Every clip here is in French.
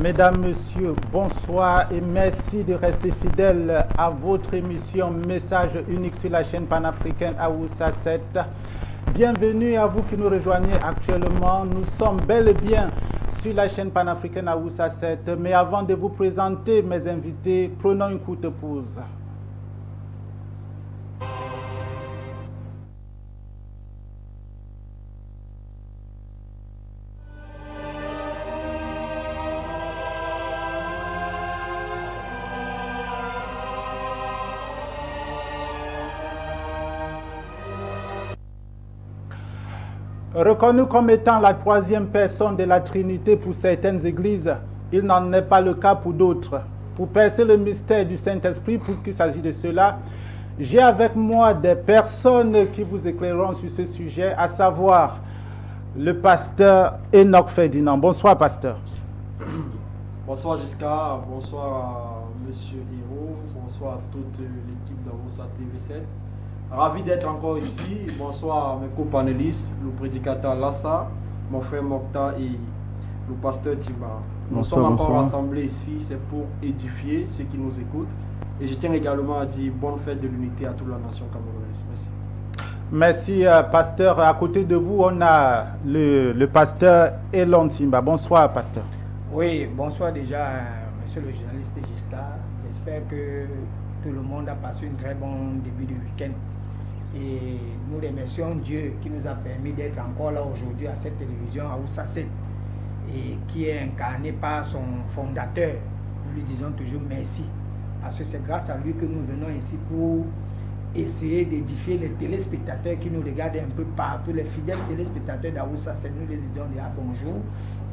Mesdames, Messieurs, bonsoir et merci de rester fidèles à votre émission Message unique sur la chaîne panafricaine Awoussa 7. Bienvenue à vous qui nous rejoignez actuellement. Nous sommes bel et bien sur la chaîne panafricaine Awoussa 7. Mais avant de vous présenter mes invités, prenons une courte pause. Reconnu comme étant la troisième personne de la Trinité pour certaines églises, il n'en est pas le cas pour d'autres. Pour percer le mystère du Saint-Esprit, pour qu'il s'agisse de cela, j'ai avec moi des personnes qui vous éclaireront sur ce sujet, à savoir le pasteur Enoch Ferdinand. Bonsoir, pasteur. Bonsoir, Giscard. Bonsoir à Monsieur Hérault. Bonsoir à toute l'équipe d'Awoussa TV7. Ravi d'être encore ici. Bonsoir à mes co-panélistes, le prédicateur Lassa, mon frère Mokta et le pasteur Timba. Nous sommes encore rassemblés ici, c'est pour édifier ceux qui nous écoutent. Et je tiens également à dire bonne fête de l'unité à toute la nation camerounaise. Merci. Merci, pasteur. À côté de vous, on a le pasteur Elon Timba. Bonsoir, pasteur. Oui, bonsoir déjà, monsieur le journaliste Giscard. J'espère que tout le monde a passé un très bon début de week-end. Et nous remercions Dieu qui nous a permis d'être encore là aujourd'hui à cette télévision Awoussa 7 et qui est incarné par son fondateur. Nous lui disons toujours merci parce que c'est grâce à lui que nous venons ici pour essayer d'édifier les téléspectateurs qui nous regardent un peu partout, les fidèles téléspectateurs d'Awoussa 7. Nous les disons déjà bonjour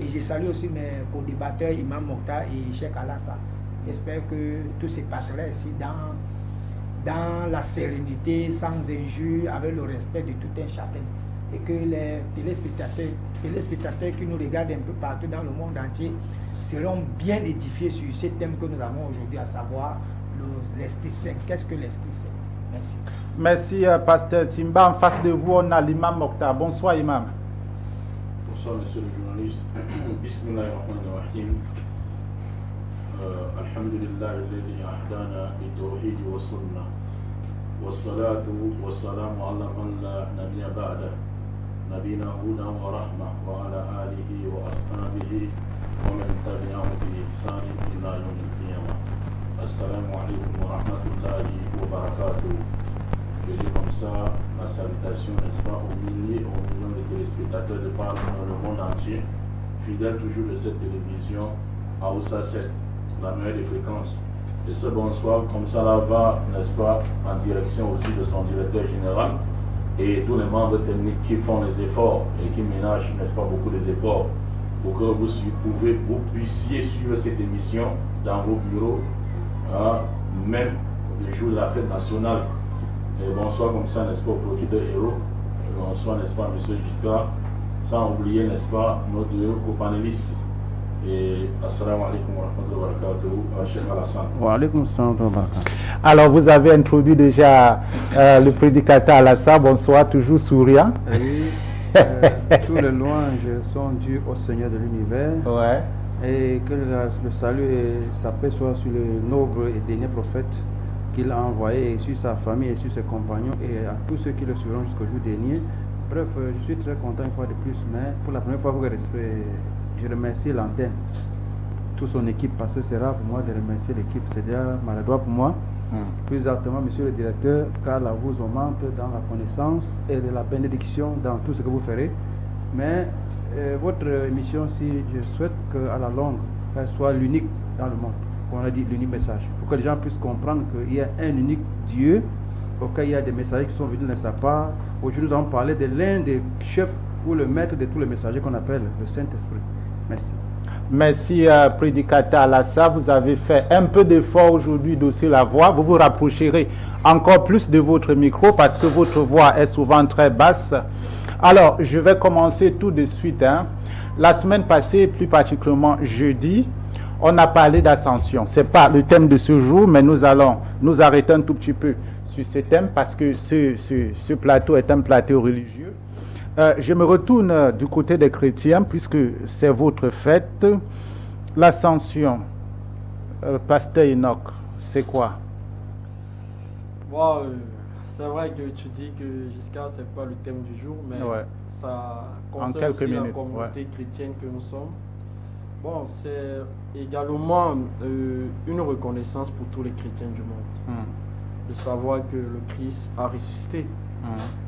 et je salue aussi mes co-débatteurs Imam Mokta et Cheikh Alassa. J'espère que tout se passera ici dans la sérénité, sans injure, avec le respect de tout un chacun. Et que les téléspectateurs qui nous regardent un peu partout dans le monde entier seront bien édifiés sur ce thème que nous avons aujourd'hui, à savoir l'Esprit Saint. Qu'est-ce que l'Esprit Saint? Merci. Merci, pasteur Timba. En face de vous, on a l'imam Mokta. Bonsoir, imam. Bonsoir, monsieur le journaliste. Bismillahirrahmanirrahim. Alhamdulillah alladhi ahdana bitawhid wa sunnah wa salatu wa salamu ala man la nabiyya ba'da nabina hudan wa rahmah wa ala alihi wa ashabihi wa man tabi'ahum bi ihsan ila yawmil qiyamah. Assalamu alaykum wa rahmatullahi wa barakatuh. Je dis comme ça ma salutation, n'est-ce pas, aux milliers, aux millions de téléspectateurs de par le monde entier, fidèles toujours de cette télévision Awoussa 7, la meilleure des fréquences. Et ce bonsoir, comme ça, là va, n'est-ce pas, en direction aussi de son directeur général et tous les membres techniques qui font les efforts et qui ménagent, n'est-ce pas, beaucoup des efforts pour que vous puissiez suivre cette émission dans vos bureaux, même le jour de la fête nationale. Et bonsoir, comme ça, n'est-ce pas, au producteur Hérault. Bonsoir, n'est-ce pas, monsieur Giscard, sans oublier, n'est-ce pas, nos deux co-panélistes. Et assalamu alaikum wa rahmatullahi wa barakatuh, Cheikh Alassane. Wa alaikum salam wa barakatuh. Alors, vous avez introduit déjà le prédicateur Alassane. Bonsoir, toujours souriant. Oui, tous les louanges sont dues au Seigneur de l'univers. Ouais. Et que le salut et sa paix soient sur le noble et dernier prophète qu'il a envoyé, et sur sa famille et sur ses compagnons et à tous ceux qui le suivront jusqu'au jour dernier. Bref, je suis très content une fois de plus, mais pour la première fois, vous respectez. Je remercie l'antenne, toute son équipe, parce que c'est rare pour moi de remercier l'équipe, c'est déjà maladroit pour moi. Plus exactement, monsieur le directeur, qu'Allah vous augmente dans la connaissance et de la bénédiction dans tout ce que vous ferez. Mais votre émission, si je souhaite qu'à la longue, elle soit l'unique dans le monde, on a dit l'unique message, pour que les gens puissent comprendre qu'il y a un unique Dieu, auquel il y a des messagers qui sont venus de sa part. Aujourd'hui, nous allons parler de l'un des chefs ou le maître de tous les messagers qu'on appelle le Saint-Esprit. Merci. Merci, prédicateur Alassa. Vous avez fait un peu d'effort aujourd'hui d'hausser la voix. Vous vous rapprocherez encore plus de votre micro parce que votre voix est souvent très basse. Alors, je vais commencer tout de suite. La semaine passée, plus particulièrement jeudi, on a parlé d'ascension. Ce n'est pas le thème de ce jour, mais nous allons nous arrêter un tout petit peu sur ce thème parce que ce plateau est un plateau religieux. Je me retourne du côté des chrétiens puisque c'est votre fête. L'ascension, Pasteur Enoch, c'est quoi? Bon, c'est vrai que tu dis que jusqu'à c'est pas le thème du jour, mais Ouais. ça En concerne quelques aussi la minutes, communauté chrétienne que nous sommes. Bon, c'est également une reconnaissance pour tous les chrétiens du monde, de savoir que le Christ a ressuscité.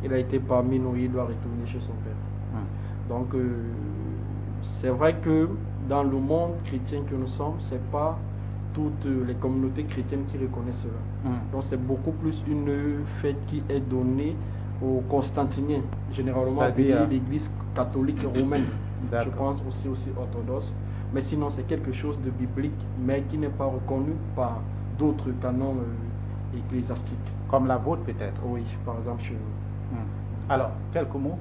Il a été parmi nous, il doit retourner chez son Père. Donc, c'est vrai que dans le monde chrétien que nous sommes, c'est pas toutes les communautés chrétiennes qui reconnaissent cela. Donc, c'est beaucoup plus une fête qui est donnée aux Constantiniens, généralement C'est-à-dire appelée l'Église catholique romaine. Je D'accord. pense aussi orthodoxe. Mais sinon, c'est quelque chose de biblique, mais qui n'est pas reconnu par d'autres canons ecclésiastiques. Comme la vôtre peut-être. Oui, par exemple chez nous. Alors, quelques mots.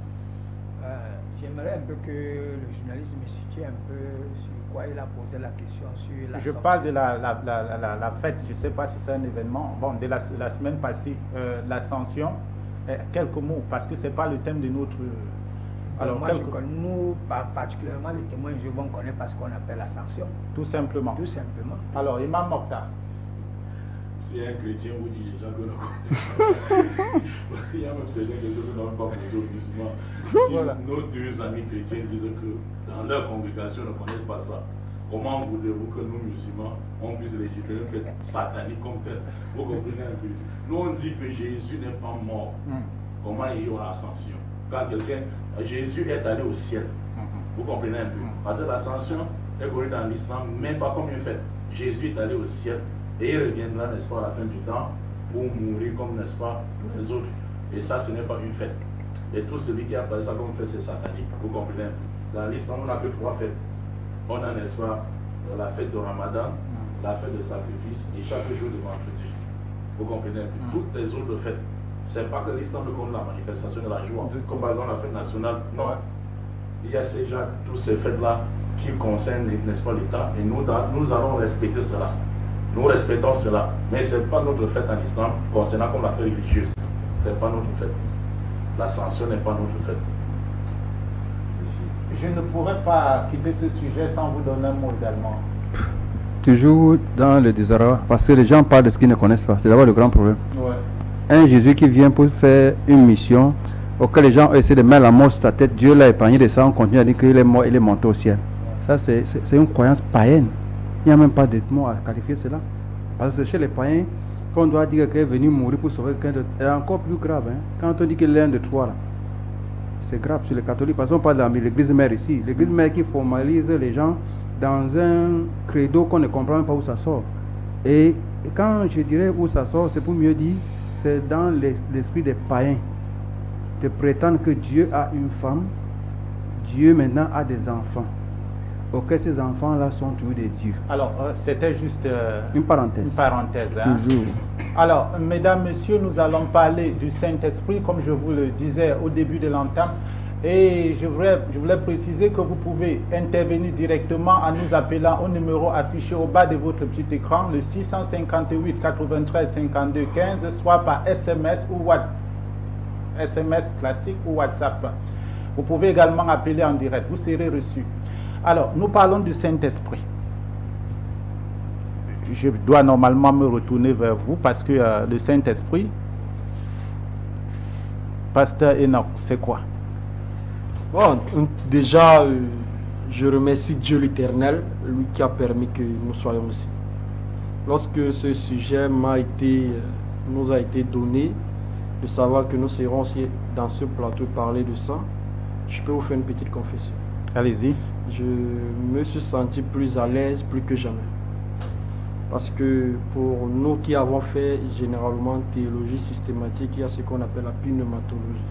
J'aimerais un peu que le journaliste me situe un peu sur quoi il a posé la question sur la Je parle de la fête, je ne sais pas si c'est un événement, bon, de la semaine passée, l'ascension. Quelques mots, parce que ce n'est pas le thème de notre... Alors moi, nous, particulièrement les témoins de Jéhovah, on connaît pas ce qu'on appelle l'ascension. Tout simplement. Tout simplement. Alors, Imam Mokhtar. Si un chrétien vous dit déjà que nous connaissons, il y a même certains qui ne n'ont pas posé aux musulmans. Si Voilà. nos deux amis chrétiens disent que dans leur congrégation ne connaissent pas ça, comment voudrez-vous que nous musulmans, on puisse légitimer une fête satanique comme telle? Vous comprenez un peu? Nous on dit que Jésus n'est pas mort. Comment il y aura l'ascension? Quand Jésus est allé au ciel, vous comprenez un peu? Parce que l'ascension est connue dans l'islam, même pas comme une fête. Jésus est allé au ciel. Et il reviendra, n'est-ce pas, à la fin du temps, pour mourir comme, n'est-ce pas, les autres. Et ça, ce n'est pas une fête. Et tout celui qui a appelé ça comme fête, c'est satanique. Vous comprenez? Dans l'islam, on n'a que 3 fêtes. On a, n'est-ce pas, la fête de Ramadan, la fête de sacrifice et chaque jour de vendredi. Vous comprenez? Toutes les autres fêtes. C'est pas que l'islam compte la manifestation de la joie. Comme par exemple la fête nationale. Non. Il y a toutes ces fêtes-là qui concernent, n'est-ce pas, l'État. Et nous allons respecter cela. Nous respectons cela, mais ce n'est pas notre fête en islam concernant comme la fête religieuse. Ce n'est pas notre fête. L'ascension n'est pas notre fête. Je ne pourrais pas quitter ce sujet sans vous donner un mot également. Toujours dans le désarroi, parce que les gens parlent de ce qu'ils ne connaissent pas. C'est d'abord le grand problème. Ouais. Un Jésus qui vient pour faire une mission auquel les gens essaient de mettre la mort sur sa tête, Dieu l'a épargné de ça, on continue à dire qu'il est mort, il est monté au ciel. Ça, c'est une croyance païenne. Il n'y a même pas de mot à qualifier cela. Parce que chez les païens, quand on doit dire qu'il est venu mourir pour sauver quelqu'un d'autre, c'est encore plus grave. Quand on dit qu'il est l'un de 3 là, c'est grave sur les catholiques. Parce qu'on parle de l'église mère ici. L'église mère qui formalise les gens dans un credo qu'on ne comprend même pas où ça sort. Et quand je dirais où ça sort, c'est pour mieux dire, c'est dans l'esprit des païens. De prétendre que Dieu a une femme, Dieu maintenant a des enfants. Ok, ces enfants-là sont toujours des dieux. Alors, c'était juste une parenthèse. Une parenthèse. Toujours. Alors, mesdames, messieurs, nous allons parler du Saint-Esprit, comme je vous le disais au début de l'entame. Et je voulais préciser que vous pouvez intervenir directement en nous appelant au numéro affiché au bas de votre petit écran, le 658 93 52 15, soit par SMS ou SMS classique ou WhatsApp. Vous pouvez également appeler en direct, vous serez reçu. Alors, nous parlons du Saint-Esprit. Je dois normalement me retourner vers vous parce que le Saint-Esprit, Pasteur Enoch, c'est quoi? Bon, déjà, je remercie Dieu l'Éternel, lui qui a permis que nous soyons ici. Lorsque ce sujet nous a été donné, de savoir que nous serons aussi dans ce plateau parler de ça, je peux vous faire une petite confession. Allez-y. Je me suis senti plus à l'aise, plus que jamais. Parce que pour nous qui avons fait généralement théologie systématique, il y a ce qu'on appelle la pneumatologie.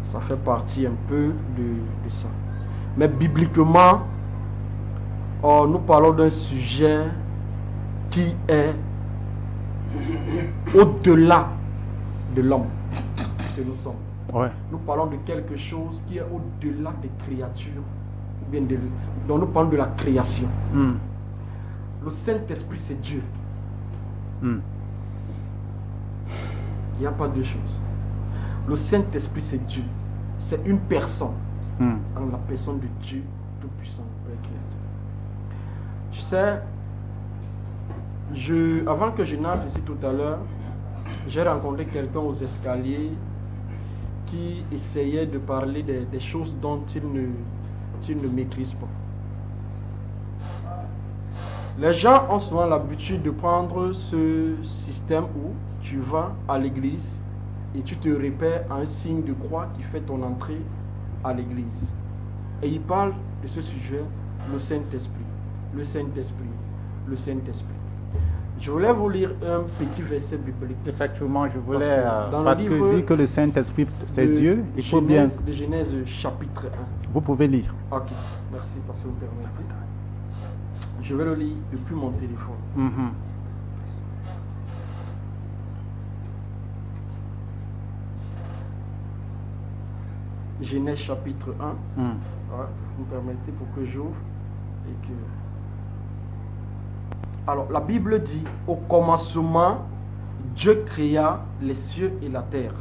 Ça fait partie un peu de ça. Mais bibliquement, nous parlons d'un sujet qui est au-delà de l'homme que nous sommes. Ouais. Nous parlons de quelque chose qui est au-delà des créatures. Donc nous parlons de la création. Le Saint-Esprit, c'est Dieu. Il n'y a pas deux choses. Le Saint-Esprit, c'est Dieu. C'est une personne en la personne de Dieu Tout-Puissant, Père Tu sais, avant que je n'entre ici tout à l'heure, j'ai rencontré quelqu'un aux escaliers qui essayait de parler des choses dont il ne maîtrise pas. Les gens ont souvent l'habitude de prendre ce système où tu vas à l'église et tu te repères à un signe de croix qui fait ton entrée à l'église. Et il parle de ce sujet, le Saint-Esprit, le Saint-Esprit, le Saint-Esprit. Je voulais vous lire un petit verset biblique. Effectivement, je voulais, parce que dit que le Saint-Esprit c'est Dieu, il faut bien... De Genèse chapitre 1. Vous pouvez lire. Ok, merci parce que vous permettez. Je vais le lire depuis mon téléphone. Genèse chapitre 1. Ouais, vous permettez pour que j'ouvre et que... Alors, la Bible dit, au commencement, Dieu créa les cieux et la terre.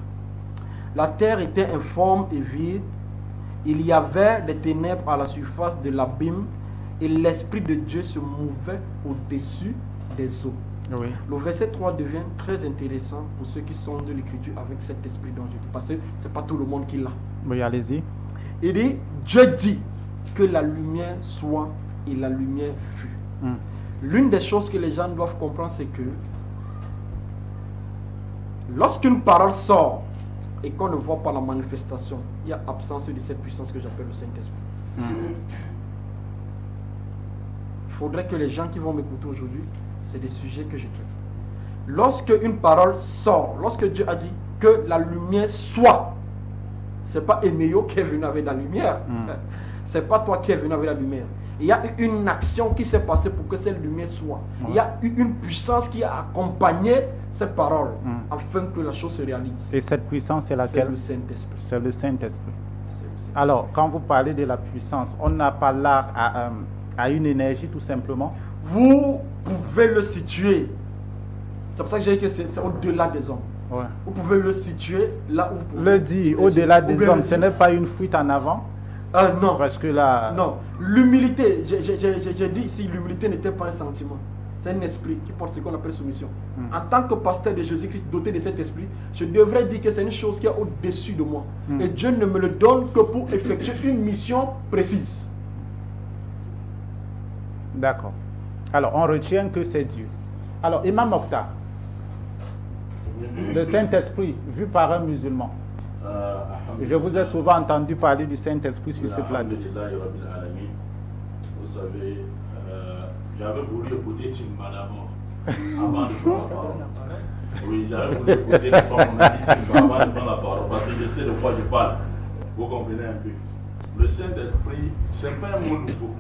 La terre était informe et vide. Il y avait des ténèbres à la surface de l'abîme et l'Esprit de Dieu se mouvait au-dessus des eaux. Oui. Le verset 3 devient très intéressant pour ceux qui sont de l'écriture avec cet esprit dont je dis, parce que ce n'est pas tout le monde qui l'a. Oui, allez-y. Il dit, Dieu dit que la lumière soit et la lumière fut. L'une des choses que les gens doivent comprendre, c'est que lorsqu'une parole sort et qu'on ne voit pas la manifestation, il y a absence de cette puissance que j'appelle le Saint-Esprit. Il faudrait que les gens qui vont m'écouter aujourd'hui, c'est des sujets que je traite. Lorsque une parole sort, lorsque Dieu a dit que la lumière soit, c'est pas Eméo qui est venu avec la lumière. C'est pas toi qui es venu avec la lumière. Il y a eu une action qui s'est passée pour que cette lumière soit. Il y a eu une puissance qui a accompagné cette parole afin que la chose se réalise. Et cette puissance, c'est laquelle? C'est le Saint-Esprit. C'est le Saint-Esprit. Alors, quand vous parlez de la puissance, on n'a pas là à une énergie tout simplement. Vous pouvez le situer. C'est pour ça que j'ai dit que c'est au-delà des hommes. Ouais. Vous pouvez le situer là où vous pouvez. Le dit au-delà des hommes, ce n'est pas une fuite en avant. Non. Parce que là... Non. L'humilité, j'ai dit ici, l'humilité n'était pas un sentiment. C'est un esprit qui porte ce qu'on appelle soumission. En tant que pasteur de Jésus-Christ, doté de cet esprit, je devrais dire que c'est une chose qui est au-dessus de moi. Et Dieu ne me le donne que pour effectuer une mission précise. D'accord. Alors, on retient que c'est Dieu. Alors, Imam Mokhtar, le Saint-Esprit, vu par un musulman. Je vous ai souvent entendu parler du Saint-Esprit sur ce plateau. Vous savez, j'avais voulu écouter Timba d'abord, avant de prendre la parole. Oui, j'avais voulu écouter mon ami Timba avant de prendre la parole, parce que je sais de quoi je parle. Vous comprenez un peu. Le Saint-Esprit, ce n'est pas un mot nouveau.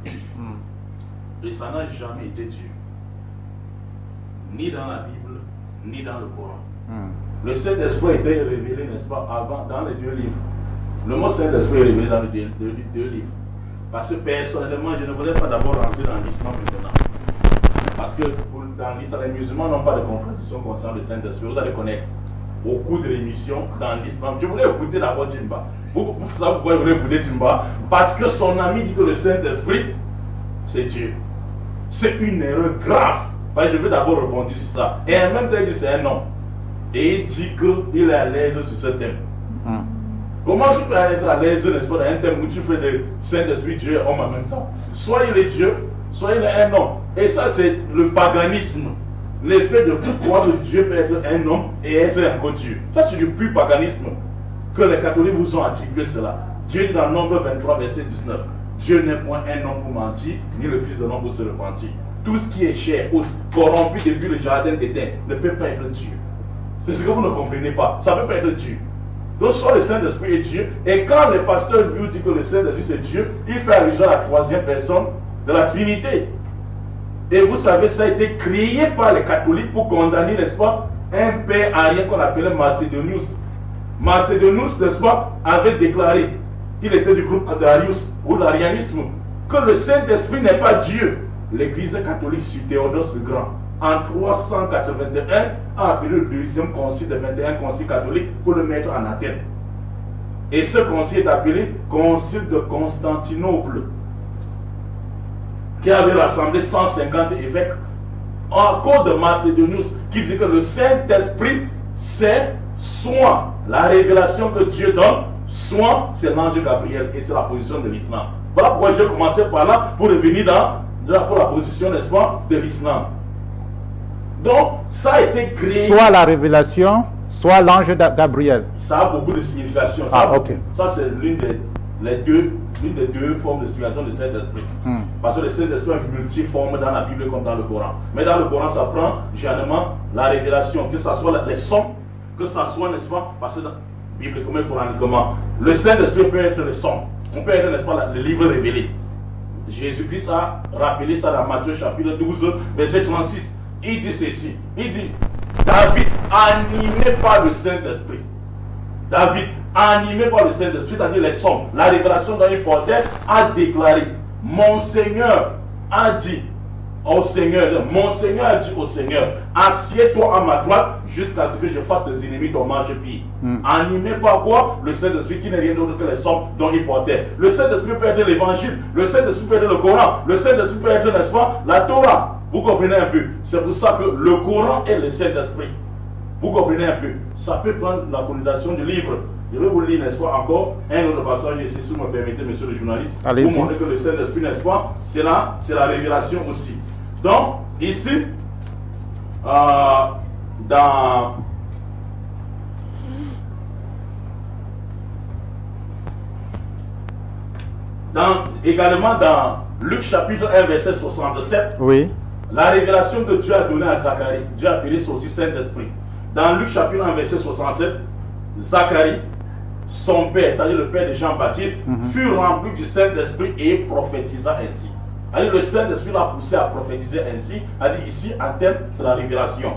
Et ça n'a jamais été Dieu. Ni dans la Bible, ni dans le Coran. Le Saint-Esprit a été révélé, n'est-ce pas, avant, dans les deux livres. Le mot Saint-Esprit est révélé dans les deux livres. Parce que personnellement, je ne voulais pas d'abord rentrer dans l'islam maintenant. Parce que dans l'islam, les musulmans n'ont pas de contradiction concernant le Saint-Esprit. Vous allez connaître au cours de l'émission dans l'islam. Je voulais écouter d'abord Timba. Vous savez pourquoi je voulais écouter Timba? Parce que son ami dit que le Saint-Esprit, c'est Dieu. C'est une erreur grave. Je veux d'abord rebondir sur ça. Et en même temps, il dit c'est un homme. Et il dit qu'il est à l'aise sur ce thème. Comment tu peux être à l'aise, n'est-ce pas, dans un thème où tu fais le Saint-Esprit, Dieu et homme en même temps? Soit il est Dieu, soit il est un homme. Et ça, c'est le paganisme. L'effet de vous croire que Dieu peut être un homme et être un gros Dieu. Ça, c'est du pur paganisme que les catholiques vous ont attribué cela. Dieu dit dans Nombre 23, verset 19. Dieu n'est point un homme pour mentir, ni le fils de l'homme pour se repentir. Tout ce qui est chair, corrompu depuis le jardin d'Éden, ne peut pas être Dieu. C'est ce que vous ne comprenez pas. Ça ne peut pas être Dieu. Donc, soit le Saint-Esprit est Dieu, et quand le pasteur vous dit que le Saint-Esprit c'est Dieu, il fait allusion à la troisième personne de la Trinité. Et vous savez, ça a été créé par les catholiques pour condamner, n'est-ce pas, un père arien qu'on appelait Macédonius. Macédonius, n'est-ce pas, avait déclaré, il était du groupe d'Arius, ou l'arianisme, que le Saint-Esprit n'est pas Dieu. L'Église catholique sur Théodose le Grand, en 381, a appelé le deuxième concile des 21 conciles catholiques pour le mettre en Athènes. Et ce concile est appelé Concile de Constantinople. qui avait rassemblé 150 évêques en cours de Macédonius, qui dit que le Saint-Esprit, c'est soit la révélation que Dieu donne, soit c'est l'ange Gabriel, et c'est la position de l'islam. Voilà pourquoi j'ai commencé par là, pour revenir pour la position, n'est-ce pas, de l'islam. Donc, ça a été créé. Soit la révélation, soit l'ange Gabriel. Ça a beaucoup de signification. Ça, c'est l'une des deux formes de signification du Saint-Esprit. Parce que le Saint-Esprit est multiforme dans la Bible comme dans le Coran. Mais dans le Coran, ça prend généralement la révélation, que ce soit les sons, que ce soit, n'est-ce pas, parce que bibliquement et coraniquement, le Saint-Esprit peut être le son. On peut être, n'est-ce pas, le livre révélé. Jésus-Christ a rappelé ça dans Matthieu chapitre 12, verset 36. Il dit ceci. Il dit, David, animé par le Saint-Esprit. David, animé par le Saint-Esprit, c'est-à-dire les sons, la révélation dont il portait, a déclaré, mon Seigneur a dit au Seigneur, mon Seigneur a dit au Seigneur, assieds-toi à ma droite jusqu'à ce que je fasse tes ennemis ton marchepied. Animé par quoi? Le Saint-Esprit qui n'est rien d'autre que les sons dont il portait. Le Saint-Esprit peut être l'évangile, le Saint-Esprit peut être le Coran, le Saint-Esprit peut être, n'est-ce pas, la Torah. Vous comprenez un peu? C'est pour ça que le Coran est le Saint-Esprit. Vous comprenez un peu? Ça peut prendre la connotation du livre. Je vais vous lire, n'est-ce pas, encore un autre passage ici, si vous me permettez, monsieur le journaliste, pour montrer que le Saint-Esprit, n'est-ce pas, c'est la révélation aussi. Donc, ici, également dans Luc chapitre 1, verset 67, oui. La révélation que Dieu a donnée à Zacharie, Dieu a appelé ça aussi Saint-Esprit. Dans Luc chapitre 1, verset 67, Zacharie, son père, c'est-à-dire le père de Jean-Baptiste, fut rempli du Saint-Esprit et prophétisa ainsi. C'est-à-dire le Saint-Esprit l'a poussé à prophétiser ainsi, a dit ici, en termes, c'est la révélation.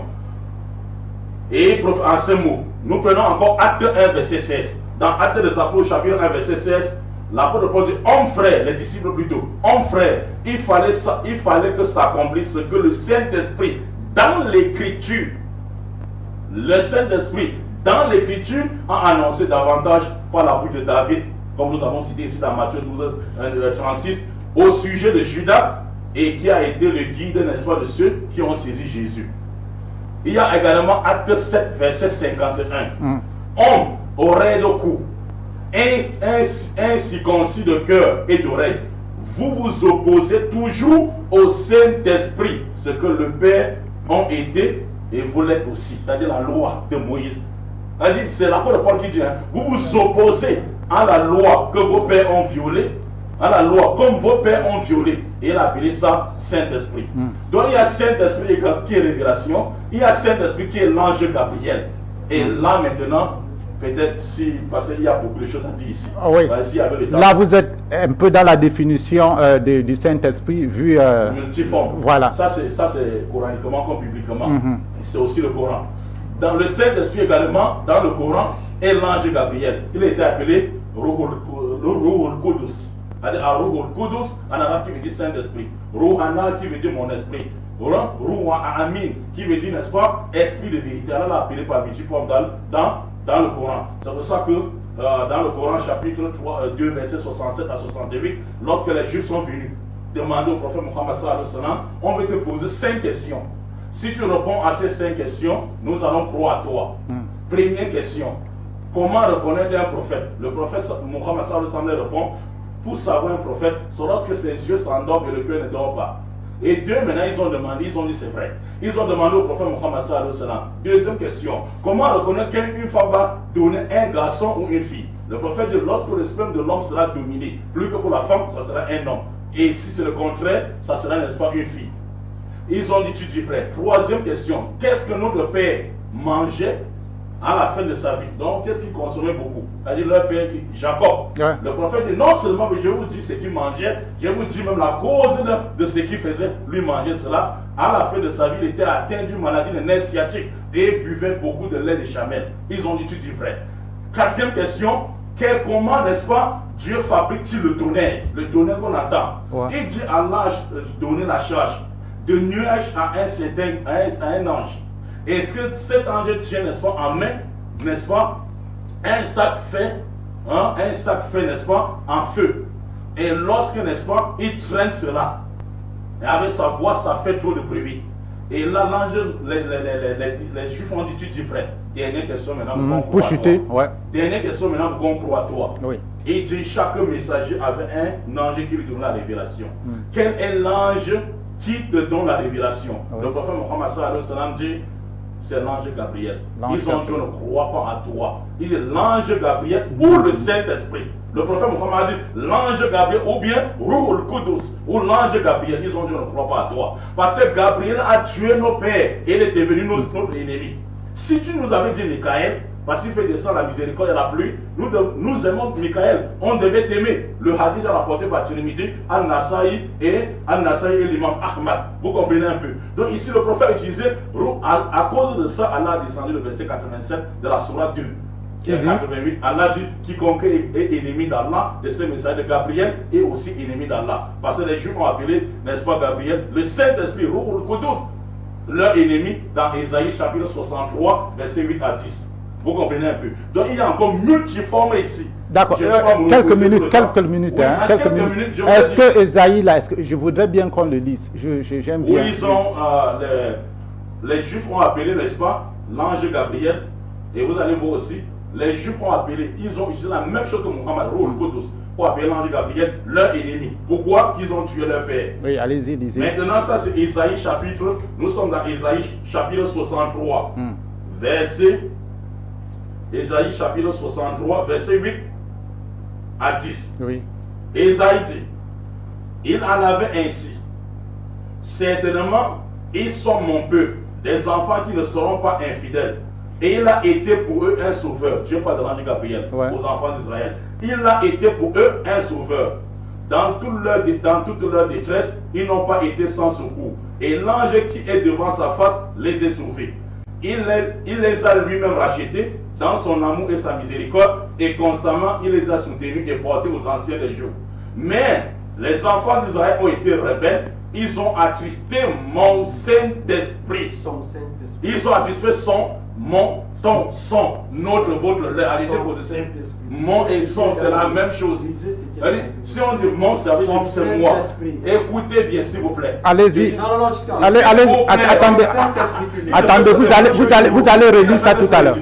Et en ce mot, nous prenons encore Acte 1, verset 16. Dans Acte des Apôtres, chapitre 1, verset 16, l'apôtre Paul dit, homme frère, les disciples plutôt, homme frère, il fallait que s'accomplisse ce que le Saint-Esprit, dans l'Écriture, le Saint-Esprit, dans l'Écriture, a annoncé davantage par la bouche de David, comme nous avons cité ici dans Matthieu 12, 36, au sujet de Judas, et qui a été le guide, n'est-ce pas, de ceux qui ont saisi Jésus. Il y a également Acte 7, verset 51. Homme, oreille de cou, un circoncis de cœur et d'oreille, vous vous opposez toujours au Saint-Esprit, ce que le Père ont été et vous l'êtes aussi, c'est-à-dire la loi de Moïse. C'est l'apôtre Paul qui dit, vous vous opposez à la loi que vos pères ont violée, à la loi comme vos pères ont violé, et il a appelé ça Saint-Esprit. Donc il y a Saint-Esprit qui est révélation, il y a Saint-Esprit qui est l'ange Gabriel. Et là maintenant, peut-être parce qu'il y a beaucoup de choses à dire ici. Oui. Là vous êtes un peu dans la définition du Saint-Esprit vu multiforme. Voilà. Ça c'est coraniquement comme bibliquement. C'est aussi le Coran. Dans le Saint-Esprit également, dans le Coran, est l'ange Gabriel. Il a été appelé Ruhul Qudus. Ruhul Qudus, en arabe qui veut dire Saint-Esprit. Ruhana qui veut dire mon esprit. Ruha Amin qui veut dire, n'est-ce pas, esprit de vérité. Elle l'a appelé par multiforme dans le Coran. C'est pour ça que dans le Coran, chapitre 2, verset 67 à 68, lorsque les Juifs sont venus demander au prophète Muhammad sallallahu alayhi wa sallam, on veut te poser 5 questions. Si tu réponds à ces 5 questions, nous allons croire à toi. Première question, comment reconnaître un prophète? Le prophète Muhammad sallallahu alayhi wa sallam répond, pour savoir un prophète, c'est lorsque ses yeux s'endorment et le cœur ne dort pas. Et deux, maintenant, ils ont dit c'est vrai. Ils ont demandé au prophète Muhammad sallallahu alayhi wa sallam. Deuxième question, comment reconnaître qu'une femme va donner un garçon ou une fille? Le prophète dit, lorsque le sperme de l'homme sera dominé, plus que pour la femme, ça sera un homme. Et si c'est le contraire, ça sera, n'est-ce pas, une fille. Ils ont dit, tu dis vrai. Troisième question, qu'est-ce que notre père mangeait à la fin de sa vie? Donc, qu'est-ce qu'il consommait beaucoup? C'est-à-dire leur père, Jacob. Ouais. Le prophète dit, non seulement je vous dis ce qu'il mangeait, je vous dis même la cause de ce qu'il faisait, lui manger cela. À la fin de sa vie, il était atteint d'une maladie de nerf sciatique et buvait beaucoup de lait de chamel. Ils ont dit, tu dis vrai. Quatrième question, comment, n'est-ce pas, Dieu fabrique-t-il le tonnerre qu'on attend? Ouais. Il dit, Allah a donné la charge de nuage à un ange. Est-ce que cet ange tient, n'est-ce pas, en main, n'est-ce pas, un sac fait, n'est-ce pas, en feu. Et lorsque, n'est-ce pas, il traîne cela, Et avec sa voix, ça fait trop de bruit. Et là, l'ange, les Juifs ont dit, tu dis frère, dernière question maintenant, pour chuter, ouais. Dernière question maintenant, pour qu'on croit à toi. Oui. Et il dit, chaque messager avait un ange qui lui donne la révélation. Quel est l'ange qui te donne la révélation? Oui. Le prophète Mohammed sallallahu alayhi wa sallam dit, c'est l'ange Gabriel. L'ange Ils ont dit, on Gabriel. ne croit pas à toi. Il dit, l'ange Gabriel ou le Saint-Esprit. Le prophète Mohammed a dit, l'ange Gabriel ou bien Ruhul Qudus ou l'ange Gabriel. Ils ont dit, on ne croit pas à toi. Parce que Gabriel a tué nos pères et il est devenu notre ennemi. Si tu nous avais dit Michael, parce qu'il fait descendre la miséricorde et la pluie, nous aimons Michael, on devait t'aimer. Le hadith est rapporté par Tirmidhi, Al-Nasaï et l'imam Ahmad. Vous comprenez un peu. Donc ici le prophète utilisait, à cause de ça, Allah a descendu le verset 87 de la Sourate 2. Qui est 88, Allah dit, quiconque est ennemi d'Allah, de ces messages de Gabriel, est aussi ennemi d'Allah. Parce que les Juifs ont appelé, n'est-ce pas, Gabriel, le Saint-Esprit, Ruhul Qudus, leur ennemi, dans Ésaïe chapitre 63, verset 8 à 10. Vous comprenez un peu. Donc il y a encore multiforme ici. D'accord. Quelques minutes. Oui, hein, quelques minutes. Est-ce que Ésaïe, là, je voudrais bien qu'on le lise. J'aime bien. Oui, ils ont, les Juifs ont appelé, n'est-ce pas, l'ange Gabriel. Et vous allez voir aussi, les Juifs ont appelé, ils ont utilisé la même chose que Muhammad, Ruhul Qudus, pour appeler l'ange Gabriel leur ennemi. Pourquoi? Qu'ils ont tué leur père. Oui, allez-y, lisez. Maintenant, ça c'est Ésaïe chapitre, nous sommes dans Ésaïe chapitre 63, verset, Ésaïe chapitre 63, verset 8 à 10. Oui. Ésaïe dit, il en avait ainsi. Certainement, ils sont mon peuple, des enfants qui ne seront pas infidèles. Et il a été pour eux un sauveur. Dieu parle de l'ange Gabriel aux enfants d'Israël. Il a été pour eux un sauveur. Dans toute leur détresse, ils n'ont pas été sans secours. Et l'ange qui est devant sa face les a sauvés. Il les a lui-même rachetés dans son amour et sa miséricorde. Et constamment, il les a soutenus et portés aux anciens des jours. Mais les enfants d'Israël ont été rebelles. Ils ont attristé mon Saint-Esprit. Ils ont attristé notre, votre, leur. Mon et son, c'est la même chose. Si on dit mon service, c'est moi. Écoutez bien, s'il vous plaît. Allez-y. Allez, attendez, vous allez relire ça tout à l'heure.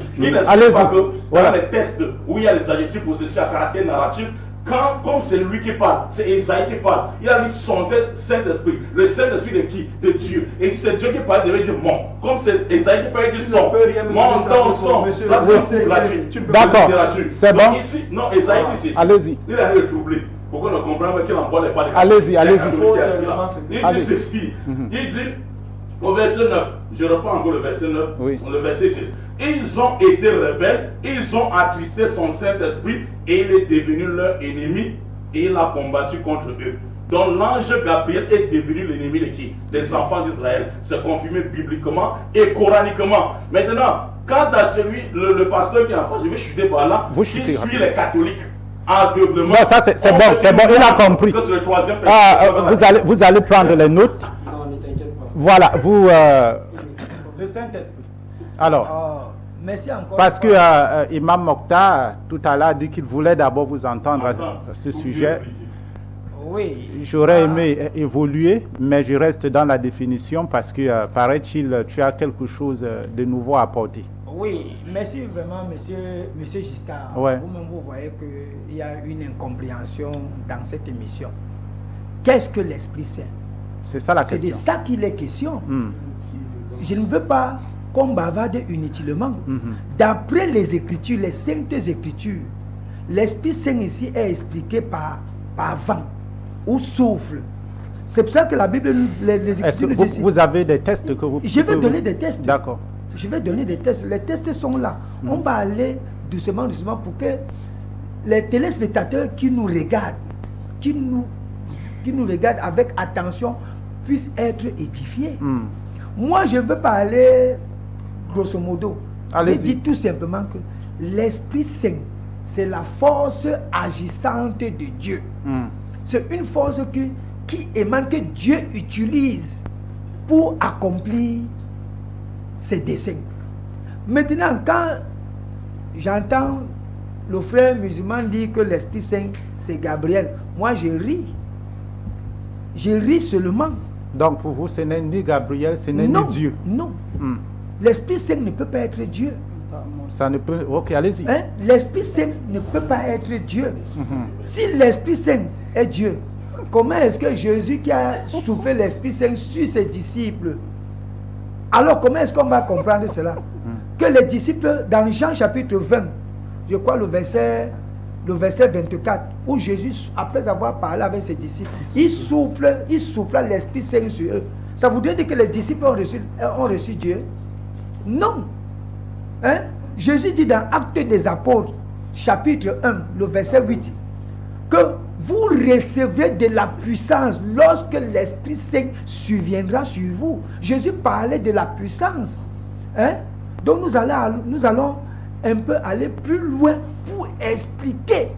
Allez-y. Dans les tests où il y a les adjectifs possessifs à caractère narratif, comme c'est lui qui parle, c'est Esaïe qui parle, il a dit son Saint-Esprit. Le Saint-Esprit de qui? De Dieu. Et si c'est Dieu qui parle, il devait dire mon. Comme c'est Esaïe qui parle, il dit son. Mon, ton, son. Ça, c'est gratuit. D'accord. C'est bon. Donc ici, non, Esaïe dit ceci. Allez-y. Il a le troublé. Pourquoi ne comprendre qu'il n'envoie pas de Allez-y. Il dit ceci. Il dit au verset 9, je reprends encore le verset 9, le verset 10. Ils ont été rebelles, ils ont attristé son Saint-Esprit et il est devenu leur ennemi et il a combattu contre eux. Donc l'ange Gabriel est devenu l'ennemi de qui? Des enfants d'Israël. C'est confirmé bibliquement et coraniquement. Maintenant, quant à celui, le pasteur qui est en face, je vais chuter par là, qui suit les catholiques aveuglement. Non, ça c'est bon, il a compris. Vous allez prendre les notes. Voilà, vous... Le Saint-Esprit. Alors, merci encore. Parce que Imam Mokhtar, tout à l'heure, dit qu'il voulait d'abord vous entendre à ce sujet. Oui. J'aurais aimé évoluer, mais je reste dans la définition parce que, paraît-il, tu as quelque chose de nouveau à apporter. Oui, merci vraiment, monsieur Giscard. Ouais. Vous-même, vous voyez qu'il y a une incompréhension dans cette émission. Qu'est-ce que l'Esprit Saint? C'est ça la question. C'est de ça qu'il est question. Je ne veux pas qu'on bavarde inutilement. D'après les Écritures, les saintes Écritures, l'Esprit Saint ici est expliqué par vent ou souffle. C'est pour ça que la Bible, les Écritures... Est-ce que vous avez des tests que vous... Je vais donner des tests. D'accord. Je vais donner des tests. Les tests sont là. On va aller doucement pour que les téléspectateurs qui nous regardent, qui nous regardent avec attention, puissent être édifiés. Moi, je ne veux pas aller grosso modo. Je dis tout simplement que l'Esprit Saint, c'est la force agissante de Dieu. C'est une force qui émane, que Dieu utilise pour accomplir ses desseins. Maintenant, quand j'entends le frère musulman dire que l'Esprit Saint, c'est Gabriel, moi je ris. Je ris seulement. Donc pour vous, ce n'est ni Gabriel, ce n'est Non, ni Dieu. non. Hmm. L'Esprit Saint ne peut pas être Dieu. Ça ne peut... Ok, allez-y. Hein? L'Esprit Saint ne peut pas être Dieu. Mhm. Si l'Esprit Saint est Dieu, comment est-ce que Jésus qui a soufflé l'Esprit Saint sur ses disciples, alors comment est-ce qu'on va comprendre cela? Que les disciples, dans Jean chapitre 20, je crois le verset 24, où Jésus, après avoir parlé avec ses disciples, il souffla l'Esprit Saint sur eux. Ça voudrait dire que les disciples ont reçu Dieu? Non. Hein? Jésus dit dans Actes des Apôtres, chapitre 1, le verset 8, que vous recevrez de la puissance lorsque l'Esprit Saint surviendra sur vous. Jésus parlait de la puissance. Hein? Donc nous allons un peu aller plus loin pour expliquer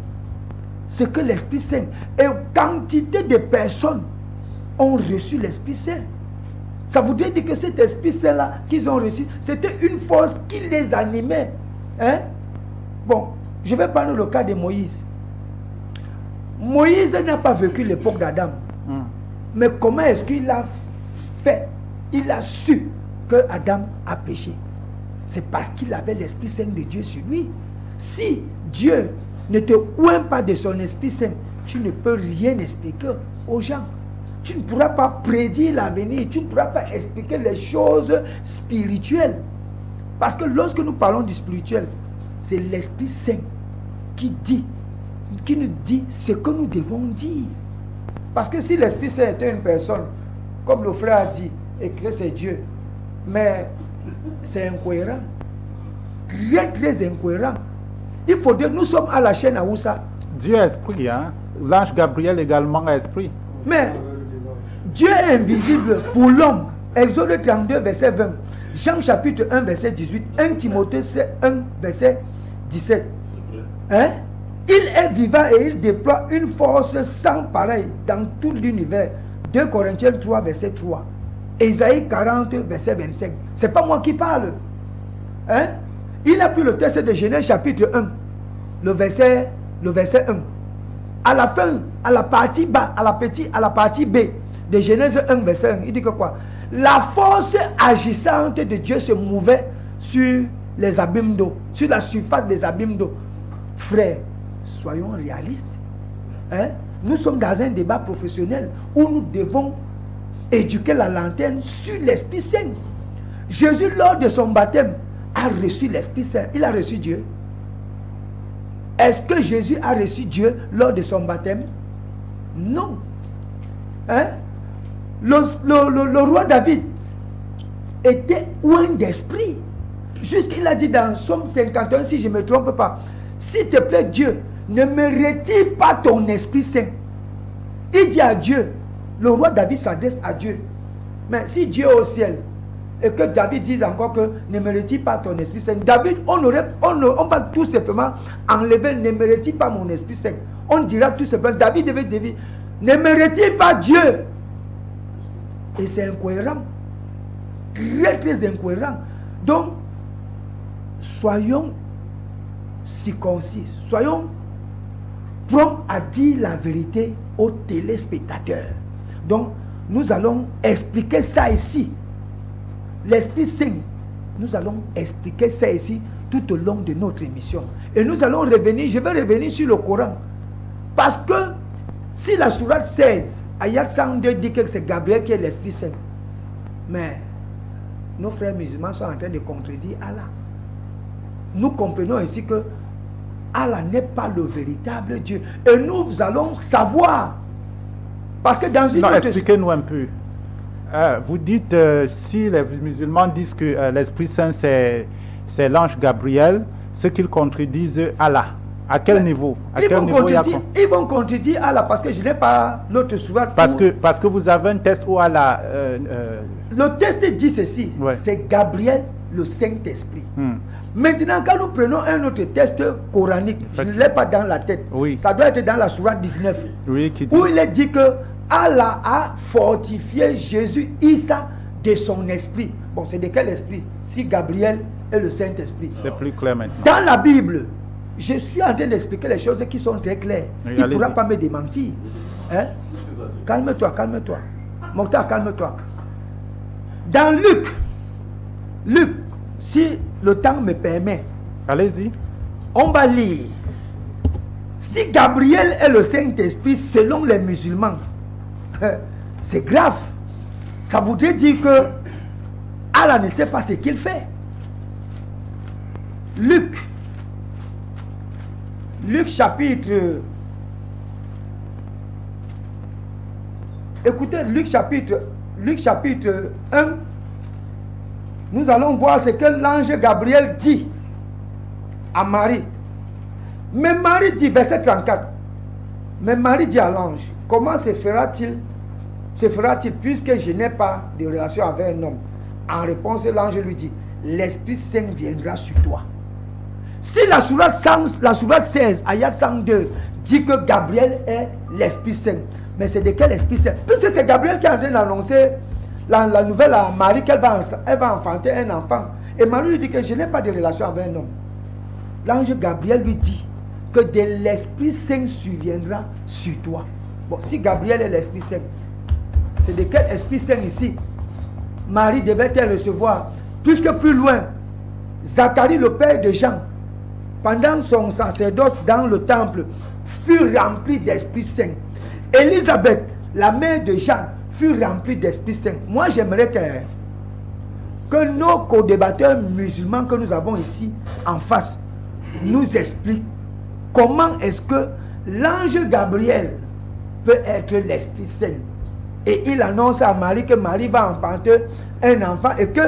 ce que l'Esprit Saint et quantité de personnes ont reçu l'Esprit Saint. Ça voudrait dire que cet Esprit Saint-là qu'ils ont reçu, c'était une force qui les animait. Hein? Bon, je vais prendre le cas de Moïse. Moïse n'a pas vécu l'époque d'Adam. Mais comment est-ce qu'il a fait? Il a su que Adam a péché. C'est parce qu'il avait l'Esprit Saint de Dieu sur lui. Si Dieu ne te oint pas de son Esprit Saint, tu ne peux rien expliquer aux gens. Tu ne pourras pas prédire l'avenir, tu ne pourras pas expliquer les choses spirituelles. Parce que lorsque nous parlons du spirituel, c'est l'Esprit Saint qui nous dit ce que nous devons dire. Parce que si l'Esprit Saint était une personne, comme le frère a dit, et que c'est Dieu, mais c'est incohérent. Très très incohérent. Il faut dire, nous sommes à la chaîne à Oussa. Dieu est esprit, hein? L'ange Gabriel également est esprit. Mais Dieu est invisible pour l'homme. Exode 32, verset 20. Jean chapitre 1, verset 18. 1 Timothée 1, verset 17. Hein? Il est vivant et il déploie une force sans pareille dans tout l'univers. 2 Corinthiens 3, verset 3. Ésaïe 40, verset 25. C'est pas moi qui parle. Hein? Il a pris le texte de Genèse chapitre 1, le verset 1. À la fin, à la partie B de Genèse 1, verset 1, il dit que quoi? La force agissante de Dieu se mouvait sur les abîmes d'eau, sur la surface des abîmes d'eau. Frères, soyons réalistes. Hein? Nous sommes dans un débat professionnel où nous devons éduquer la lanterne sur l'Esprit Saint. Jésus, lors de son baptême, a reçu l'Esprit Saint. Il a reçu Dieu. Est-ce que Jésus a reçu Dieu lors de son baptême? Non. Hein? Le roi David était oint d'esprit. Jusqu'il a dit dans Somme 51, si je ne me trompe pas, s'il te plaît Dieu, ne me retire pas ton Esprit Saint. Il dit à Dieu, le roi David s'adresse à Dieu. Mais si Dieu est au ciel, et que David dise encore que ne me retire pas ton Esprit Saint, David, on va tout simplement enlever, ne me retire pas mon Esprit Saint. On dira tout simplement, David devait dire, ne me retire pas Dieu. Et c'est incohérent. Très très incohérent. Donc, soyons circoncis, soyons prompts à dire la vérité aux téléspectateurs. Donc, nous allons expliquer ça ici. L'Esprit Saint, nous allons expliquer ça ici tout au long de notre émission. Et nous allons revenir, je vais revenir sur le Coran. Parce que si la sourate 16, ayat 102 dit que c'est Gabriel qui est l'Esprit Saint, mais nos frères musulmans sont en train de contredire Allah. Nous comprenons ici que Allah n'est pas le véritable Dieu. Et nous allons savoir. Parce que dans une non, autre... expliquez-nous un peu. Vous dites, si les musulmans disent que l'Esprit Saint c'est l'ange Gabriel, ce qu'ils contredisent Allah. À quel niveau? Ils vont contredire Allah parce que je n'ai pas l'autre sourate. Parce que vous avez un texte où Allah... Le texte dit ceci, ouais. C'est Gabriel, le Saint-Esprit. Maintenant, quand nous prenons un autre texte coranique, je ne l'ai pas dans la tête. Oui. Ça doit être dans la sourate 19. Oui, qui dit... Où il est dit que Allah a fortifié Jésus, Issa, de son esprit. Bon, c'est de quel esprit? Si Gabriel est le Saint-Esprit. C'est plus clair maintenant. Dans la Bible, je suis en train d'expliquer les choses qui sont très claires. Oui, il ne pourra pas me démentir. Hein? Calme-toi, calme-toi. Mokhtar, calme-toi. Dans Luc, si le temps me permet, Allez-y. on va lire. Si Gabriel est le Saint-Esprit selon les musulmans, c'est grave. Ça voudrait dire que Allah ne sait pas ce qu'il fait. Luc chapitre... Écoutez, Luc chapitre 1, nous allons voir ce que l'ange Gabriel dit à Marie. Mais Marie dit, verset 34, mais Marie dit à l'ange, comment se fera-t-il puisque je n'ai pas de relation avec un homme? En réponse, l'ange lui dit, l'Esprit Saint viendra sur toi. Si la sourate 16, ayat 102, dit que Gabriel est l'Esprit Saint, mais c'est de quel Esprit Saint? Puisque c'est Gabriel qui est en train d'annoncer la nouvelle à Marie qu'elle va enfanter un enfant. Et Marie lui dit que je n'ai pas de relation avec un homme. L'ange Gabriel lui dit que de l'Esprit Saint surviendra sur toi. Bon, si Gabriel est l'Esprit Saint, c'est de quel Esprit Saint ici Marie devait-elle recevoir? Puisque plus loin, Zacharie, le père de Jean, pendant son sacerdoce dans le temple, fut rempli d'Esprit Saint. Élisabeth, la mère de Jean, fut remplie d'Esprit Saint. Moi, j'aimerais que nos co-débatteurs musulmans que nous avons ici en face nous expliquent comment est-ce que l'ange Gabriel peut être l'Esprit Saint. Et il annonce à Marie que Marie va enfanter un enfant et que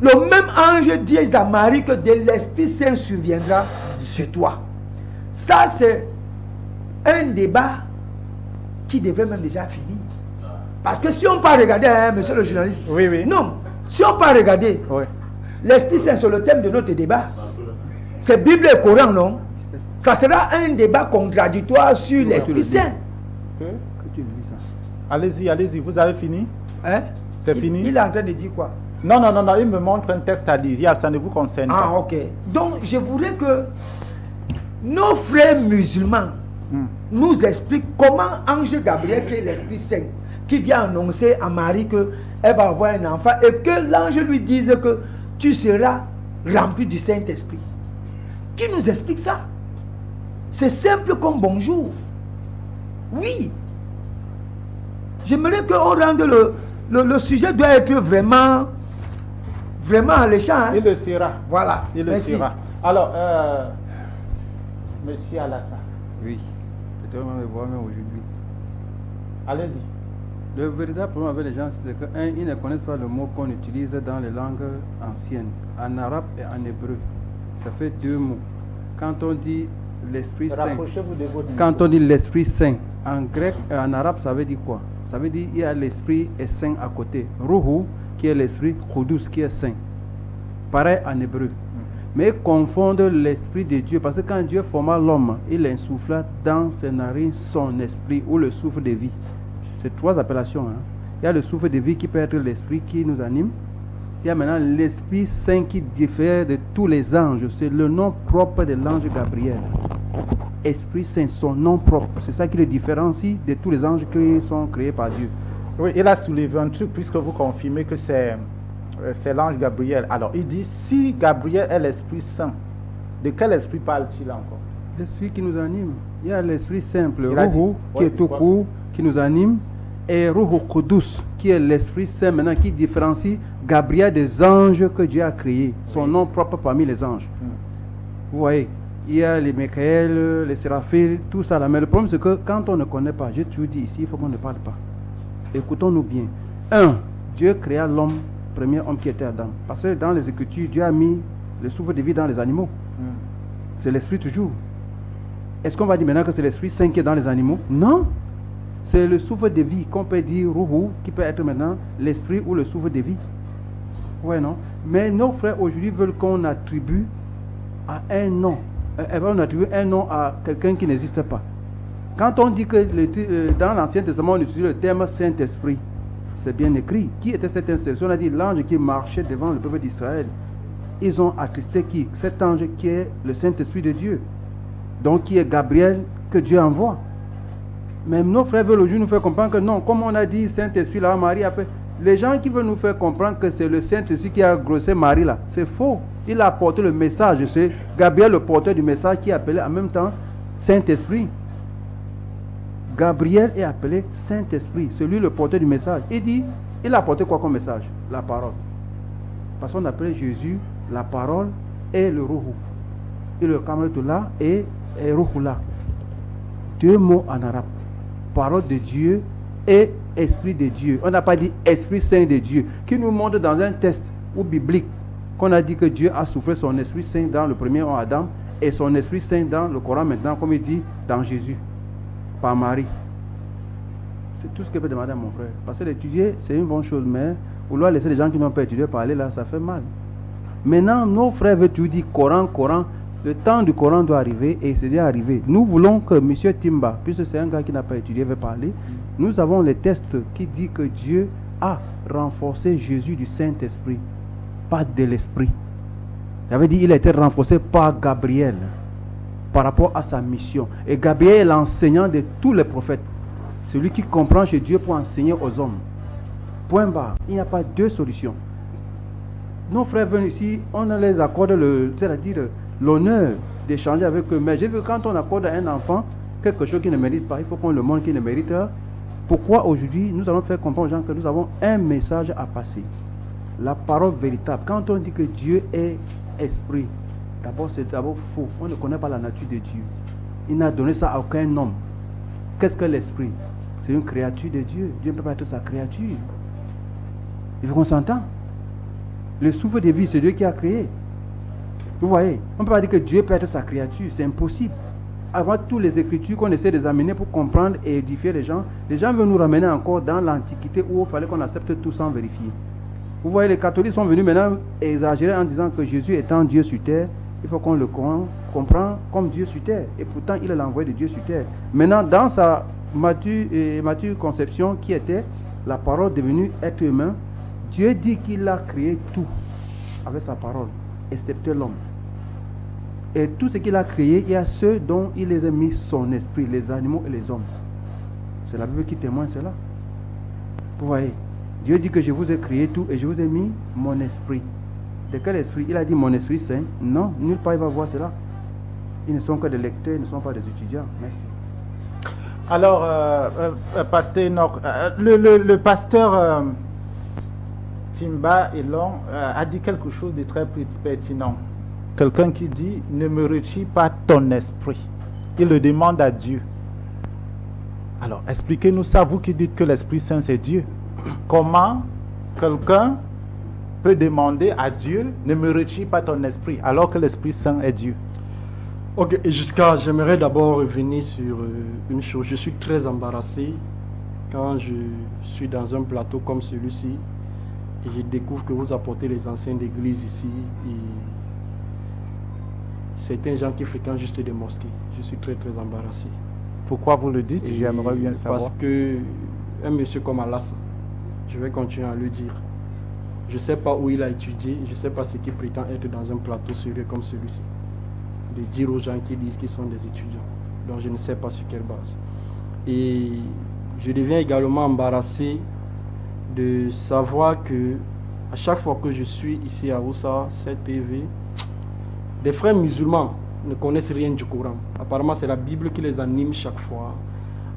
le même ange dit à Marie que de l'Esprit Saint surviendra sur toi. Ça, c'est un débat qui devrait même déjà finir. Parce que si on peut regarder, hein, monsieur le journaliste, Oui. non, si on peut regarder, Oui. l'Esprit Saint, c'est le thème de notre débat. C'est Bible et Coran, non? Ça sera un débat contradictoire sur l'Esprit Saint. Que tu lis ça. Allez-y, vous avez fini? Hein? C'est fini? Il est en train de dire quoi? Non, il me montre un texte à lire, ça ne vous concerne pas. Ah, ok. Donc, je voudrais que nos frères musulmans nous expliquent comment ange Gabriel, qui est l'Esprit Saint, qui vient annoncer à Marie qu'elle va avoir un enfant et que l'ange lui dise que tu seras rempli du Saint-Esprit. Qui nous explique ça? C'est simple comme bonjour. Oui. J'aimerais qu'on rende le sujet doit être vraiment alléchant. Hein? Il le sera. Voilà. Il le Merci. sera. Alors, monsieur Alassane. Oui, c'est vraiment me voir même aujourd'hui. Allez-y. Le véritable problème avec les gens, c'est que, ils ne connaissent pas le mot qu'on utilise dans les langues anciennes, en arabe et en hébreu. Ça fait deux mots. Quand on dit l'Esprit Saint, Rapprochez-vous de votre quand micro. on dit l'Esprit Saint, en grec et en arabe, ça veut dire quoi? Ça veut dire il y a l'Esprit et Saint à côté. Ruhu, qui est l'Esprit, Kudus, qui est Saint. Pareil en hébreu. Mais ils confondent l'Esprit de Dieu, parce que quand Dieu forma l'homme, il insuffla dans ses narines son esprit, ou le souffle de vie. C'est trois appellations. Hein. Il y a le souffle de vie qui peut être l'esprit qui nous anime. Il y a maintenant l'Esprit Saint qui diffère de tous les anges. C'est le nom propre de l'ange Gabriel. Esprit Saint, son nom propre. C'est ça qui le différencie de tous les anges qui sont créés par Dieu. Oui, il a soulevé un truc puisque vous confirmez que c'est l'ange Gabriel. Alors, il dit, si Gabriel est l'Esprit Saint, de quel esprit parle-t-il encore? L'esprit qui nous anime. Il y a l'Esprit simple, Il a dit- Ruhu, qui Oui, est tout quoi? court, qui nous anime, et Ruhu Kudus, qui est l'Esprit Saint maintenant, qui différencie Gabriel des anges que Dieu a créés, son nom propre parmi les anges. Vous voyez, il y a les Michael, les Séraphim, tout ça là. Mais le problème, c'est que quand on ne connaît pas, j'ai toujours dit ici, il faut qu'on ne parle pas. Écoutons-nous bien. Dieu créa l'homme, premier homme qui était Adam. Parce que dans les Écritures, Dieu a mis le souffle de vie dans les animaux. C'est l'esprit toujours. Est-ce qu'on va dire maintenant que c'est l'Esprit Saint qui est dans les animaux? Non. C'est le souffle de vie qu'on peut dire Ruhu, qui peut être maintenant l'esprit ou le souffle de vie. Ouais, non? Mais nos frères aujourd'hui veulent qu'on attribue à un nom. On attribue un nom à quelqu'un qui n'existe pas. Quand on dit que dans l'Ancien Testament, on utilise le terme Saint-Esprit, c'est bien écrit. Qui était cet instance? On a dit l'ange qui marchait devant le peuple d'Israël. Ils ont attristé qui? Cet ange qui est le Saint-Esprit de Dieu. Donc qui est Gabriel que Dieu envoie. Même nos frères veulent aujourd'hui nous faire comprendre que non, comme on a dit, Saint-Esprit là, Marie a fait. Les gens qui veulent nous faire comprendre que c'est le Saint-Esprit qui a grossé Marie là, c'est faux. Il a apporté le message, c'est Gabriel le porteur du message qui est appelé en même temps Saint-Esprit. Gabriel est appelé Saint-Esprit, c'est lui le porteur du message. Il dit, il a apporté quoi comme message? La parole. Parce qu'on appelait Jésus la parole et le Ruhu. Et le Kamatullah et Ruhullah. Deux mots en arabe. Parole de Dieu et Esprit de Dieu. On n'a pas dit Esprit Saint de Dieu. Qui nous montre dans un texte ou biblique qu'on a dit que Dieu a soufflé son Esprit Saint dans le premier homme Adam et son Esprit Saint dans le Coran maintenant, comme il dit dans Jésus, par Marie. C'est tout ce que peut demander à mon frère. Parce que l'étudier, c'est une bonne chose, mais vouloir laisser les gens qui n'ont pas étudié parler là, ça fait mal. Maintenant, nos frères veulent tout dire Coran, Coran. Le temps du Coran doit arriver et c'est déjà arrivé. Nous voulons que M. Timba, puisque c'est un gars qui n'a pas étudié, veut parler. Nous avons les textes qui disent que Dieu a renforcé Jésus du Saint-Esprit, pas de l'Esprit. Ça veut dire qu'il a été renforcé par Gabriel par rapport à sa mission. Et Gabriel est l'enseignant de tous les prophètes. Celui qui comprend chez Dieu pour enseigner aux hommes. Point barre. Il n'y a pas deux solutions. Nos frères viennent ici, on les accorde l'honneur d'échanger avec eux. Mais j'ai vu quand on accorde à un enfant quelque chose qu'il ne mérite pas, il faut qu'on le montre qu'il ne mérite. Pourquoi aujourd'hui nous allons faire comprendre aux gens que nous avons un message à passer? La parole véritable. Quand on dit que Dieu est esprit, d'abord c'est d'abord faux. On ne connaît pas la nature de Dieu. Il n'a donné ça à aucun homme. Qu'est-ce que l'esprit? C'est une créature de Dieu. Dieu ne peut pas être sa créature. Il faut qu'on s'entende. Le souffle de vie, c'est Dieu qui a créé. Vous voyez, on ne peut pas dire que Dieu peut être sa créature, c'est impossible. Avant toutes les écritures qu'on essaie de les amener pour comprendre et édifier les gens veulent nous ramener encore dans l'Antiquité où il fallait qu'on accepte tout sans vérifier. Vous voyez, les catholiques sont venus maintenant exagérer en disant que Jésus étant Dieu sur terre, il faut qu'on le comprenne comme Dieu sur terre. Et pourtant, il est l'envoyé de Dieu sur terre. Maintenant, dans sa mature conception qui était la parole devenue être humain, Dieu dit qu'il a créé tout avec sa parole, excepté l'homme. Et tout ce qu'il a créé, il y a ceux dont il les a mis son esprit, les animaux et les hommes. C'est la Bible qui témoigne cela. Vous voyez, Dieu dit que je vous ai créé tout et je vous ai mis mon esprit. De quel esprit? Il a dit mon esprit saint. Non, nulle part il va voir cela. Ils ne sont que des lecteurs, ils ne sont pas des étudiants. Merci. Alors, pasteur Enoch, le pasteur Timba Elon a dit quelque chose de très pertinent. Quelqu'un qui dit, ne me retire pas ton esprit. Il le demande à Dieu. Alors, expliquez-nous ça, vous qui dites que l'Esprit Saint c'est Dieu. Comment quelqu'un peut demander à Dieu, ne me retire pas ton esprit, alors que l'Esprit Saint est Dieu? Ok, et jusqu'à, j'aimerais d'abord revenir sur une chose. Je suis très embarrassé quand je suis dans un plateau comme celui-ci et je découvre que vous apportez les anciens d'église ici et certains gens qui fréquentent juste des mosquées. Je suis très très embarrassé. Pourquoi vous le dites? J'aimerais bien savoir. Parce que un monsieur comme Alassane, je vais continuer à le dire, je ne sais pas où il a étudié, je ne sais pas ce qu'il prétend être dans un plateau sérieux comme celui-ci. De dire aux gens qui disent qu'ils sont des étudiants. Donc je ne sais pas sur quelle base. Et je deviens également embarrassé de savoir que à chaque fois que je suis ici à Oussa, cette TV, des frères musulmans ne connaissent rien du Coran. Apparemment c'est la Bible qui les anime chaque fois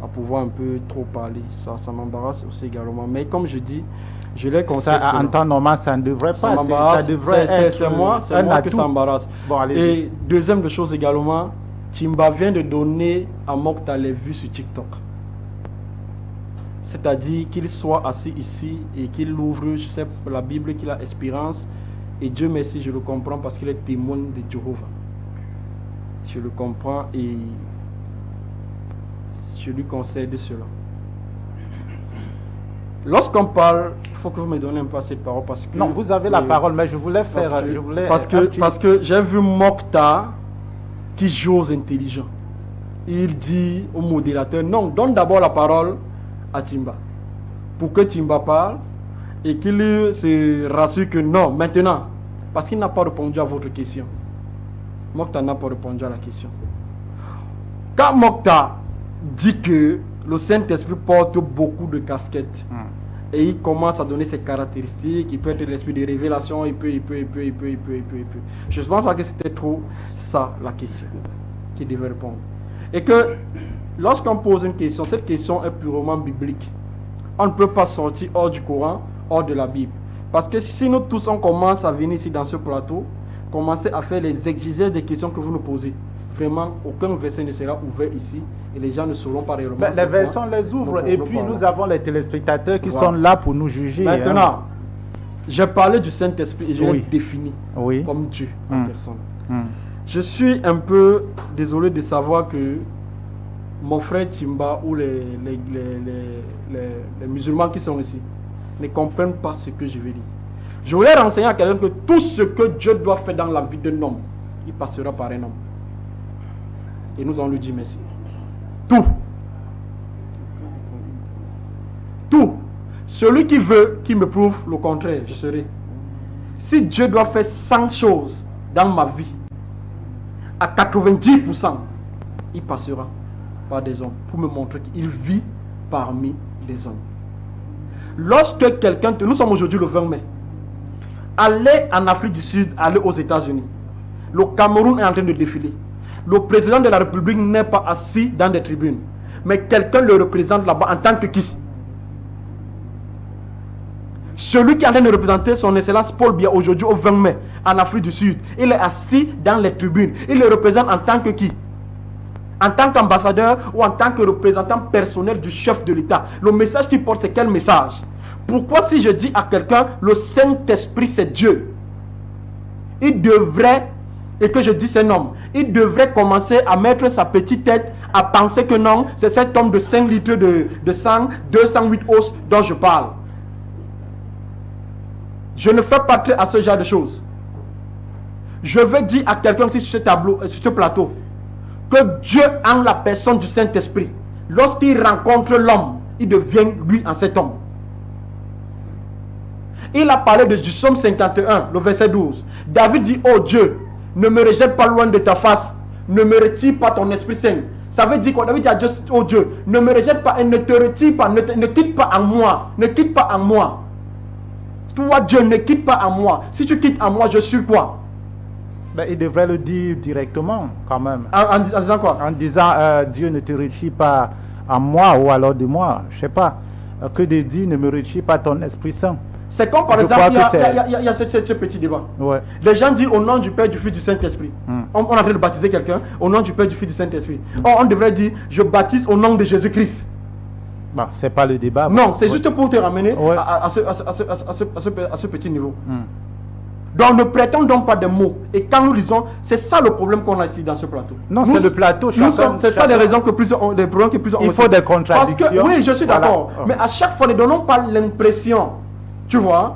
à pouvoir un peu trop parler. Ça m'embarrasse aussi également. Mais comme je dis, je les conseille. Ça, en temps normal, ça ne devrait pas. Ça devrait être c'est moi que ça embarrasse. Bon, et deuxième chose également, Timba vient de donner à Mokhtar les vues sur TikTok. C'est-à-dire qu'il soit assis ici et qu'il ouvre, je sais, la Bible, qu'il a espérance. Et Dieu merci, je le comprends parce qu'il est témoin de Jéhovah. Je le comprends et je lui concède cela. Lorsqu'on parle, il faut que vous me donnez un peu cette parole parce que... Non, vous avez la parole, mais je voulais faire... Parce que j'ai vu Mokhtar qui joue aux intelligents. Il dit au modérateur, non, donne d'abord la parole à Timba. Pour que Timba parle et qu'il se rassure que non, maintenant, parce qu'il n'a pas répondu à votre question. Mokhtar n'a pas répondu à la question. Quand Mokhtar dit que le Saint-Esprit porte beaucoup de casquettes. Et il commence à donner ses caractéristiques. Il peut être l'esprit de révélation, il peut. Je ne pense pas que c'était trop ça la question qu'il devait répondre. Et que lorsqu'on pose une question, cette question est purement biblique. On ne peut pas sortir hors du Coran, hors de la Bible. Parce que si nous tous on commence à venir ici dans ce plateau, commencer à faire les exégèses des questions que vous nous posez, vraiment aucun verset ne sera ouvert ici et les gens ne sauront pas réellement. Les versets on les ouvre et puis nous avons les téléspectateurs qui sont là pour nous juger. Maintenant, j'ai parlé du Saint-Esprit et je l'ai défini comme Dieu en personne. Je suis un peu désolé de savoir que mon frère Timba ou les musulmans qui sont ici ne comprennent pas ce que je vais dire. Je voulais renseigner à quelqu'un que tout ce que Dieu doit faire dans la vie d'un homme, il passera par un homme. Et nous allons lui dire merci. Tout. Tout. Celui qui veut, qui me prouve le contraire, je serai. Si Dieu doit faire 100 choses dans ma vie, à 90%, il passera par des hommes pour me montrer qu'il vit parmi des hommes. Lorsque quelqu'un, nous sommes aujourd'hui le 20 mai, allez en Afrique du Sud, allez aux États-Unis. Le Cameroun est en train de défiler. Le président de la République n'est pas assis dans des tribunes, mais quelqu'un le représente là-bas en tant que qui? Celui qui est en train de représenter son excellence Paul Biya aujourd'hui au 20 mai en Afrique du Sud, il est assis dans les tribunes. Il le représente en tant que qui? En tant qu'ambassadeur ou en tant que représentant personnel du chef de l'État. Le message qu'il porte, c'est quel message? Pourquoi si je dis à quelqu'un, le Saint-Esprit c'est Dieu, il devrait, et que je dis c'est un homme, il devrait commencer à mettre sa petite tête à penser que non, c'est cet homme de 5 litres de sang, 208 os dont je parle. Je ne fais pas très à ce genre de choses. Je veux dire à quelqu'un ici sur ce tableau, sur ce plateau, que Dieu en la personne du Saint-Esprit, lorsqu'il rencontre l'homme, il devient lui en cet homme. Il a parlé du psaume 51, le verset 12. David dit, oh Dieu, ne me rejette pas loin de ta face, ne me retire pas ton Esprit Saint. Ça veut dire quoi? David dit à Dieu, oh Dieu, ne me rejette pas et ne te retire pas, ne quitte pas en moi, ne quitte pas en moi. Toi Dieu, ne quitte pas en moi. Si tu quittes en moi, je suis quoi? Ben, il devrait le dire directement quand même. En disant quoi? En disant Dieu ne te retire pas en moi ou alors de moi. Je ne sais pas. Que de dire ne me retire pas ton Esprit Saint. C'est comme par exemple, il y a ce petit débat. Ouais. Les gens disent au nom du Père, du Fils, du Saint-Esprit. On est en train de baptiser quelqu'un au nom du Père, du Fils, du Saint-Esprit. Or, on devrait dire je baptise au nom de Jésus-Christ. Bon, c'est pas le débat. Non, c'est juste pour te ramener à ce petit niveau. Donc ne prêtons donc pas des mots. Et quand nous lisons, c'est ça le problème qu'on a ici dans ce plateau. Non, c'est le plateau. C'est ça des raisons que plusieurs ont, des problèmes que plusieurs ont. Il faut des contradictions. Parce que, oui, je suis d'accord. Mais à chaque fois, ne donnons pas l'impression. Tu vois,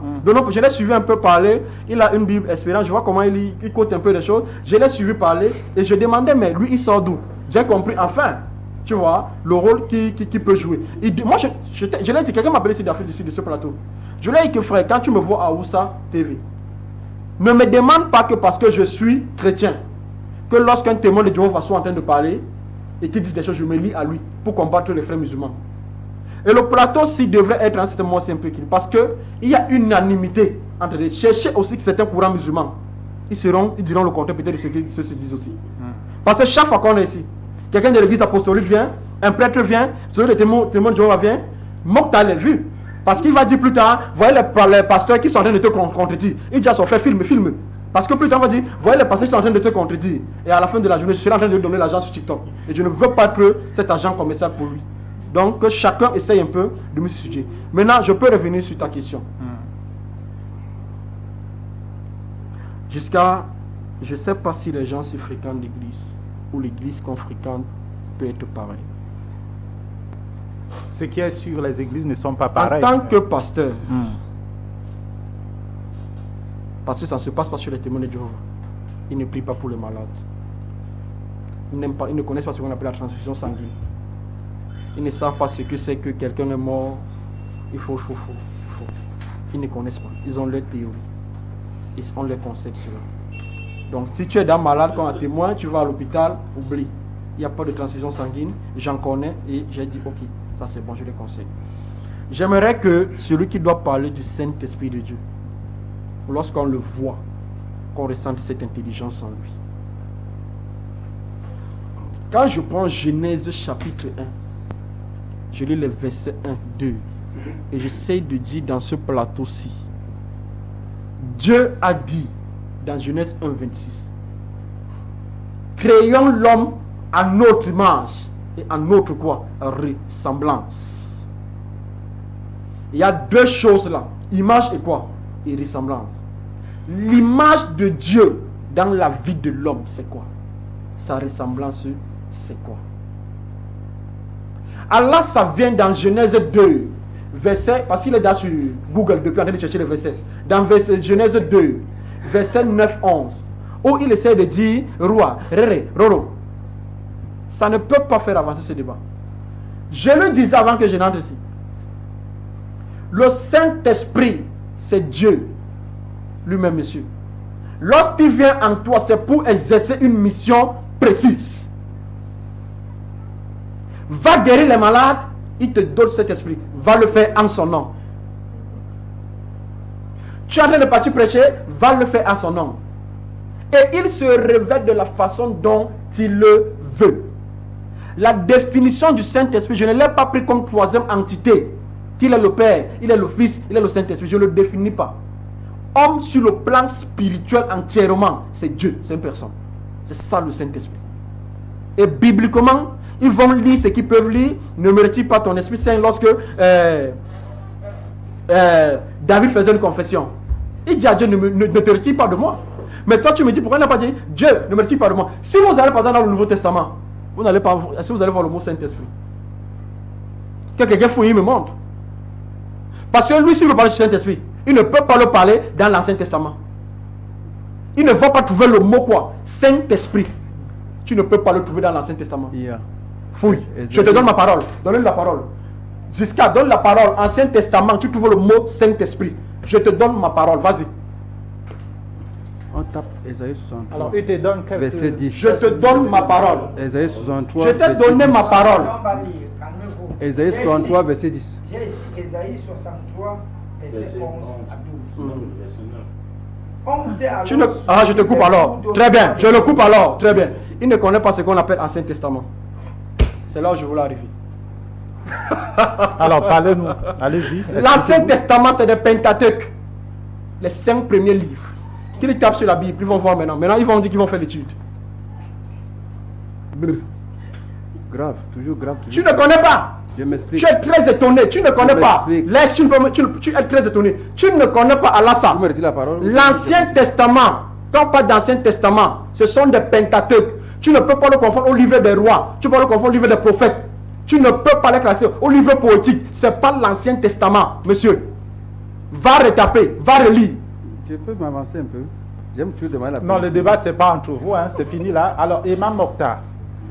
je l'ai suivi un peu parler. Il a une Bible Espérance. Je vois comment il côte un peu les choses. Je l'ai suivi parler et je demandais, mais lui, il sort d'où? J'ai compris enfin. Tu vois, le rôle qu'il peut jouer. Moi, je l'ai dit, quelqu'un m'a appelé ici d'Afrique du Sud de ce plateau. Je lui ai dit que frère, quand tu me vois à Oussa TV, ne me demande pas que parce que je suis chrétien, que lorsqu'un témoin de Jéhovah soit en train de parler et qu'il dise des choses, je me lie à lui pour combattre les frères musulmans. Et le plateau s'il devrait être en ce moment c'est un peu équilibré parce qu'il y a unanimité entre les. Cherchez aussi que c'est un courant musulman. Ils diront le contraire peut-être de ce qu'ils se disent aussi. Parce que chaque fois qu'on est ici, quelqu'un de l'église apostolique vient, un prêtre vient, celui de témoin de Jéhovah vient, Mokhtar les vu. Parce qu'il va dire plus tard, voyez les pasteurs qui sont en train de te contredire. Il dit à son frère, filme. Parce que plus tard, on va dire, voyez les pasteurs qui sont en train de te contredire. Et à la fin de la journée, je serai en train de lui donner l'argent sur TikTok. Et je ne veux pas être cet argent commercial pour lui. Donc, que chacun essaye un peu de me suivre. Maintenant, je peux revenir sur ta question. Jusqu'à, je ne sais pas si les gens se fréquentent l'église, ou l'église qu'on fréquente peut être pareil. Ce qui est sûr, les églises ne sont pas pareilles. En tant que pasteur, parce que ça ne se passe pas sur les témoins de Jéhovah. Ils ne prient pas pour les malades. Ils ne connaissent pas ce qu'on appelle la transfusion sanguine. Ils ne savent pas ce que c'est que quelqu'un est mort. Il faut. Ils ne connaissent pas. Ils ont leur théorie. Ils ont leur concept sur eux. Donc si tu es d'un malade comme un témoin, tu vas à l'hôpital, oublie. il n'y a pas de transfusion sanguine, j'en connais et j'ai dit ok, ça c'est bon, je les conseille. J'aimerais que celui qui doit parler du Saint-Esprit de Dieu, lorsqu'on le voit, qu'on ressente cette intelligence en lui. Quand je prends Genèse chapitre 1, je lis les versets 1, 2, et j'essaie de dire dans ce plateau-ci, Dieu a dit dans Genèse 1, 26, créons l'homme à notre image et à notre quoi? Ressemblance. Il y a deux choses là, image et quoi? Et ressemblance. L'image de Dieu dans la vie de l'homme, c'est quoi? Sa ressemblance, c'est quoi? Allah, ça vient dans Genèse 2, verset, parce qu'il est dans sur Google depuis en train de chercher les versets. Dans Genèse 2, verset 9-11, où il essaie de dire, Roi, Rere, Roro. Ça ne peut pas faire avancer ce débat. Je le disais avant que je n'entre ici. Le Saint-Esprit, c'est Dieu lui-même, monsieur. Lorsqu'il vient en toi, c'est pour exercer une mission précise. Va guérir les malades, il te donne cet esprit. Va le faire en son nom. Tu es en train de partir prêcher, va le faire en son nom. Et il se révèle de la façon dont il le veut. La définition du Saint-Esprit, je ne l'ai pas pris comme troisième entité. Qu'il est le Père, il est le Fils, il est le Saint-Esprit. Je ne le définis pas. Homme sur le plan spirituel entièrement, c'est Dieu, c'est une personne. C'est ça le Saint-Esprit. Et bibliquement, ils vont lire ce qu'ils peuvent lire. Ne me retire pas ton Esprit Saint lorsque David faisait une confession. Il dit à Dieu, ne te retire pas de moi. Mais toi tu me dis, pourquoi il n'a pas dit, Dieu, ne me retire pas de moi. Si vous allez par exemple dans le Nouveau Testament, vous n'allez pas, est-ce que vous allez voir le mot Saint-Esprit? Que quelqu'un fouille, il me montre. Parce que lui, s'il veut parler du Saint-Esprit, il ne peut pas le parler dans l'Ancien Testament. Il ne va pas trouver le mot quoi? Saint-Esprit. Tu ne peux pas le trouver dans l'Ancien Testament. Yeah. Fouille. Je te donne ma parole. Donne-lui la parole. Jusqu'à donne la parole. Ancien Testament, tu trouves le mot Saint-Esprit. Je te donne ma parole. Vas-y. On tape Ésaïe 63. Alors, il te donne quelques... Verset 10. Je te donne ma parole. Ésaïe 63. Je t'ai donné ma parole. On va lire, calmez-vous. Ésaïe J'ai 63, ici- verset 10. J'ai ici Ésaïe 63, verset 11 à 12. Verset 9. On sait alors Tu ne... Ah, je te coupe alors. Très bien. Je le coupe alors. Très bien. Il ne connaît pas ce qu'on appelle Ancien Testament. C'est là où je voulais arriver. Alors, parlez-nous. Allez-y. L'Ancien expliquez-nous. Testament, c'est des Pentateuques. Les 5 premiers livres. Qu'ils tapent sur la Bible, ils vont voir maintenant. Maintenant, ils vont dire qu'ils vont faire l'étude. Grave, toujours grave. Tu Toujours. ne connais pas. Je m'explique. Tu es très étonné. Tu ne connais pas. m'explique. Laisse, tu es très étonné. Tu ne connais pas Allah ça. Vous me retirez la parole. L'Ancien Testament, quand on parle d'Ancien Testament, ce sont des Pentateuques. Tu ne peux pas le confondre au livre des rois. Tu peux le confondre au livre des prophètes. Tu ne peux pas les classer au livre poétique. Ce n'est pas l'Ancien Testament, monsieur. Va retaper, va relire. Je peux m'avancer un peu. J'aime toujours demander la Non, parole. le débat, c'est pas entre vous, hein, c'est fini là. Alors, Imam Mokhtar.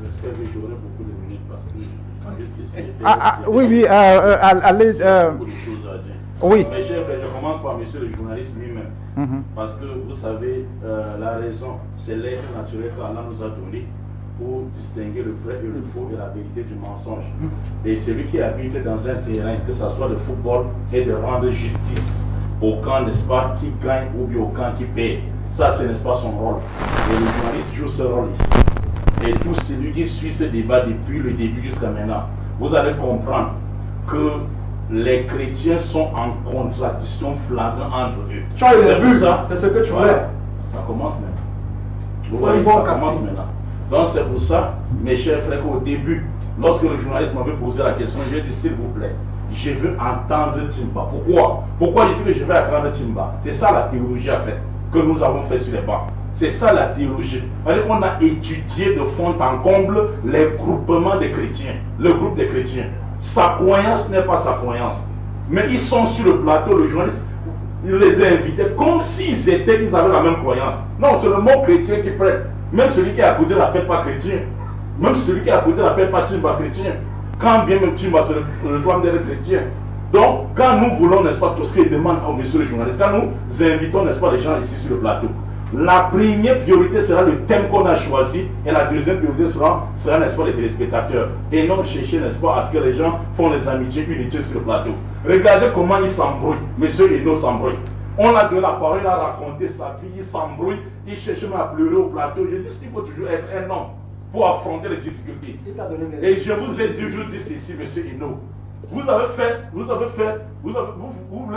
J'espère que j'aurai beaucoup de minutes parce que je risque d'essayer de- Oui, oui, allez. beaucoup de choses à dire. Oui. Mes chers frères, je commence par monsieur le journaliste lui-même. Mhm. Parce que vous savez, la raison, c'est l'être naturel qu'Allah nous a donné pour distinguer le vrai et le faux et la vérité du mensonge. Et celui qui habite dans un terrain, que ce soit le football, et de rendre justice au camp, n'est-ce pas, qui gagne ou bien au camp qui perd. Ça, ce n'est pas son rôle. Et le journaliste joue ce rôle ici. Et tout celui qui suit ce débat depuis le début jusqu'à maintenant, vous allez comprendre que les chrétiens sont en contradiction flagrante entre eux. Tu as C'est vu, pour ça. c'est ce que tu Voilà. voulais. Ça commence maintenant. Vous Faut voyez, un bon ça casting. commence maintenant. Donc c'est pour ça, mes chers frères, qu'au début, lorsque le journaliste m'avait posé la question, j'ai dit s'il vous plaît, je veux entendre Timba. Pourquoi? Pourquoi je dis que je vais entendre Timba? C'est ça la théologie en fait, que nous avons fait sur les bancs. C'est ça la théologie. On a étudié de fond en comble les groupements des chrétiens, le groupe des chrétiens. Sa croyance n'est pas sa croyance. Mais ils sont sur le plateau, le journaliste, il les a invités comme s'ils avaient la même croyance. Non, c'est le mot chrétien qui prête. Même celui qui est à côté ne l'appelle pas chrétien. Même celui qui est à côté ne l'appelle pas Timba chrétien. Quand bien même Timba se réclame d'être chrétien. Donc, quand nous voulons, n'est-ce pas, tout ce qu'ils demandent au monsieur le journaliste, quand nous invitons, n'est-ce pas, les gens ici sur le plateau, La première priorité sera le thème qu'on a choisi et la deuxième priorité sera n'est-ce pas, les téléspectateurs. Et non chercher, n'est-ce pas, à ce que les gens font les amitiés unitiées sur le plateau. Regardez comment ils s'embrouillent. Monsieur Eno s'embrouille. On a donné la parole, il a raconté sa vie, il s'embrouille, il cherche même à pleurer au plateau. Je dis qu'il faut toujours être un homme pour affronter les difficultés. Et je vous ai toujours dit ceci, monsieur Eno. Vous voulez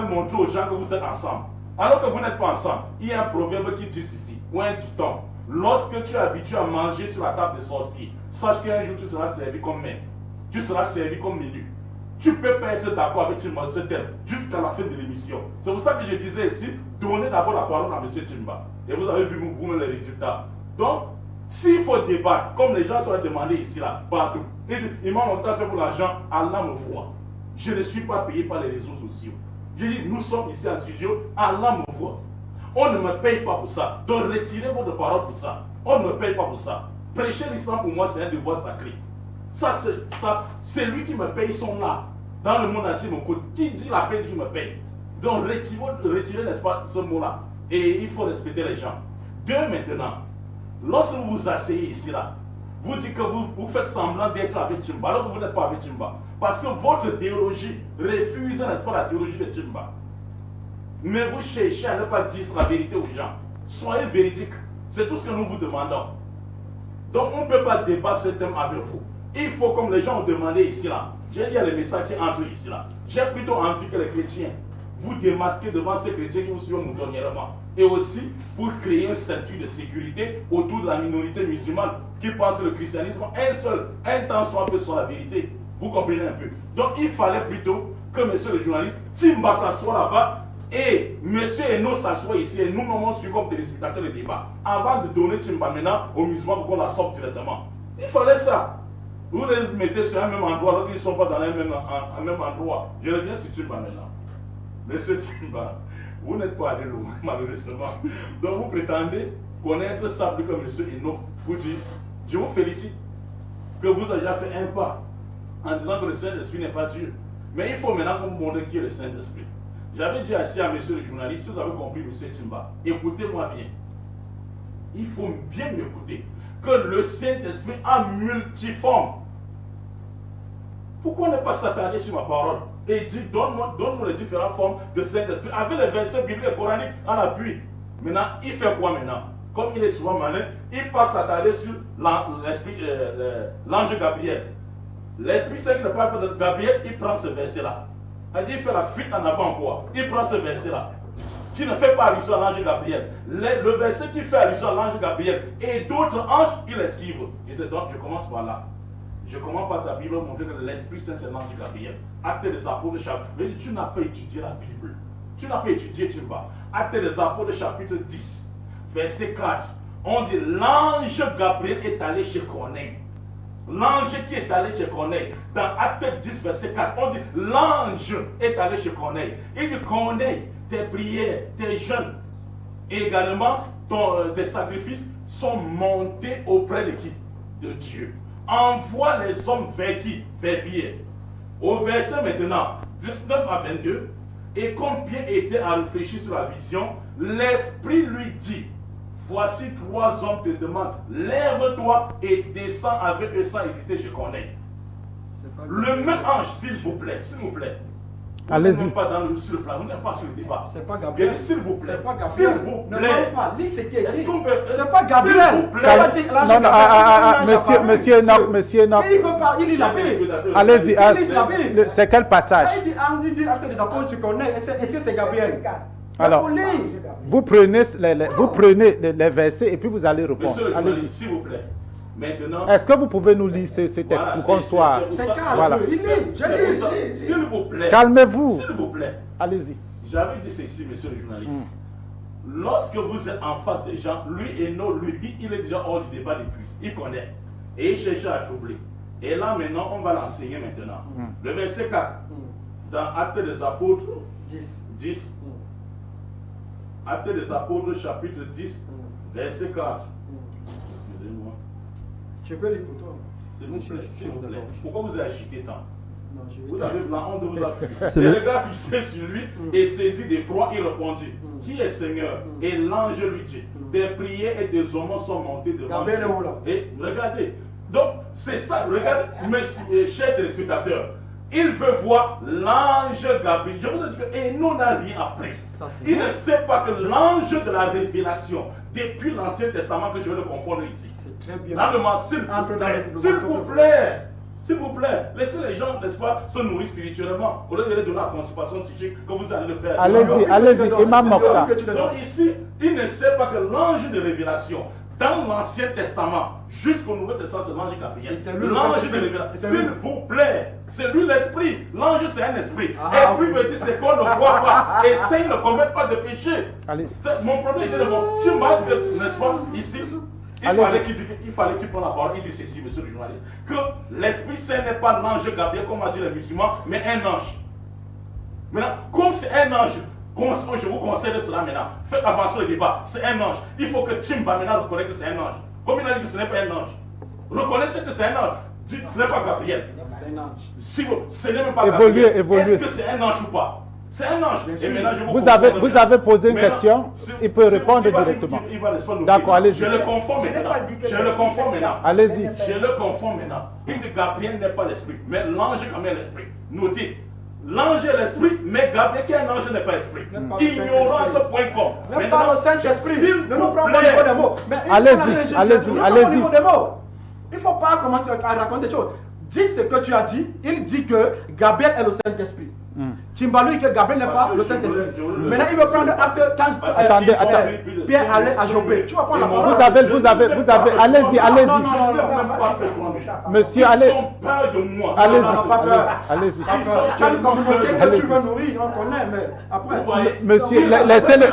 montrer aux gens que vous êtes ensemble. Alors que vous n'êtes pas ensemble, il y a un proverbe qui dit ceci, ou un dicton. Lorsque tu es habitué à manger sur la table des sorciers, sache qu'un jour tu seras servi comme maître. Tu seras servi comme menu. Tu ne peux pas être d'accord avec Timba ce thème jusqu'à la fin de l'émission. C'est pour ça que je disais ici, donnez d'abord la parole à M. Timba. Et vous avez vu vous-même les résultats. Donc, s'il faut débattre, comme les gens sont demandés ici, là, partout, ils m'ont longtemps fait pour l'argent, Allah me voit. Je ne suis pas payé par les réseaux sociaux. Je dis, nous sommes ici en studio, Allah me voit. On ne me paye pas pour ça. Donc retirez votre parole pour ça. On ne me paye pas pour ça. Prêcher l'islam pour moi, c'est un devoir sacré. C'est lui qui me paye, ils sont là. Dans le monde entier, mon code. Qui dit la paix, qui me paye. Donc retirez, n'est-ce pas, ce mot-là. Et il faut respecter les gens. Deux, maintenant, lorsque vous vous asseyez ici, là, vous dites que vous faites semblant d'être avec Timba, alors que vous n'êtes pas avec Timba. Parce que votre théologie refuse, n'est-ce pas, la théologie de Timba. Mais vous cherchez à ne pas dire la vérité aux gens. Soyez véridiques. C'est tout ce que nous vous demandons. Donc on ne peut pas débattre ce thème avec vous. Il faut, comme les gens ont demandé ici, là, il y a les messages qui entrent ici, là. J'ai plutôt envie que les chrétiens vous démasquez devant ces chrétiens qui vous suivent moutonnièrement. Et aussi pour créer un statut de sécurité autour de la minorité musulmane qui pense que le christianisme, un temps soit un peu sur la vérité. Vous comprenez un peu. Donc il fallait plutôt que monsieur le journaliste, Timba s'assoie là-bas et monsieur Eno s'assoit ici et nous nous suivons comme téléspectateurs le débat. Avant de donner Timba maintenant aux musulmans pour qu'on la sorte directement. Il fallait ça. Vous les mettez sur un même endroit alors qu'ils ne sont pas dans un même endroit. Je reviens sur Timba maintenant. Monsieur Timba, vous n'êtes pas allé loin, malheureusement. Donc vous prétendez connaître ça plus que monsieur Eno. Vous dites, je vous félicite que vous ayez fait un pas en disant que le Saint-Esprit n'est pas Dieu. Mais il faut maintenant qu'on vous montre qui est le Saint-Esprit. J'avais dit assis à monsieur le journaliste, si vous avez compris monsieur Timba, écoutez-moi bien. Il faut bien m'écouter. Que le Saint-Esprit a multiforme. Pourquoi ne pas s'attarder sur ma parole et dire donne-nous les différentes formes de Saint-Esprit avec les versets bibliques et coraniques en appui. Maintenant, il fait quoi maintenant? Comme il est souvent malin, il passe s'attarder sur l'ange Gabriel. L'Esprit Saint qui ne parle pas de Gabriel, il prend ce verset-là. Il fait la fuite en avant quoi? Il prend ce verset-là. Qui ne fait pas allusion à l'ange Gabriel. Le verset qui fait allusion à l'ange Gabriel et d'autres anges, il esquive. Et donc, je commence par là. Je commence par ta Bible montrer que l'Esprit Saint c'est l'ange Gabriel. Acte des apôtres chapitre. Tu n'as pas étudié la Bible. Tu n'as pas étudié Timba. Acte des apôtres chapitre 10, verset 4. On dit l'ange Gabriel est allé chez Corneille. L'ange qui est allé chez Corneille. Dans Acte 10, verset 4, on dit l'ange est allé chez Corneille. Il dit Corneille, tes prières, tes jeûnes et également tes sacrifices sont montés auprès de qui? De Dieu. Envoie les hommes vers qui? Vers Pierre. Au verset maintenant 19 à 22, et comme Pierre était à réfléchir sur la vision, l'Esprit lui dit, voici 3 hommes te demandent, lève-toi et descends avec eux sans hésiter chez Corneille. Le même ange, s'il vous plaît, s'il vous plaît. Allez-y. Vous n'êtes pas sur le plan, vous n'êtes pas sur le débat. C'est pas Gabriel. S'il vous plaît. C'est pas Gabriel. S'il vous plaît. Ne parle pas. Lis ce qui est Est-ce dit. qu'on peut. C'est pas Gabriel. S'il vous plaît. Non, monsieur Enoch. Il veut pas, il lit la Bible. Allez-y, Il lit la Bible. c'est quel passage? Il dit acte des apôtres, tu connais, et c'est Gabriel. Alors, vous prenez les versets et puis vous allez répondre. Monsieur le Allez-y. journaliste, s'il vous plaît. Maintenant. Est-ce que vous pouvez nous lire ce texte Voilà, pour qu'on soit... C'est calme. Voilà. Il lit. Je lis. S'il vous plaît. Calmez-vous. S'il vous plaît. Allez-y. J'avais dit ceci, monsieur le journaliste. Lorsque vous êtes en face des gens, lui, il est déjà hors du débat depuis. Il connaît. Et il cherche à troubler. Et là, maintenant, on va l'enseigner maintenant. Le verset 4, dans Actes des Apôtres 10. Actes des Apôtres, chapitre 10, verset 4. Excusez-moi. Je peux lire pour toi. S'il vous plaît. Pourquoi vous agitez tant? Vous avez la honte de vous affuser. Et le gars fixé sur lui et saisi d'effroi, il répondit, qui est Seigneur? Et l'ange lui dit, des prières et des hommes sont montés devant Dieu. Et regardez, donc c'est ça, regardez, mes chers téléspectateurs, il veut voir l'ange Gabriel. Je vous ai dit que nous n'a rien appris. Il ne sait pas que l'ange de la révélation, depuis l'Ancien Testament, que je vais le confondre ici. C'est très bien. Dans le moment, s'il vous plaît, laissez les gens, n'est-ce pas, se nourrir spirituellement. Au lieu de les donner la constipation psychique, que vous allez le faire. Allez-y, Imam Mokhtar. Donc ici, il ne sait pas que l'ange de révélation, dans l'Ancien Testament, jusqu'au Nouveau Testament, c'est l'ange Gabriel. L'ange de révélation, s'il vous plaît, c'est lui l'esprit. L'ange, c'est un esprit. Esprit veut dire c'est qu'on ne voit pas. Et ça, il ne commet pas de péché. Mon problème était de mon. Tu m'as dit, n'est-ce pas, ici. Il fallait qu'il prenne la parole. Il dit ceci, monsieur le journaliste, que l'Esprit Saint n'est pas l'ange Gabriel, comme a dit les musulmans, mais un ange. Maintenant, comme c'est un ange, je vous conseille de cela maintenant. Faites avancer le débat. C'est un ange. Il faut que Timba maintenant reconnaisse que c'est un ange. Comme il a dit que ce n'est pas un ange. Reconnaissez que c'est un ange. Ce n'est pas Gabriel. C'est un ange. Si ce n'est même pas Gabriel. Est-ce que c'est un ange ou pas? C'est un ange. Et maintenant, vous avez posé une question, il peut répondre directement. Il va répondre. D'accord, allez-y. Je le confonds maintenant. Allez-y. Je le confonds maintenant. Il dit Gabriel n'est pas l'esprit, mais l'ange est quand même l'esprit. Notez. L'ange est l'esprit, mais Gabriel qui est un ange n'est pas l'esprit. Ignorance point com. Même pas le Saint-Esprit. Ne nous prends pas les mots. Allez-y. Il ne faut pas commencer à raconter des choses. Dis ce que tu as dit. Il dit que Gabriel est le Saint-Esprit. Timbalou que Gabriel n'est pas le Saint-Esprit. Maintenant, il veut prendre acte quand Attendez. Pierre allait à Jopé. Tu vas prendre la parole. Vous avez. Allez-y. Monsieur, allez. Ils ont peur de moi. Allez-y. Tu as une communauté que tu veux nourrir, on connaît, mais après. Monsieur, laissez-le.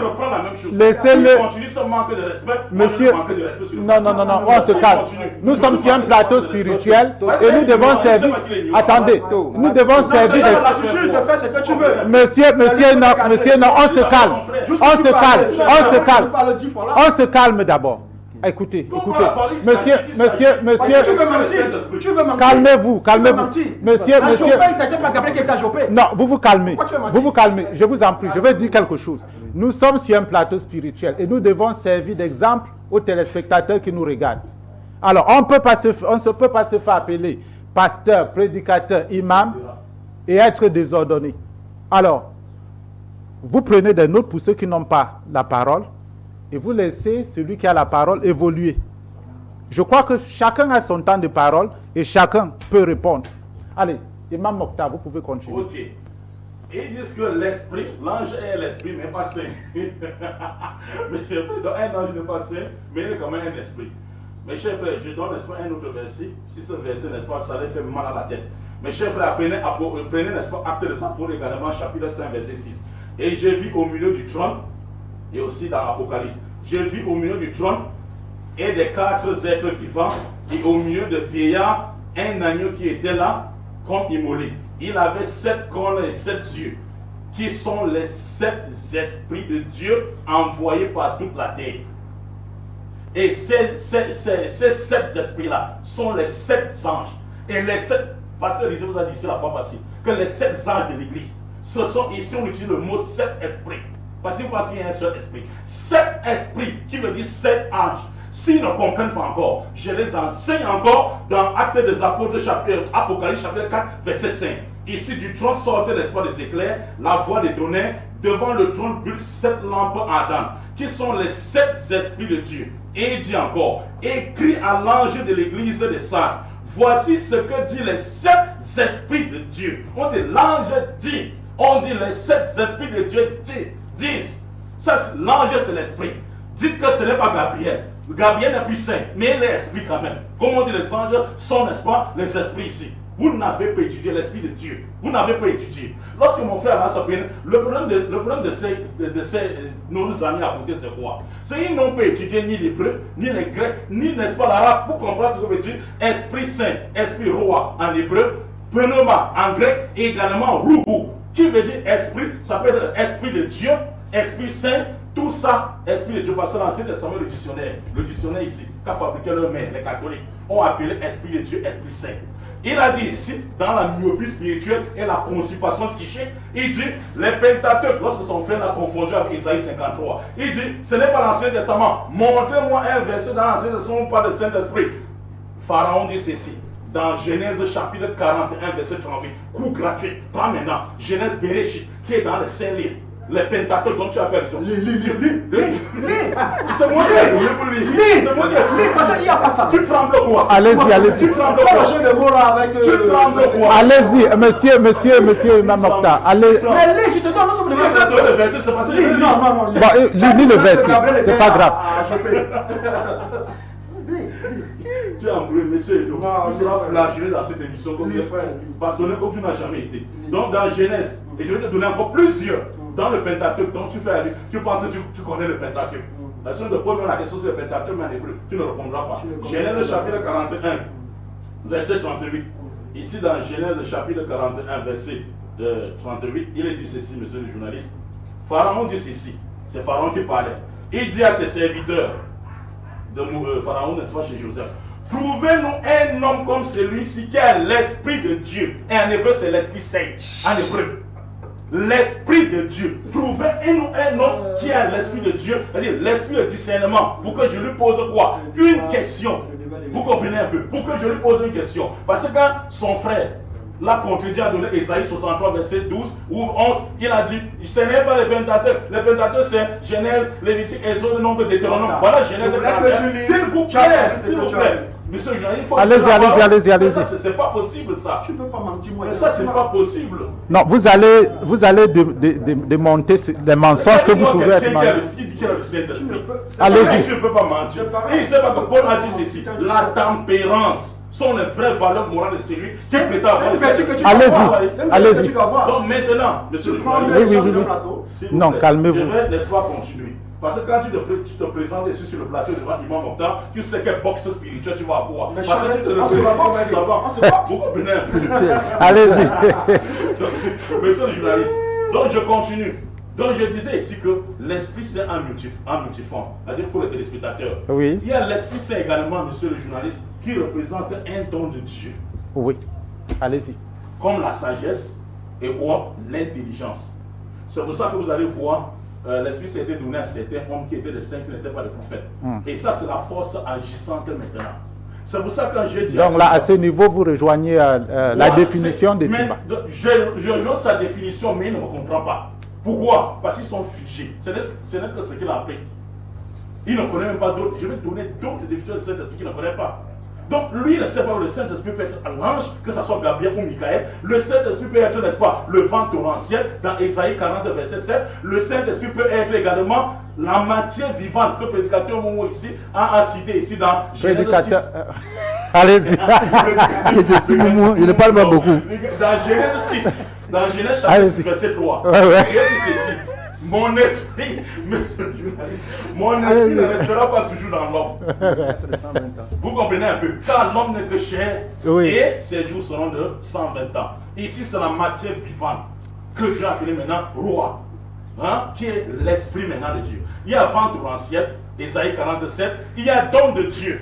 Laissez-le. Continue ce manque de respect. Monsieur, non, on se calme. Nous sommes sur un plateau spirituel et nous devons servir. Attendez, nous devons servir des. Fais ce que tu veux. Monsieur, non, on se calme d'abord. Écoutez, monsieur, tu veux mentir. calmez-vous. Monsieur, c'était pas Gabriel qui était à Jopé. non, vous vous calmez, je vous en prie, je vais dire quelque chose. Nous sommes sur un plateau spirituel et nous devons servir d'exemple aux téléspectateurs qui nous regardent. Alors, on ne peut pas se faire appeler pasteur, prédicateur, imam et être désordonné. Alors, vous prenez des notes pour ceux qui n'ont pas la parole et vous laissez celui qui a la parole évoluer. Je crois que chacun a son temps de parole et chacun peut répondre. Allez, Imam Mokhtar, vous pouvez continuer. Ok. Ils disent que l'esprit, l'ange est l'esprit, mais pas saint. Donc un ange n'est pas saint, mais il est quand même un esprit. Mes chers frères, je donne un autre verset. Si ce verset, n'est-ce pas, ça les fait mal à la tête. Mes chers frères, prenez, n'est-ce pas, Actes des Apôtres également, chapitre 5, verset 6. Et j'ai vu au milieu du trône, et aussi dans l'Apocalypse, j'ai vu au milieu du trône et des 4 êtres vivants, et au milieu de vieillards, un agneau qui était là, comme immolé. Il avait 7 cornes et 7 yeux, qui sont les 7 esprits de Dieu envoyés par toute la terre. Et ces 7 esprits-là sont les 7 anges. Et les 7, parce que Élisée vous a dit ici la fois passée, que les 7 anges de l'église, ce sont ici on utilise le mot 7 esprits. Parce que vous pensez qu'il y a un seul esprit. 7 esprits qui veut dire 7 anges. S'ils ne comprennent pas encore, je les enseigne encore dans Actes des Apôtres, Apocalypse chapitre 4, verset 5. Ici du trône sortait l'espoir des éclairs, la voix des tonnerres, devant le trône brûlent 7 lampes ardentes, qui sont les 7 esprits de Dieu. Et il dit encore, écrit à l'ange de l'église des Sardes, voici ce que dit les 7 esprits de Dieu. On dit l'ange dit, on dit les 7 esprits de Dieu disent. L'ange c'est l'esprit. Dites que ce n'est pas Gabriel. Gabriel n'est plus saint, mais il est esprit quand même. Comme on dit les anges sont, n'est-ce pas, les esprits ici. Vous n'avez pas étudié l'esprit de Dieu. Vous n'avez pas étudié. Lorsque mon frère a s'appelé, le problème de ces nos amis à côté, c'est quoi? C'est qu'ils n'ont pas étudié ni l'hébreu, ni les grecs, ni, n'est-ce pas, l'arabe, pour comprendre ce que veut dire esprit saint, esprit roi en hébreu, pneuma en grec, et également rouhou, qui veut dire esprit, ça peut être esprit de Dieu, esprit saint, tout ça, esprit de Dieu, parce que l'Ancien Testament, le dictionnaire ici, qu'a fabriqué leur mère, les catholiques, ont appelé esprit de Dieu, esprit saint. il a dit ici, dans la myopie spirituelle et la constipation psychique, il dit, les Pentateuques, lorsque son frère l'a confondu avec Isaïe 53, il dit, ce n'est pas l'Ancien Testament, montrez-moi un verset dans l'Ancien Testament où on parle de Saint-Esprit. Pharaon dit ceci, dans Genèse chapitre 41, verset 38, coup gratuit, pas maintenant, Genèse Bereshit, qui est dans les 5 livres. Les Pentateuques dont tu as fait allusion. Lis. C'est moi qui Lis, parce qu'il n'y a pas ça. Tu trembles quoi? Allez-y, allez-y. Tu trembles Pas quoi? le jeu de mots là avec. Tu trembles quoi? Allez-y, monsieur Imam Mokhtar. Allez. Mais lis, je te donne Si je te donne le verset, c'est parce que je lis. Non. Bon, lis le verset, c'est pas grave. Tu es embrouillé, monsieur Edo. Non, Tu seras non. flagellé dans cette émission comme Oui, frère. pardonné comme tu n'as jamais été. Donc dans Genèse, et je vais te donner encore plusieurs. Dans le Pentateuque, donc tu fais aller, tu penses que tu connais le Pentateuque. La question de Paul, la question sur le Pentateuque, mais en hébreu, tu ne répondras pas. Genèse chapitre 41, verset 38. Ici dans Genèse chapitre 41, verset 38, il est dit ceci, monsieur le journaliste. Pharaon dit ceci, c'est Pharaon qui parlait. Il dit à ses serviteurs, de Pharaon, n'est-ce pas, chez Joseph, trouvez-nous un homme comme celui-ci qui a l'esprit de Dieu. Et en hébreu, c'est l'esprit saint. En hébreu, l'esprit de Dieu. Trouvez-nous un homme qui a l'esprit de Dieu, c'est-à-dire l'esprit de discernement, pour que je lui pose quoi? Une question. Vous comprenez un peu? Pour que je lui pose une question. Parce que quand son frère l'a contredit, a donné Ésaïe 63, verset 12 ou 11, il a dit, ce n'est pas les Pentateuques. Les Pentateuques, c'est Genèse, Lévitique, Exode, Nombre, Deutéronome. Voilà Genèse 41. S'il vous plaît, monsieur Jean, il faut... Allez-y. Ça, c'est pas possible, ça. Tu ne peux pas mentir, moi. Mais ça, c'est pas possible. Non, vous allez démonter des mensonges que vous pouvez être Il dit qu'il a le Saint-Esprit. Allez-y. Tu ne peux pas mentir. Et il sait pas que Paul a dit ceci. La tempérance sont les vraies valeurs morales de celui qui prétend avoir le Saint-Esprit. Allez-y. Donc maintenant, monsieur le journaliste, Oui. s'il vous Non, plaît, calmez-vous. je vais, n'est-ce pas, continuer. Parce que quand tu te présentes ici sur le plateau devant Imam Mokhtar, tu sais quel boxe spirituel tu vas avoir. Mais Parce que tu te représentes. Vous comprenez un peu. Allez-y. Monsieur le journaliste, donc je continue. Donc je disais ici que l'Esprit Saint en multiforme, c'est-à-dire pour les téléspectateurs. Oui. Il y a l'Esprit Saint également, monsieur le journaliste, qui représente un don de Dieu. Oui. Allez-y. Comme la sagesse et ou l'intelligence. C'est pour ça que vous allez voir, l'Esprit Saint a été donné à certains hommes qui étaient des saints, qui n'étaient pas des prophètes. Et ça, c'est la force agissante maintenant. C'est pour ça que quand j'ai dit... Donc là, à ce niveau, vous rejoignez la définition de Timba. Je rejoins sa définition, mais il ne me comprend pas. Pourquoi? Parce qu'ils sont figés. Ce n'est que ce qu'il a appris. Il ne connaît même pas d'autres. Je vais donner d'autres définitions de Saint-Esprit qu'il ne connaît pas. Donc lui, il ne sait pas que le Saint-Esprit peut être l'ange, que ce soit Gabriel ou Michael. Le Saint-Esprit peut être, n'est-ce pas, le vent torrentiel dans Ésaïe 40, verset 7. Le Saint-Esprit peut être également la matière vivante que le prédicateur Momo ici a cité ici dans Genèse 6. Allez-y. Il ne parle pas beaucoup. Dans Genèse 6, dans Genèse chapitre 6, verset 3, Ouais. il dit ceci. Mon esprit, monsieur le journaliste, mon esprit ne restera pas toujours dans l'homme. Vous comprenez un peu? Car l'homme n'est que chair, Oui. et ses jours seront de 120 ans. Ici, c'est la matière vivante que Dieu a appelée maintenant roi, qui est l'esprit maintenant de Dieu. Il y a vent torrentiel, Ésaïe 47, il y a don de Dieu.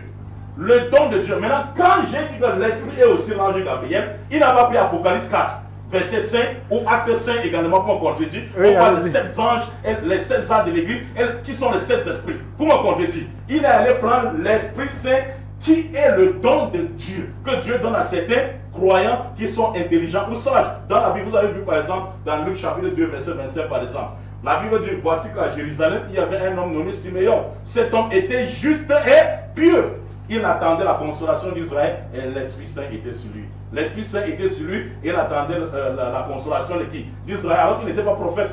Le don de Dieu. Maintenant, quand j'ai dit que l'esprit est aussi l'ange Gabriel, il n'a pas pris Apocalypse 4. Verset 5 ou acte 5 également pour me contredire. Oui, on parle de allez-y. 7 anges, et les 7 anges de l'église, qui sont les 7 esprits. Pour me contredire, il est allé prendre l'Esprit Saint qui est le don de Dieu, que Dieu donne à certains croyants qui sont intelligents ou sages. Dans la Bible, vous avez vu par exemple, dans Luc chapitre 2, verset 25 par exemple. La Bible dit, voici qu'à Jérusalem, il y avait un homme nommé Siméon. Cet homme était juste et pieux. Il attendait la consolation d'Israël et l'Esprit Saint était sur lui. L'Esprit Saint était sur lui et il attendait la consolation de qui? D'Israël, alors qu'il n'était pas prophète.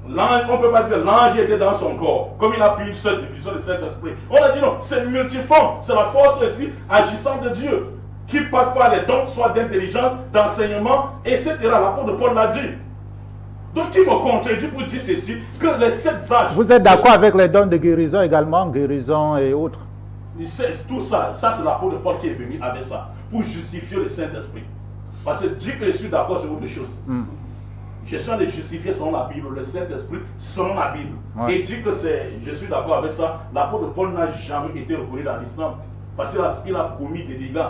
L'ange, on ne peut pas dire que l'ange était dans son corps, comme il a pris une seule division de cet esprit. On a dit non, c'est multiforme, c'est la force aussi agissante de Dieu, qui passe par les dons, soit d'intelligence, d'enseignement, etc. L'apôtre de Paul l'a dit. Donc il me contredit pour dire ceci, que les 7 âges... Vous êtes d'accord avec les dons de guérison également, guérison et autres? Tout ça, c'est l'apôtre de Paul qui est venu avec ça, pour justifier le Saint-Esprit. Parce que dire que je suis d'accord, c'est autre chose. Je suis en train de justifier selon la Bible, le Saint-Esprit selon la Bible. Ouais. Et dire que je suis d'accord avec ça, l'apôtre Paul n'a jamais été reconnu dans l'islam. Parce qu'il a commis des dégâts.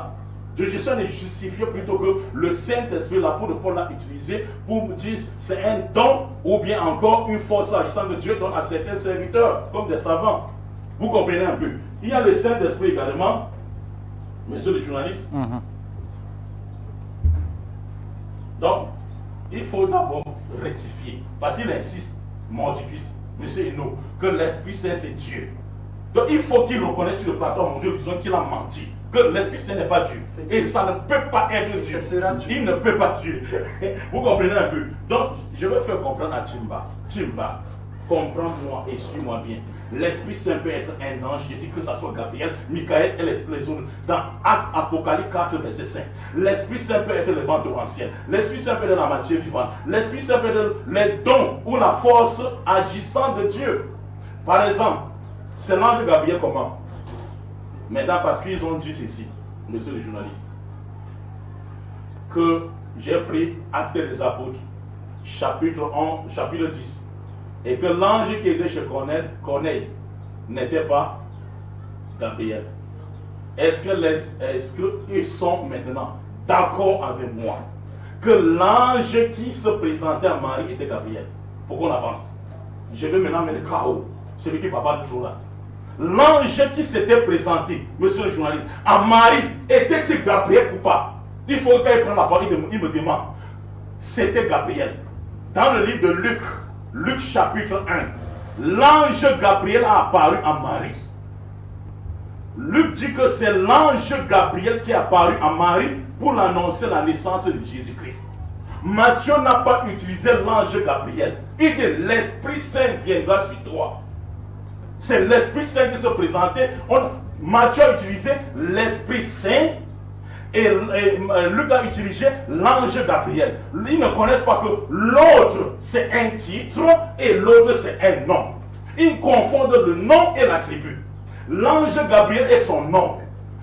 de Jésus est justifié plutôt que le Saint-Esprit. L'apôtre Paul l'a utilisé pour dire c'est un don ou bien encore une force agissant que Dieu donne à certains serviteurs, comme des savants. Vous comprenez un peu. Il y a le Saint-Esprit également, monsieur le journaliste. Donc, il faut d'abord rectifier, parce qu'il insiste, mordicus, monsieur Hino, que l'Esprit Saint c'est Dieu. Donc il faut qu'il reconnaisse sur le plateau mondial qu'il a menti, que l'Esprit Saint n'est pas Dieu. Et ça ne peut pas être Dieu. Il ne peut pas Dieu. Vous comprenez un peu. Donc je vais faire comprendre à Timba. Timba, comprends-moi et suis-moi bien. L'Esprit Saint peut être un ange, je dis que ça soit Gabriel, Michael et les autres. Dans Apocalypse 4, verset 5. L'Esprit Saint peut être le vent torrentiel. L'Esprit Saint peut être la matière vivante. L'Esprit Saint peut être les dons ou la force agissant de Dieu. Par exemple, c'est l'ange Gabriel comment? Maintenant, parce qu'ils ont dit ceci, monsieur le journaliste, que j'ai pris Actes des Apôtres, chapitre 10, et que l'ange qui était chez Corneille n'était pas Gabriel. Est-ce qu'ils sont maintenant d'accord avec moi que l'ange qui se présentait à Marie était Gabriel? Pour qu'on avance. Je vais maintenant mettre le chaos. Celui qui ne va pas toujours là. L'ange qui s'était présenté, monsieur le journaliste, à Marie, était-il Gabriel ou pas? Il faut qu'il prenne la parole, il me demande. C'était Gabriel. Dans le livre de Luc chapitre 1, l'ange Gabriel a apparu à Marie. Luc dit que c'est l'ange Gabriel qui est apparu à Marie pour l'annoncer la naissance de Jésus-Christ. Matthieu n'a pas utilisé l'ange Gabriel. Il dit l'Esprit Saint viendra sur toi. C'est l'Esprit Saint qui se présentait. Matthieu a utilisé l'Esprit Saint et Luc a utilisé l'ange Gabriel. Ils ne connaissent pas que l'autre c'est un titre et l'autre c'est un nom. Ils confondent le nom et l'attribut. L'ange Gabriel est son nom.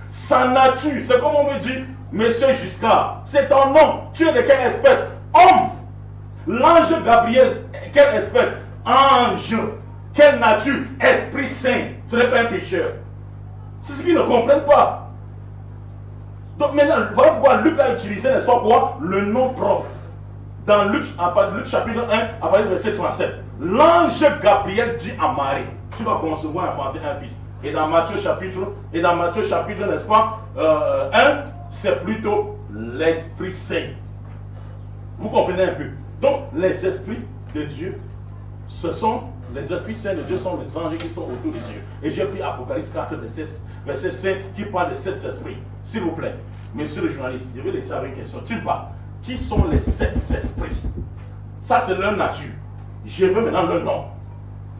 Sa nature, c'est comme on me dit, monsieur Giscard, c'est ton nom. Tu es de quelle espèce? Homme. L'ange Gabriel, quelle espèce? Ange. Quelle nature? Esprit Saint. Ce n'est pas un pécheur. C'est ce qu'ils ne comprennent pas. Donc maintenant, voilà pourquoi Luc a utilisé, n'est-ce pas quoi? Le nom propre. Dans Luc chapitre 1, à partir du verset 37. L'ange Gabriel dit à Marie, tu vas concevoir enfanter un fils. Et dans Matthieu chapitre, n'est-ce pas, 1, c'est plutôt l'Esprit Saint. Vous comprenez un peu? Donc, les esprits de Dieu, ce sont les esprits saints de Dieu, sont les anges qui sont autour de Dieu. Et j'ai pris Apocalypse 4, verset 5, qui parle de 7 esprits. S'il vous plaît, monsieur le journaliste, je vais laisser avec une question. Qui sont les 7 esprits? Ça, c'est leur nature. Je veux maintenant le nom.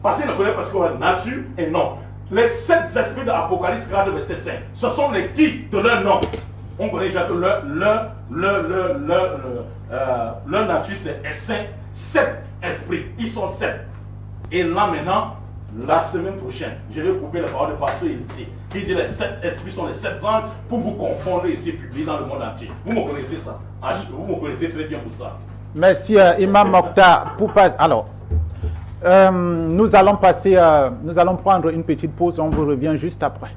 Parce qu'ils ne connaissent pas ce qu'on a nature et nom. Les 7 esprits de Apocalypse 4, verset 5, ce sont les qui de leur nom. On connaît déjà que leur nature c'est saint. 7 esprits, ils sont 7. Et là maintenant, la semaine prochaine, je vais couper la parole de pasteur ici. Qui dit les 7 esprits sont les 7 anges pour vous confondre ici, publié dans le monde entier. Vous me connaissez ça. Vous me connaissez très bien pour ça. Merci Imam Mokhtar. Alors, nous allons prendre une petite pause, on vous revient juste après.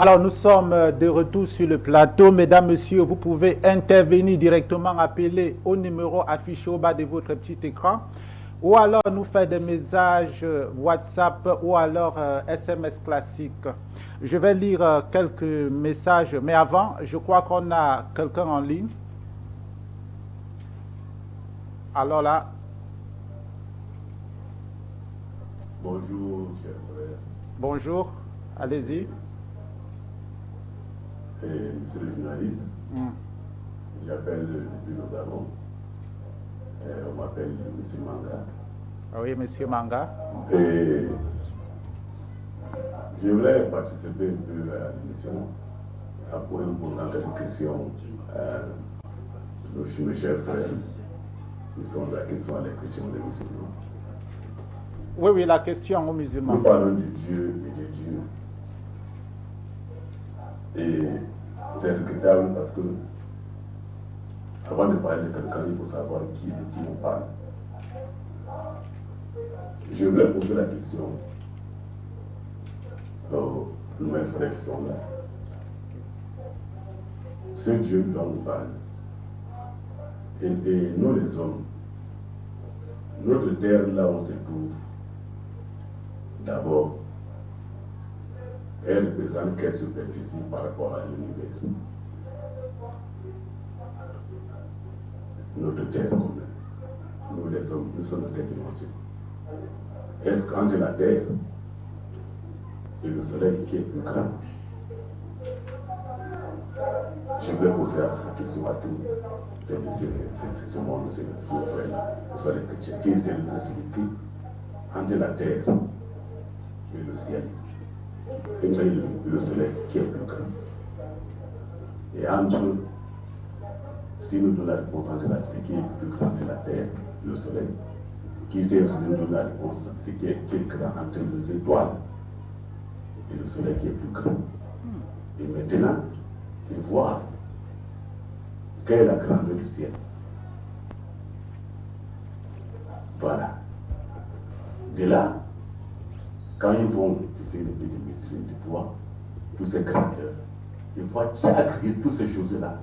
Alors, nous sommes de retour sur le plateau. Mesdames, Messieurs, vous pouvez intervenir directement, appeler au numéro affiché au bas de votre petit écran, ou alors nous faire des messages WhatsApp ou alors SMS classique. Je vais lire quelques messages, mais avant, je crois qu'on a quelqu'un en ligne. Alors là. Bonjour, cher frère. Bonjour, allez-y. Monsieur le journaliste, j'appelle depuis le Gabon. On m'appelle M. Manga. Oui, Monsieur Manga. Et je voulais participer un peu à l'émission pour vous poser quelques questions à nos chers frères qui sont là, qui sont à la question des musulmans. Oui, la question aux musulmans. Nous parlons de Dieu et de Dieu. Et c'est regrettable parce que, avant de parler de quelqu'un, il faut savoir de qui on parle. Je voulais poser la question aux mes frères qui sont là. Ce Dieu dont on parle, et nous les hommes, notre terre là où on se trouve, d'abord, elle représente quelle superficie par rapport à l'univers. Notre terre commune. Nous les hommes, nous sommes de cette dimension. Est-ce qu'entre la terre et le soleil qui est plus grand? Je vais poser cette question à tous. C'est ce monde, c'est le frère-là. Vous savez que qui est celui entre la terre et le ciel. Et le soleil qui est plus grand. Et entre, si nous donnons la réponse entre la terre qui est plus grand que la terre, le soleil, qui sait aussi nous donner la réponse, c'est qui est grand entre les étoiles et le soleil qui est plus grand. Et maintenant, il voit quelle est la grandeur du ciel. Voilà. De là, quand ils vont essayer de mesurer, de voir toutes ces grandeurs, ils voient qui a créé toutes ces choses-là.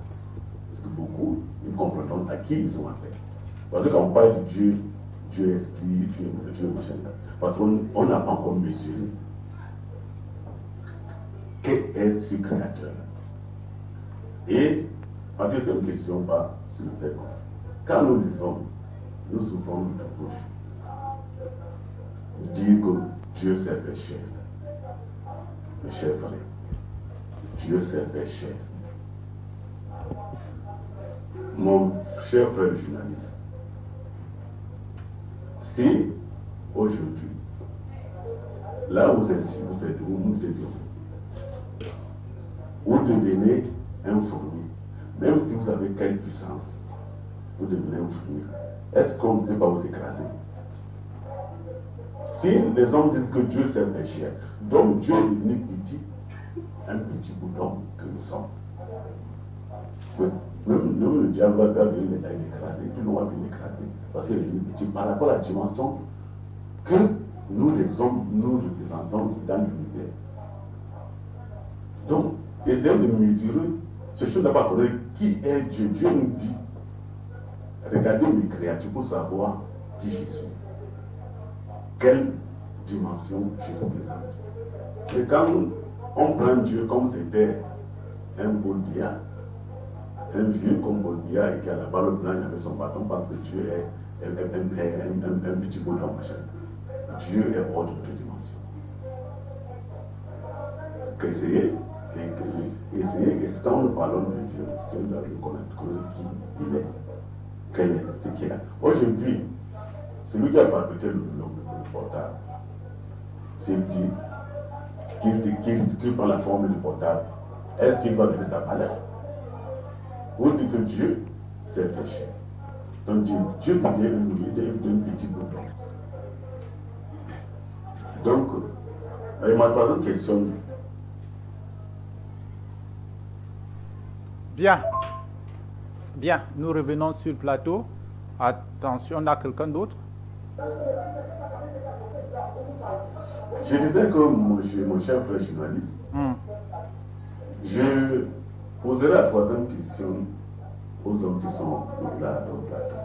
Parce que beaucoup, ils comprennent à qui ils ont affaire. Parce que quand on parle de Dieu, Dieu esprit, Dieu machin, parce qu'on n'a pas encore mesuré quel est ce créateur. Et, parce que c'est une question pas sur le fait, quand nous les hommes, nous souffrons de la bouche, dire que Dieu s'est fait chair. Mes chers frères, Dieu s'est fait chair. Mon cher frère journaliste, si aujourd'hui, là où vous êtes, vous devenez un fourmi, même si vous avez quelle puissance, vous devenez un fourmi, est-ce qu'on ne peut pas vous écraser? Si les hommes disent que Dieu s'est fait chair, donc Dieu est devenu petit, un petit bouton que nous sommes. Même le diable va venir l'écraser, tout le monde va venir l'écraser, parce qu'il est devenu petit par rapport à la dimension que nous les hommes, nous représentons dans l'univers. Donc, essayons de mesurer ce chose n'a pas connu qui est Dieu. Dieu nous dit, regardez mes créatures pour savoir qui je suis. Quelle dimension je représente. Et quand on prend Dieu comme c'était un beau billard, un vieux comme beau billard et qui a la balle blanche avec son bâton parce que Dieu est un petit bout dans machin. Dieu est hors de toute dimension. Essayez, et quand nous parlons de Dieu, c'est nous devons reconnaître qui il est, quel est ce qu'il a. Aujourd'hui, celui qui a fabriqué le portable, c'est dit qu'il prend la forme du portable, est-ce qu'il va donner sa valeur? Vous dites que Dieu s'est fait chair. Donc Dieu devient un petit bouton. Donc, ma troisième question. Bien, nous revenons sur le plateau. Attention, on a quelqu'un d'autre? Je disais que mon cher frère journaliste, Je poserai la troisième question aux hommes qui sont là dans le plateau.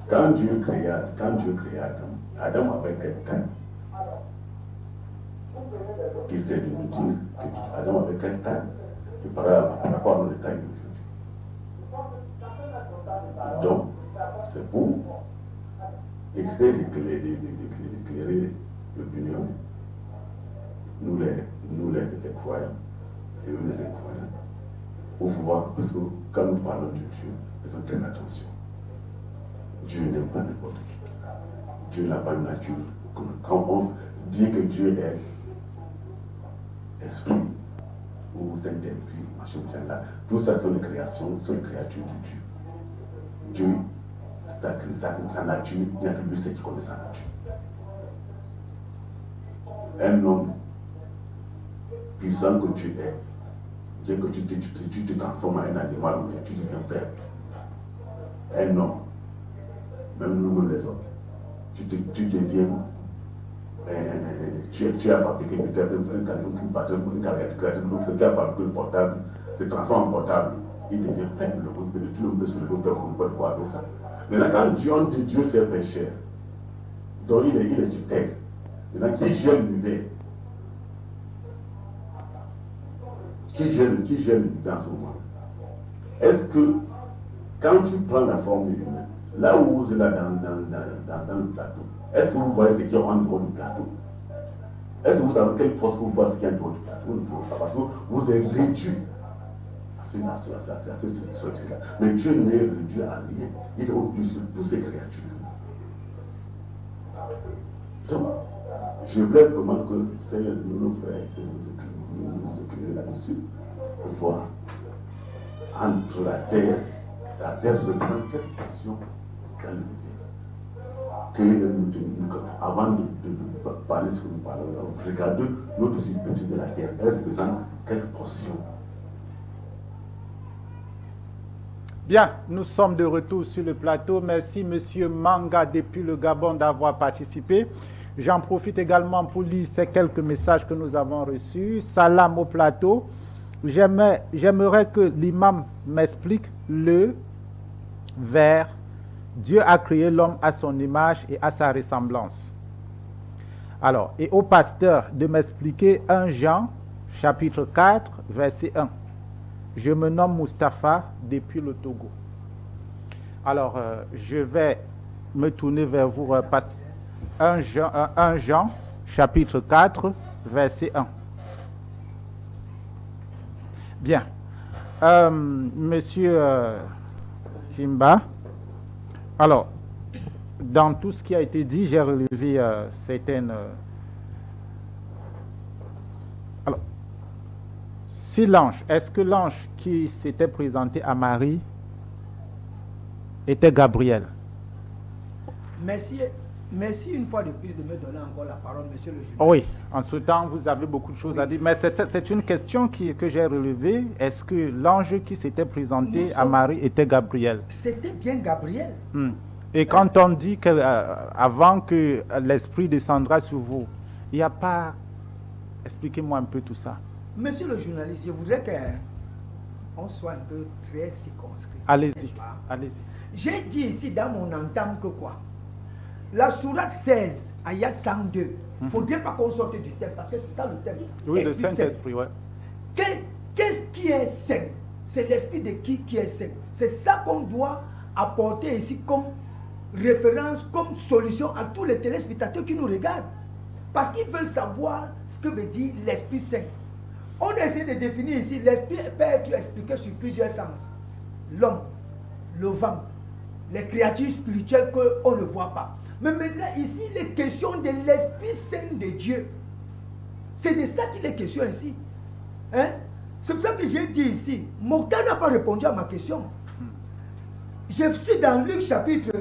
Quand Dieu créa Adam, Adam avait quelqu'un qui sait de nous dire que Adam avait quelqu'un et par rapport à notre taille d'aujourd'hui. Donc, c'est pour d'éclairer l'opinion, nous les croyants et nous les incroyants, pour voir, parce que quand nous parlons de Dieu, faisons très attention. Dieu n'aime pas n'importe qui. Dieu n'a pas une nature. Quand on dit que Dieu est esprit ou Saint-Esprit, machin, là, tout ça sont les créations, sont les créatures de Dieu. Dieu, sa nature, il n'y a que lui qui connaît sa nature. Un homme puissant que tu es, dès que tu te transformes en un animal ou bien tu deviens père. Un homme, même nous les hommes, tu deviens, tu as fabriqué peut-être un camion qui a fabriqué le portable, te transforme en portable, il devient faible, tu ne peux se lever faire quoi avec ça. Maintenant, quand Dieu s'est fait chair, donc il est sur terre. Maintenant, qui gère l'univers? Qui gère l'univers en ce moment? Est-ce que, quand tu prends la forme humaine, là où vous êtes là dans le plateau, est-ce que vous voyez ce qui est en dehors du plateau? Est-ce que vous savez quelle force vous voyez ce qui est en dehors du plateau? Vous ne voyez pas, parce que vous êtes réduit à ce là. Mais Dieu n'est réduit à rien. Il est au-dessus de toutes ces créatures. Donc, je voulais vraiment que nos frères nous écrivent là-dessus pour voir entre la terre reprend cette question qu'elle avant de parler de ce que nous parlons, regardez notre superficie de la terre, elle représente quelle portion? Bien, nous sommes de retour sur le plateau. Merci Monsieur Manga depuis le Gabon d'avoir participé. J'en profite également pour lire ces quelques messages que nous avons reçus. Salam au plateau. J'aimerais que l'imam m'explique le vers Dieu a créé l'homme à son image et à sa ressemblance. Alors, et au pasteur de m'expliquer 1 Jean, chapitre 4, verset 1. Je me nomme Mustapha depuis le Togo. Alors, je vais me tourner vers vous, 1 Jean, chapitre 4, verset 1. Bien. Monsieur Timba, alors, dans tout ce qui a été dit, j'ai relevé certaines... alors, si l'ange, est-ce que l'ange qui s'était présenté à Marie était Gabriel? Merci une fois de plus de me donner encore la parole, monsieur le juge. Oui, en ce temps, vous avez beaucoup de choses à dire. Mais c'est une question que j'ai relevée. Est-ce que l'ange qui s'était présenté à Marie était Gabriel? C'était bien Gabriel. Et quand on dit qu'avant que l'Esprit descendra sur vous, il n'y a pas... Expliquez-moi un peu tout ça. Monsieur le journaliste, je voudrais qu'on soit un peu très circonscrit. Allez-y, allez-y. J'ai dit ici dans mon entame que quoi? La sourate 16, ayat 102, il ne faudrait pas qu'on sorte du thème, parce que c'est ça le thème. Oui, le Saint-Esprit, oui. Qu'est-ce qui est saint? C'est l'esprit de qui est saint? C'est ça qu'on doit apporter ici comme référence, comme solution à tous les téléspectateurs qui nous regardent. Parce qu'ils veulent savoir ce que veut dire l'Esprit Saint. On essaie de définir ici, l'Esprit peut être expliqué sur plusieurs sens. L'homme, le vent, les créatures spirituelles qu'on ne voit pas. Mais maintenant, ici, il est question de l'Esprit Saint de Dieu. C'est de ça qu'il est question ici. Hein? C'est pour ça que j'ai dit ici, Mokhtar n'a pas répondu à ma question. Je suis dans Luc chapitre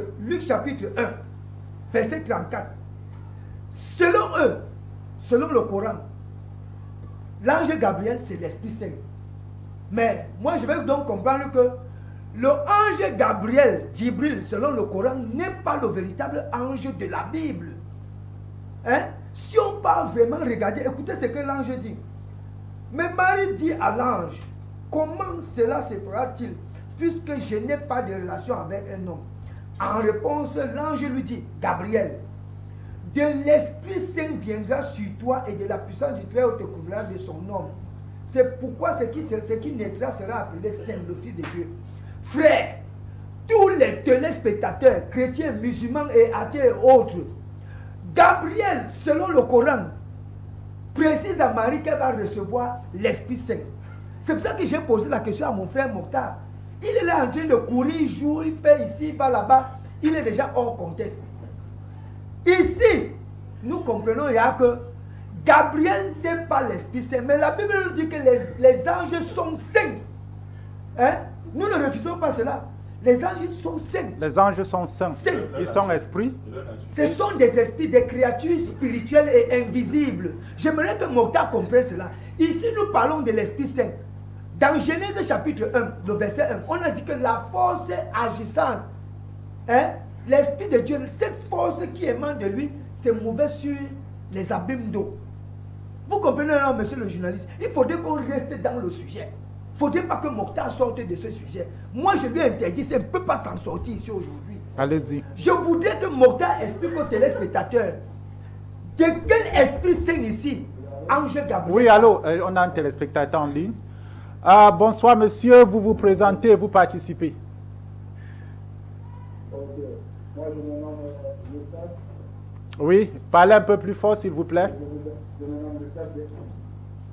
1, verset 34. Selon eux, selon le Coran, l'ange Gabriel, c'est l'Esprit Saint. Mais moi, je vais donc comprendre que le ange Gabriel, Djibril, selon le Coran, n'est pas le véritable ange de la Bible. Hein? Si on part vraiment regarder, écoutez ce que l'ange dit. Mais Marie dit à l'ange, comment cela se fera-t-il puisque je n'ai pas de relation avec un homme? En réponse, l'ange lui dit, Gabriel, de l'Esprit Saint viendra sur toi et de la puissance du Très-Haut te couvrira de son nom. C'est pourquoi ce qui naîtra sera appelé Saint, le Fils de Dieu. Frères, tous les téléspectateurs, chrétiens, musulmans et athées et autres, Gabriel, selon le Coran, précise à Marie qu'elle va recevoir l'Esprit Saint. C'est pour ça que j'ai posé la question à mon frère Mokhtar. Il est là en train de courir, il joue, il fait ici, il va là-bas. Il est déjà hors contexte. Ici, nous comprenons il y a que Gabriel n'est pas l'Esprit Saint. Mais la Bible nous dit que les anges sont saints. Hein? Nous ne refusons pas cela. Les anges sont saints. Les anges sont saints. Ils sont esprits. Ce sont des esprits, des créatures spirituelles et invisibles. J'aimerais que Mokhtar comprenne cela. Ici, nous parlons de l'Esprit Saint. Dans Genèse chapitre 1, le verset 1, on a dit que la force agissante, hein, l'Esprit de Dieu, cette force qui émane de lui, se mouvait sur les abîmes d'eau. Vous comprenez, non, monsieur le journaliste? Il faudrait qu'on reste dans le sujet. Il ne faudrait pas que Mokhtar sorte de ce sujet. Moi, je lui ai interdit, ça ne peut pas s'en sortir ici aujourd'hui. Allez-y. Je voudrais que Mokhtar explique aux téléspectateurs de quel esprit saint ici, Ange Gabriel. Oui, allô, on a un téléspectateur en ligne. Bonsoir, monsieur, vous vous présentez, vous participez. Ok. Moi, je me nomme Lucas. Oui, parlez un peu plus fort, s'il vous plaît. Je me nomme Lucas.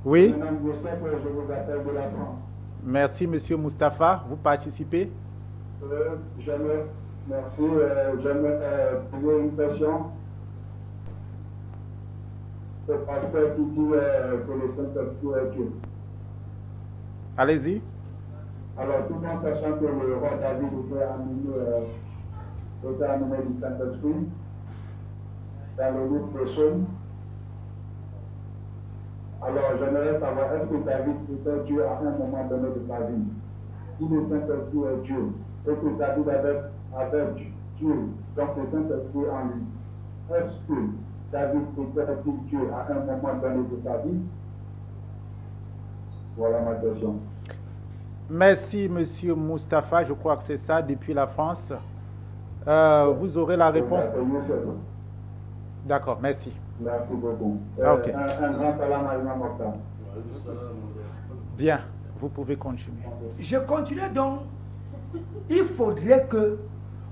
Oui. Je me nomme Joseph, je vous appelle de la France. Merci, monsieur Moustapha. Vous participez? J'aimerais, merci, j'aimerais poser une question. Le pasteur qui dit que le Saint-Esprit est Dieu. Allez-y. Alors, tout en sachant que le roi David était animé du Saint-Esprit, dans le livre de Psaume. Alors, j'aimerais savoir, est-ce que David était Dieu à un moment donné de sa vie? Si le Saint-Esprit est Dieu, et que David avait Dieu, donc le Saint-Esprit en lui, est-ce que David était Dieu à un moment donné de sa vie? Voilà ma question. Merci, monsieur Moustapha. Je crois que c'est ça, depuis la France. Vous aurez la réponse. D'accord, merci. Merci beaucoup. Ok. Un grand salam à Imam Mokhtar. Bien, vous pouvez continuer. Je continue donc. Il faudrait que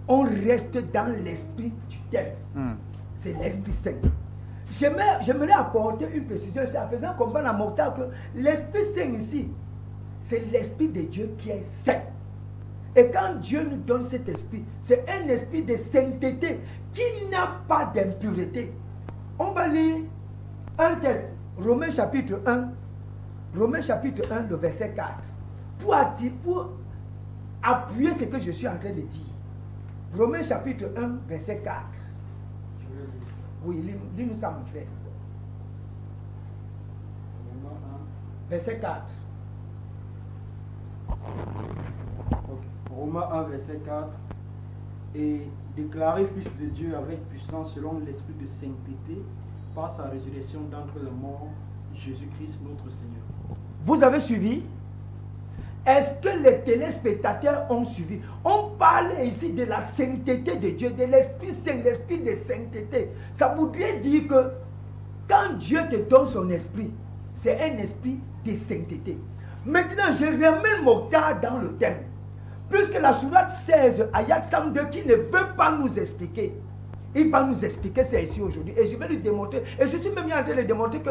on reste dans l'esprit du thème. C'est l'Esprit Saint. J'aimerais apporter une précision, c'est en faisant comprendre à Mokhtar que l'Esprit Saint ici, c'est l'Esprit de Dieu qui est saint. Et quand Dieu nous donne cet esprit, c'est un esprit de sainteté qui n'a pas d'impureté. On va lire un texte, Romains chapitre 1, le verset 4, pour appuyer ce que je suis en train de dire. Romains chapitre 1, verset 4. Oui, lis-nous ça, mon frère. Verset 4. Okay. Romains 1, verset 4. Et déclaré fils de Dieu avec puissance selon l'esprit de sainteté par sa résurrection d'entre les morts, Jésus-Christ notre Seigneur. Vous avez suivi? Est-ce que les téléspectateurs ont suivi? On parle ici de la sainteté de Dieu, de l'Esprit Saint, l'Esprit de sainteté. Ça voudrait dire que quand Dieu te donne son esprit, c'est un esprit de sainteté. Maintenant, je remets Mokhtar dans le thème. Puisque la sourate 16, ayat 102, qui ne veut pas nous expliquer, il va nous expliquer ça ici aujourd'hui. Et je vais lui démontrer, et je suis même en train de démontrer que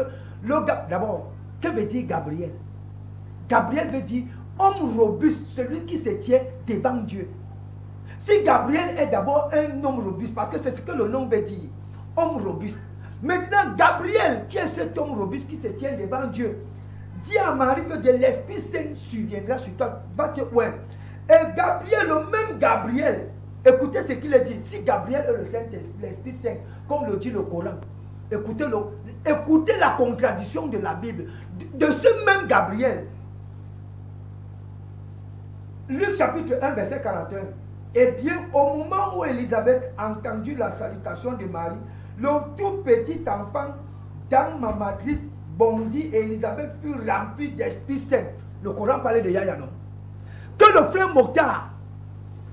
d'abord, que veut dire Gabriel? Gabriel veut dire homme robuste, celui qui se tient devant Dieu. Si Gabriel est d'abord un homme robuste, parce que c'est ce que le nom veut dire, homme robuste. Maintenant, Gabriel, qui est cet homme robuste qui se tient devant Dieu, dit à Marie que de l'Esprit Saint surviendra sur toi. Va te ouais. Et Gabriel, le même Gabriel, écoutez ce qu'il a dit. Si Gabriel est le Saint-Esprit, l'Esprit Saint, comme le dit le Coran, écoutez la contradiction de la Bible. De ce même Gabriel, Luc chapitre 1, verset 41. Eh bien, au moment où Élisabeth entendu la salutation de Marie, le tout petit enfant dans ma matrice bondit et Élisabeth fut remplie d'Esprit Saint. Le Coran parlait de Yahya, non? Que le frère Mokhtar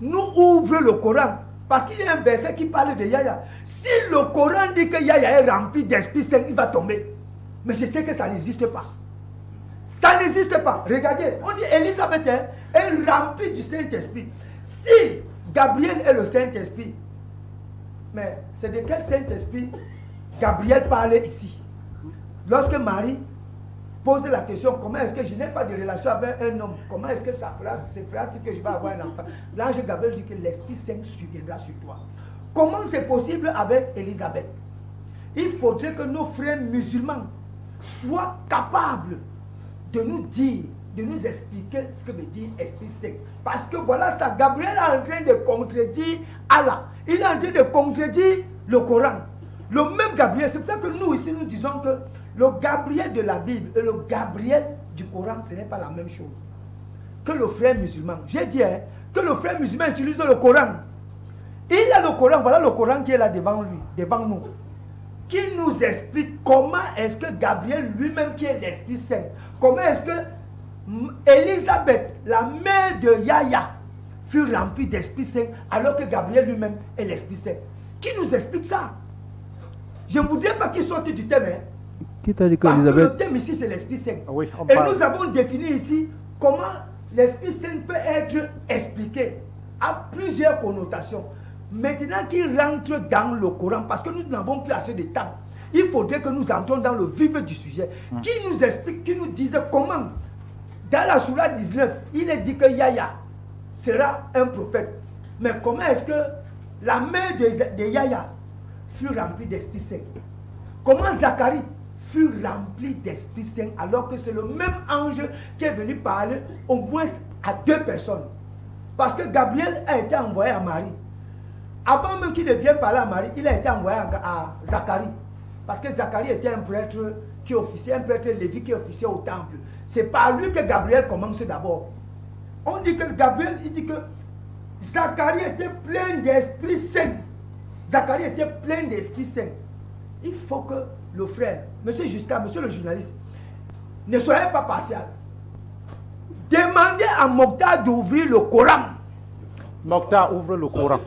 nous ouvre le Coran, parce qu'il y a un verset qui parle de Yahya. Si le Coran dit que Yahya est rempli d'Esprit Saint, il va tomber. Mais je sais que ça n'existe pas. Ça n'existe pas. Regardez, on dit Élisabeth est remplie du Saint-Esprit. Si Gabriel est le Saint-Esprit, mais c'est de quel Saint-Esprit Gabriel parlait ici? Lorsque Marie pose la question, comment est-ce que je n'ai pas de relation avec un homme? Comment est-ce que ça fera que je vais avoir un enfant? L'ange Gabriel dit que l'Esprit Saint surviendra sur toi. Comment c'est possible avec Élisabeth? Il faudrait que nos frères musulmans soient capables de nous dire, de nous expliquer ce que veut dire Esprit Saint. Parce que voilà ça, Gabriel est en train de contredire Allah. Il est en train de contredire le Coran. Le même Gabriel, c'est pour ça que nous ici nous disons que le Gabriel de la Bible et le Gabriel du Coran, ce n'est pas la même chose. Que le frère musulman. J'ai dit que le frère musulman utilise le Coran. Il a le Coran, voilà le Coran qui est là devant lui, devant nous. Qui nous explique comment est-ce que Gabriel lui-même, qui est l'Esprit Saint, comment est-ce que Élisabeth, la mère de Yahya, fut remplie d'Esprit Saint alors que Gabriel lui-même est l'Esprit Saint. Qui nous explique ça? Je ne voudrais pas qu'il sorte du thème. Qui t'a dit que Parce que Élisabeth... le thème ici, c'est l'Esprit Saint. Oui, et nous avons défini ici comment l'Esprit Saint peut être expliqué à plusieurs connotations. Maintenant qu'il rentre dans le Coran, parce que nous n'avons plus assez de temps, il faudrait que nous entrions dans le vif du sujet. Qui nous explique, qui nous dise comment, dans la sourate 19, il est dit que Yahya sera un prophète. Mais comment est-ce que la mère de Yahya fut remplie d'Esprit Saint? Comment Zacharie fut rempli d'Esprit Saint alors que c'est le même ange qui est venu parler au moins à 2 personnes? Parce que Gabriel a été envoyé à Marie. Avant même qu'il ne vienne parler à Marie, il a été envoyé à Zacharie. Parce que Zacharie était un prêtre qui officiait, un prêtre lévi qui officiait au temple. C'est par lui que Gabriel commence d'abord. On dit que Gabriel, il dit que Zacharie était plein d'Esprit Saint. Zacharie était plein d'Esprit Saint. Il faut que le frère, monsieur Justin, monsieur le journaliste, ne soyez pas partial. Demandez à Mokhtar d'ouvrir le Coran. Mokhtar ouvre le Coran.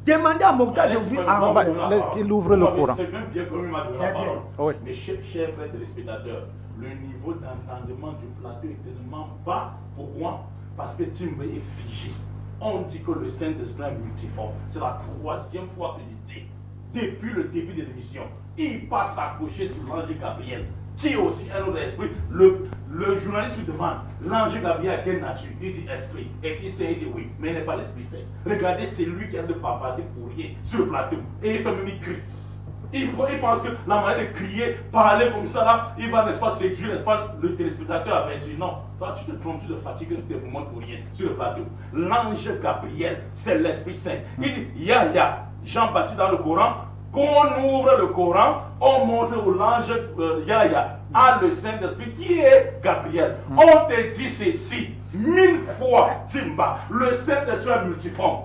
Demandez à Mokhtar d'ouvrir qu'il ouvre le Coran. C'est même bien comme il m'a donné la parole. Oui. Mais chers frères téléspectateurs, le niveau d'entendement du plateau est tellement bas. Pourquoi? Parce que Timbe est figé. On dit que le Saint-Esprit est multiforme. C'est la 3e fois que je dis. Depuis le début de l'émission, il passe accroché sur l'ange Gabriel, qui est aussi un autre esprit. Le journaliste lui demande, l'ange Gabriel a quelle nature? Il dit esprit. Et il sait, il dit oui, mais il n'est pas l'Esprit Saint. Regardez, c'est lui qui a de papader pour rien sur le plateau. Et il fait même, il crie. Il pense que la manière de crier, parler comme ça, là, il va, n'est-ce pas, séduire, n'est-ce pas, le téléspectateur avait dit non. Toi, tu te trompes, tu te fatigues, tu te montres pour rien sur le plateau. L'ange Gabriel, c'est l'Esprit Saint. Il dit, Yahya, Jean-Baptiste dans le Coran, qu'on ouvre le Coran, on montre où l'ange Yahya a le Saint-Esprit qui est Gabriel. On te dit ceci 1000 fois, Timba, le Saint-Esprit est multiforme.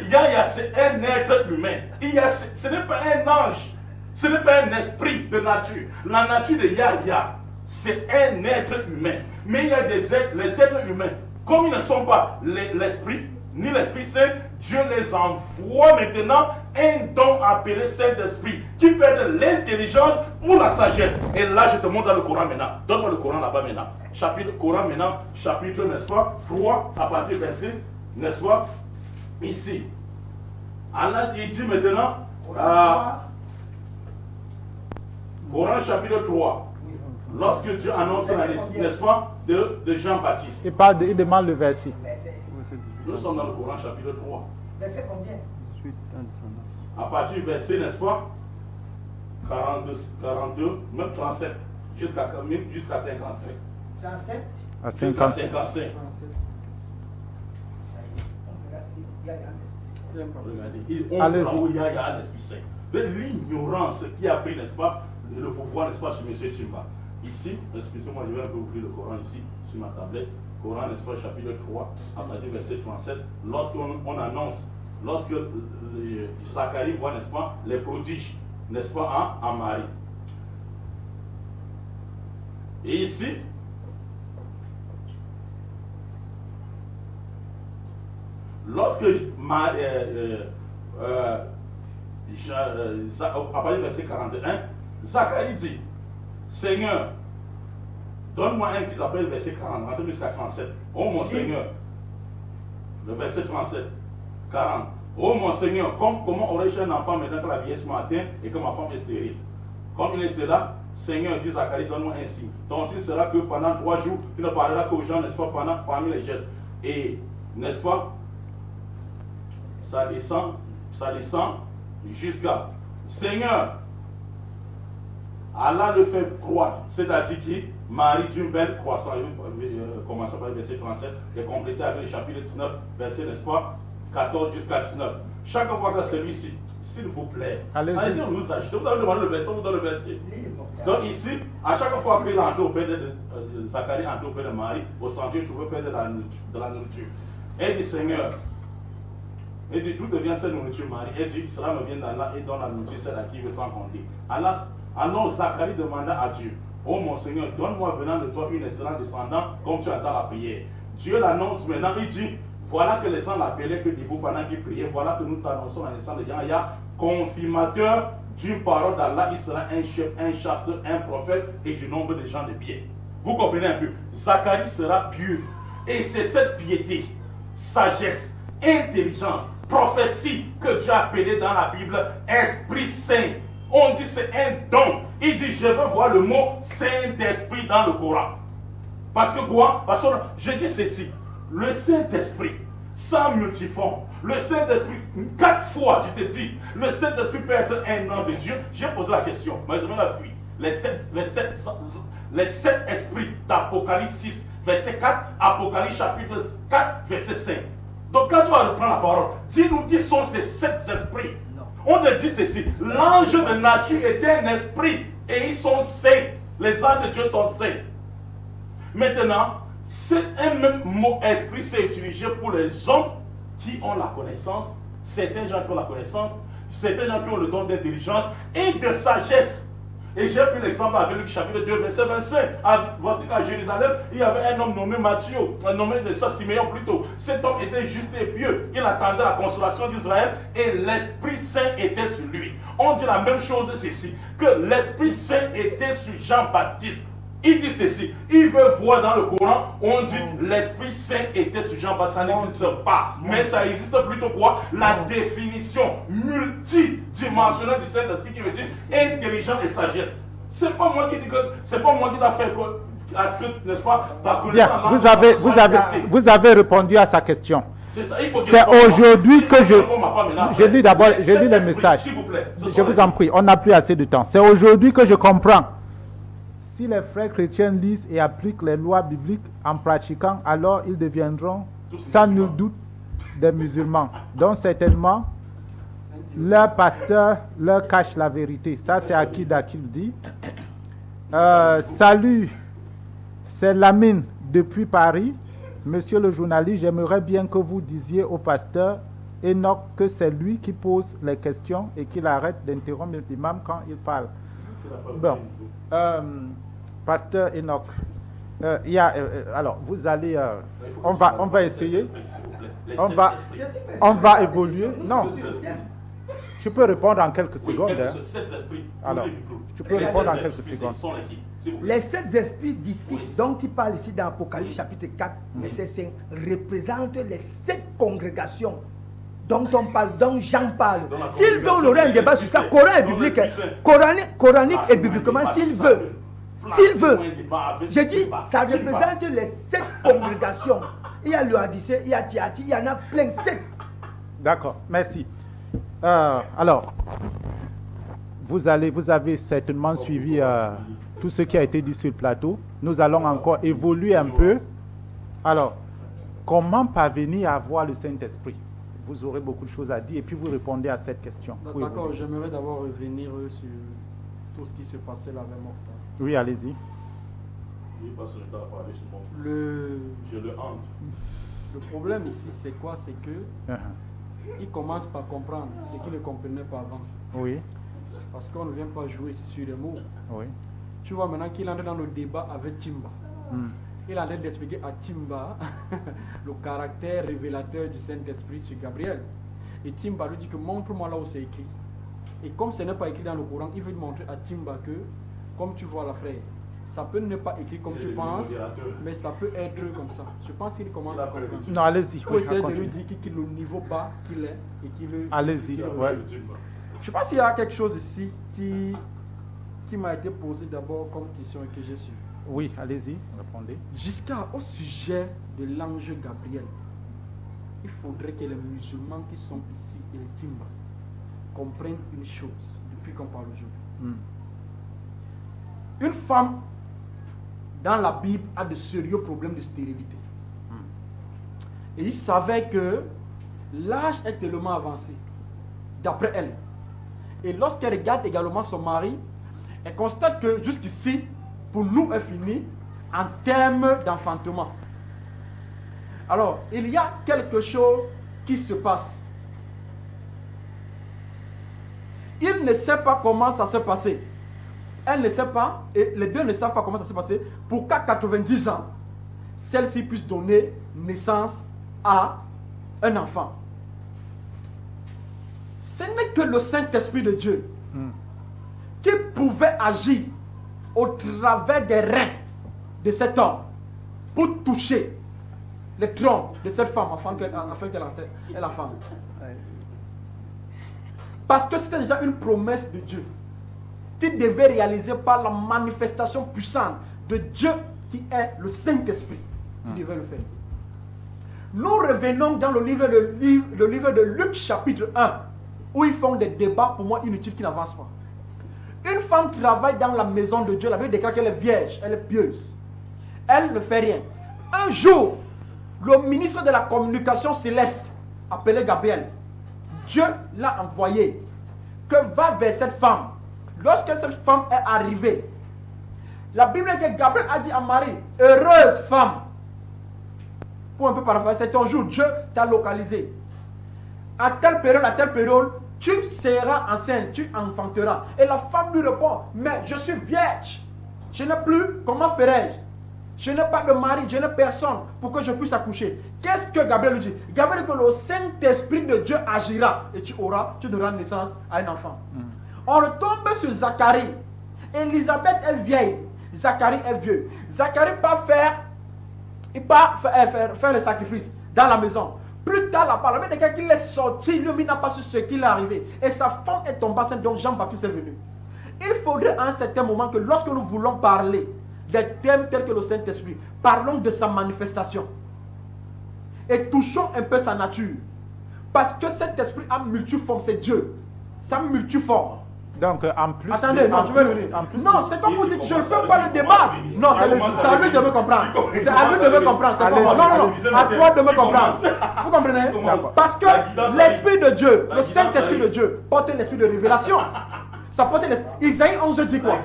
Yahya, c'est un être humain. Ce n'est pas un ange, ce n'est pas un esprit de nature. La nature de Yahya, c'est un être humain. Mais il y a les êtres humains, comme ils ne sont pas l'esprit, ni l'Esprit Saint, Dieu les envoie maintenant un don appelé Saint-Esprit, qui peut être l'intelligence ou la sagesse. Et là, je te montre dans le Coran maintenant. Donne-moi le Coran là-bas maintenant. Chapitre Coran maintenant, chapitre, n'est-ce pas, 3, à partir du verset, n'est-ce pas, ici. Allah, il dit maintenant, Coran chapitre 3, lorsque Dieu annonce la naissance, n'est-ce pas, de Jean-Baptiste. Il demande le verset. Nous sommes dans le Coran chapitre 3. Verset combien? À partir du verset, n'est-ce pas, 42, même 37, jusqu'à 55. 37 À Jusqu'à 55. 55. Allez-y. On prend où il y a l'Esprit Saint. De l'ignorance qui a pris, n'est-ce pas, le pouvoir, n'est-ce pas, sur M. Timba. Ici, excusez-moi, je vais un peu ouvrir le Coran ici, sur ma tablette. Coran, n'est-ce pas, chapitre 3, à partir du verset 37. Lorsqu'on annonce, lorsque Zacharie voit, n'est-ce pas, les prodiges, n'est-ce pas, en Marie. Et ici, lorsque à partir du verset 41, Zacharie dit, Seigneur, donne-moi un fils, après le verset 40, rentrez jusqu'à 37. Oh mon Seigneur, le verset 37, 40. Oh mon Seigneur, comment aurais-je un enfant maintenant que la vieillesse m'a atteint et que ma femme est stérile? Comme il est cela, Seigneur, dit Zacharie, donne-moi un signe. Ton signe sera que pendant 3 jours, tu ne parleras qu'aux gens, n'est-ce pas, parmi les gestes. Et, n'est-ce pas, ça descend jusqu'à Seigneur, Allah le fait croître, c'est-à-dire qu'il Marie d'une belle croissance. Commençons par le verset 37 et complété avec le chapitre 19, verset, n'est-ce pas, 14 jusqu'à 19. Chaque fois que celui-ci, s'il vous plaît, allez nous acheter. Vous avez demandé le verset, vous donnez le verset. Donc ici, à chaque fois qu'il entre auprès de Zacharie, entre auprès de Marie, au sanctuaire, tu veux faire de la nourriture. Elle dit, Seigneur, elle dit, d'où devient cette nourriture, Marie? Elle dit, cela me vient d'Allah et donne la nourriture, celle à qui veut sans compter. Alors Zacharie demanda à Dieu, oh mon Seigneur, donne-moi venant de toi une excellente descendante comme tu attends la prière. Dieu l'annonce maintenant, il dit, voilà que les gens l'appelaient que Dibou pendant qu'il priait, voilà que nous t'annonçons la naissance de Yahya, confirmateur d'une parole d'Allah, il sera un chef, un chasseur, un prophète et du nombre de gens de bien. Vous comprenez un peu? Zacharie sera pieux. Et c'est cette piété, sagesse, intelligence, prophétie que Dieu a appelé dans la Bible Esprit Saint. On dit c'est un don. Il dit je veux voir le mot Saint-Esprit dans le Coran. Parce que quoi? Parce que je dis ceci. Le Saint-Esprit, sans multiforme, le Saint-Esprit, 4 fois je te dis, le Saint-Esprit peut être un nom de Dieu. J'ai posé la question, mais je me la fuis. Les 7 esprits d'Apocalypse 6, verset 4, Apocalypse chapitre 4, verset 5. Donc quand tu vas reprendre la parole, dis-nous qui sont ces 7 esprits. On te dit ceci, l'ange de nature est un esprit et ils sont saints. Les anges de Dieu sont saints. Maintenant, c'est un même mot esprit, c'est utilisé pour les hommes qui ont la connaissance, certains gens qui ont la connaissance, certains gens qui ont le don d'intelligence et de sagesse. Et j'ai pris l'exemple avec Luc chapitre 2, verset 25. Voici qu'à Jérusalem, il y avait un homme nommé Matthieu, un nommé de Siméon plutôt. Cet homme était juste et pieux. Il attendait la consolation d'Israël et l'Esprit Saint était sur lui. On dit la même chose ceci, que l'Esprit Saint était sur Jean-Baptiste. Il dit ceci, il veut voir dans le Coran, on dit l'Esprit Saint était sur Jean-Baptiste, ça n'existe pas. Mais ça existe plutôt quoi? La définition multidimensionnelle du Saint-Esprit qui veut dire intelligence et sagesse. C'est pas moi qui dis que, c'est pas moi qui dois faire à ce que, n'est-ce pas, ta connaissance. Bien, vous avez répondu à sa question. C'est aujourd'hui que je lis d'abord, je lis les messages. Je vous en prie, on n'a plus assez de temps. C'est aujourd'hui que je comprends. Si les frères chrétiens lisent et appliquent les lois bibliques en pratiquant, alors ils deviendront sans nul doute des musulmans. Donc certainement, leur pasteur leur cache la vérité. Ça c'est Akida qui le dit. Salut, c'est Lamine depuis Paris. Monsieur le journaliste, j'aimerais bien que vous disiez au pasteur Enoch que c'est lui qui pose les questions et qu'il arrête d'interrompre l'imam quand il parle. Bon. Pasteur Enoch, alors vous allez, on va essayer, on va évoluer. Non, je peux répondre en quelques secondes. Alors, je peux répondre en quelques secondes. Les 7 esprits d'ici, dont il parle ici dans Apocalypse chapitre 4, verset 5, représentent les 7 congrégations dont on parle, dont Jean parle. S'il veut, on aurait un débat sur ça. Coran est biblique, coranique et bibliquement, s'il veut. S'il veut, je dis, ça représente les 7 congrégations. Il y a le Hadissé, il y a Tiati, il y en a plein, 7. D'accord, merci. Alors, vous avez certainement suivi tout ce qui a été dit sur le plateau. Nous allons encore évoluer un peu. Alors, comment parvenir à avoir le Saint-Esprit? Vous aurez beaucoup de choses à dire et puis vous répondez à cette question. D'accord, oui. J'aimerais d'abord revenir sur tout ce qui se passait là avec Mokhtar. Oui, allez-y. Le problème ici, c'est quoi? C'est que il commence par comprendre ce qu'il ne comprenait pas avant. Oui. Parce qu'on ne vient pas jouer sur les mots. Oui. tu vois maintenant qu'il entre dans le débat avec Timba. Il est en train d'expliquer à Timba le caractère révélateur du Saint-Esprit sur Gabriel. Et Timba lui dit que montre-moi là où c'est écrit. Et comme ce n'est pas écrit dans le Coran, il veut montrer à Timba que, comme tu vois la frère, ça peut ne pas écrit comme tu penses, mais ça peut être comme ça. Je pense qu'il commence à comprendre. Non, allez-y. Il faut essayer de lui dire qu'il le niveau bas qu'il est et qu'il le... Allez-y. Ouais. Je pense qu'il y a quelque chose ici qui m'a été posé d'abord comme question et que j'ai su. Oui, allez-y, répondez. Jusqu'à au sujet de l'ange Gabriel, il faudrait que les musulmans qui sont ici et les Timba comprennent une chose depuis qu'on parle aujourd'hui. Une femme dans la Bible a de sérieux problèmes de stérilité. Et il savait que l'âge est tellement avancé, d'après elle. Et lorsqu'elle regarde également son mari, elle constate que jusqu'ici, pour nous, est fini en termes d'enfantement. Alors, il y a quelque chose qui se passe. Il ne sait pas comment ça s'est passé. Elle ne sait pas, et les deux ne savent pas comment ça s'est passé, pour qu'à 90 ans, celle-ci puisse donner naissance à un enfant. Ce n'est que le Saint-Esprit de Dieu qui pouvait agir au travers des reins de cet homme pour toucher les troncs de cette femme afin qu'elle enfante. Parce que c'était déjà une promesse de Dieu qui devait réaliser par la manifestation puissante de Dieu qui est le Saint-Esprit qui devait le faire. Nous revenons dans le livre de Luc chapitre 1 où ils font des débats pour moi inutiles qui n'avancent pas. Une femme travaille dans la maison de Dieu, la Bible déclare qu'elle est vierge, elle est pieuse. Elle ne fait rien. Un jour, le ministre de la communication céleste, appelé Gabriel, Dieu l'a envoyé, que va vers cette femme. Lorsque cette femme est arrivée, la Bible dit que Gabriel a dit à Marie, heureuse femme. Pour un peu paraphraser, c'est ton jour, Dieu t'a localisé. À telle période, tu seras enceinte, tu enfanteras. Et la femme lui répond, mais je suis vierge. Je n'ai plus, comment ferai-je? Je n'ai pas de mari, je n'ai personne pour que je puisse accoucher. Qu'est-ce que Gabriel lui dit? Gabriel dit que le Saint-Esprit de Dieu agira et tu donneras naissance à un enfant. On retombe sur Zacharie. Élisabeth est vieille, Zacharie est vieux. Zacharie part faire le sacrifice dans la maison. Plus tard, la parole de quelqu'un qui est sorti, lui n'a pas su ce qui est arrivé. Et sa femme est tombée enceinte, donc Jean-Baptiste est venu. Il faudrait à un certain moment que lorsque nous voulons parler des thèmes tels que le Saint-Esprit, parlons de sa manifestation. Et touchons un peu sa nature. Parce que cet esprit a multiforme, c'est Dieu. Ça multiforme. Donc, en plus... Attendez, non, je vais venir. Non, c'est comme vous dites, je ne fais pas le débat. Non, c'est à lui de me comprendre. C'est à lui de me comprendre. Non, à toi de me comprendre. Vous comprenez? Parce que l'Esprit de Dieu, le Saint-Esprit de Dieu, porte l'Esprit de révélation. Ça porte l'Esprit. Isaïe 11 dit quoi?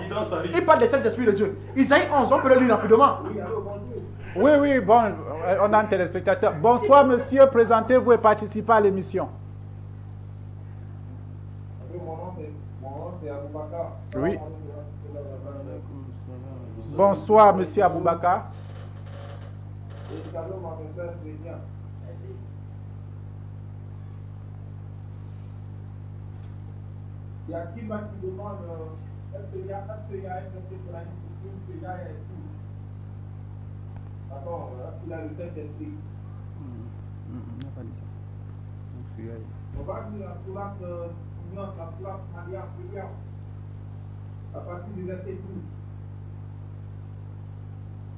Il parle de Saint-Esprit de Dieu. Isaïe 11, on peut le lire rapidement. Oui, bon, on a un téléspectateur. Bonsoir, monsieur, présentez-vous et participez à l'émission. Oui. Bonsoir, monsieur Aboubakar. Il y a qui demande est-ce qu'il y a un petit planning pour un tout. D'accord, il a le Saint-Esprit. On va dire la sourate Maria, à partir du verset 12.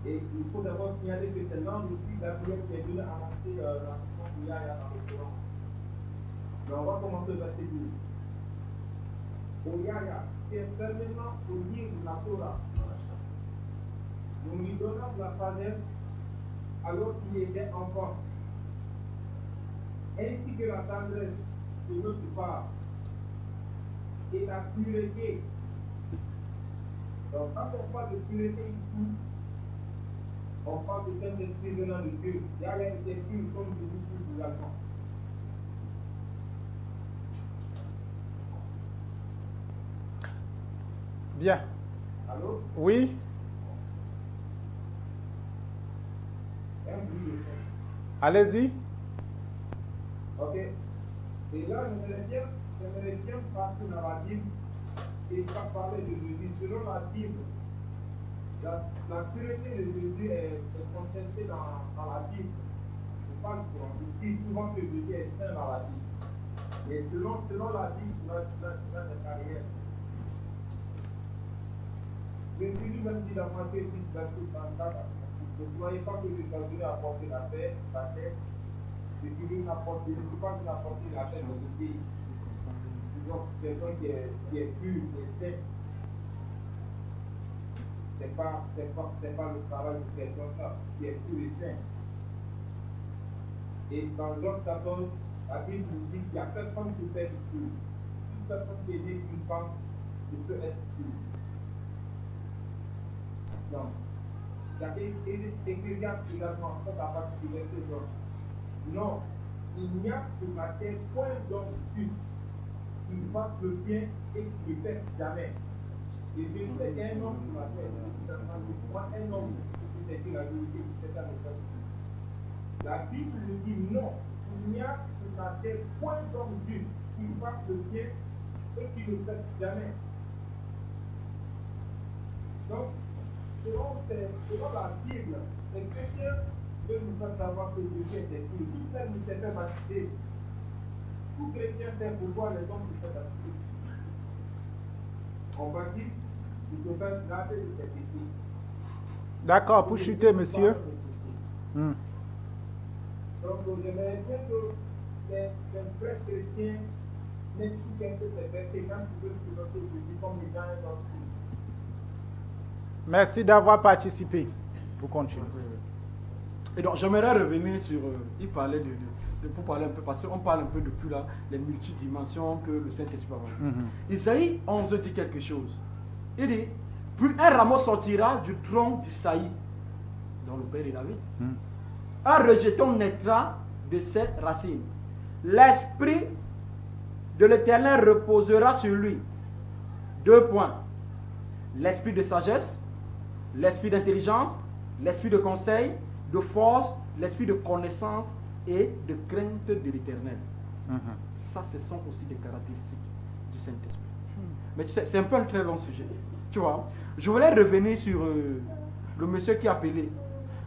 Et il faut d'abord signaler que c'est l'ange aussi Gabriel qui est venu annoncer la mission de Yahya dans le Coran. Mais on va commencer le verset 12. Au Yahya, qui est fermement au livre de la Torah, nous lui donnons la sagesse alors qu'il était enfant, ainsi que la tendresse de notre part et la pureté. Donc, quand on parle de pureté ici, on parle de Saint-Esprit venant de Dieu. Yahya était pur comme de l'issue du Lacan. Bien. Allô? Oui. Allez-y. Ok. Et là, j'aimerais bien passer dans la Bible et pas parler de Jésus. Selon la Bible, la pureté de Jésus est concentrée dans la Bible. Je parle on dit souvent que Jésus est saint dans la Bible. Mais selon la Bible, là, c'est carrière. Jésus même dit dans Matthieu 10, verset 34, ne croyez pas que je suis venu apporter la paix, la paix. Je suis venu apporter, je ne suis pas venu apporter la paix dans le pays. Donc, quelqu'un qui est pur, qui est saint, c'est pas le travail de quelqu'un qui est pur et saint. Et dans Jean 14, la Bible nous dit qu'il y a personne qui peut être pur. Toute personne qui est née d'une femme ne peut être pure. Donc, il y a des Ecclésiastes également, ça à partir du verset 2. Non, il n'y a sur la terre point d'homme pur qui fasse le bien et qui ne fait jamais. Et Jésus est un homme sur la terre. Moi, un homme qui fait la vérité, qui fait la vérité. La Bible nous dit non, il n'y a sur la terre point d'homme pur qui fasse le bien et qui ne fait jamais. Donc, selon la Bible, les chrétiens veulent nous faire savoir que Jésus était pur. Tout celle qui s'est fait baptiser, tout chrétien sait pourquoi les hommes se fait baptiser. On baptise, il se fait laver de ses péchés. D'accord, pour chuter, monsieur. Donc, j'aimerais bien que les vrais chrétiens n'expliquent un peu ces versets quand ils veulent se noter Jésus comme les gens dans le film. Merci d'avoir participé. Vous continuez. Et donc, j'aimerais revenir sur. Il parlait pour parler un peu, parce qu'on parle un peu depuis là, les multidimensions que le Saint-Esprit a. Isaïe 11 dit quelque chose. Il dit: puis un rameau sortira du tronc d'Isaïe, dont le père est David. Un rejeton naîtra de ses racines. L'esprit de l'Éternel reposera sur lui. 2 points. L'esprit de sagesse, l'esprit d'intelligence, l'esprit de conseil, de force, l'esprit de connaissance et de crainte de l'Éternel. Ça, ce sont aussi des caractéristiques du Saint-Esprit. Mais tu sais, c'est un peu un très long sujet. Tu vois, je voulais revenir sur le monsieur qui a appelé.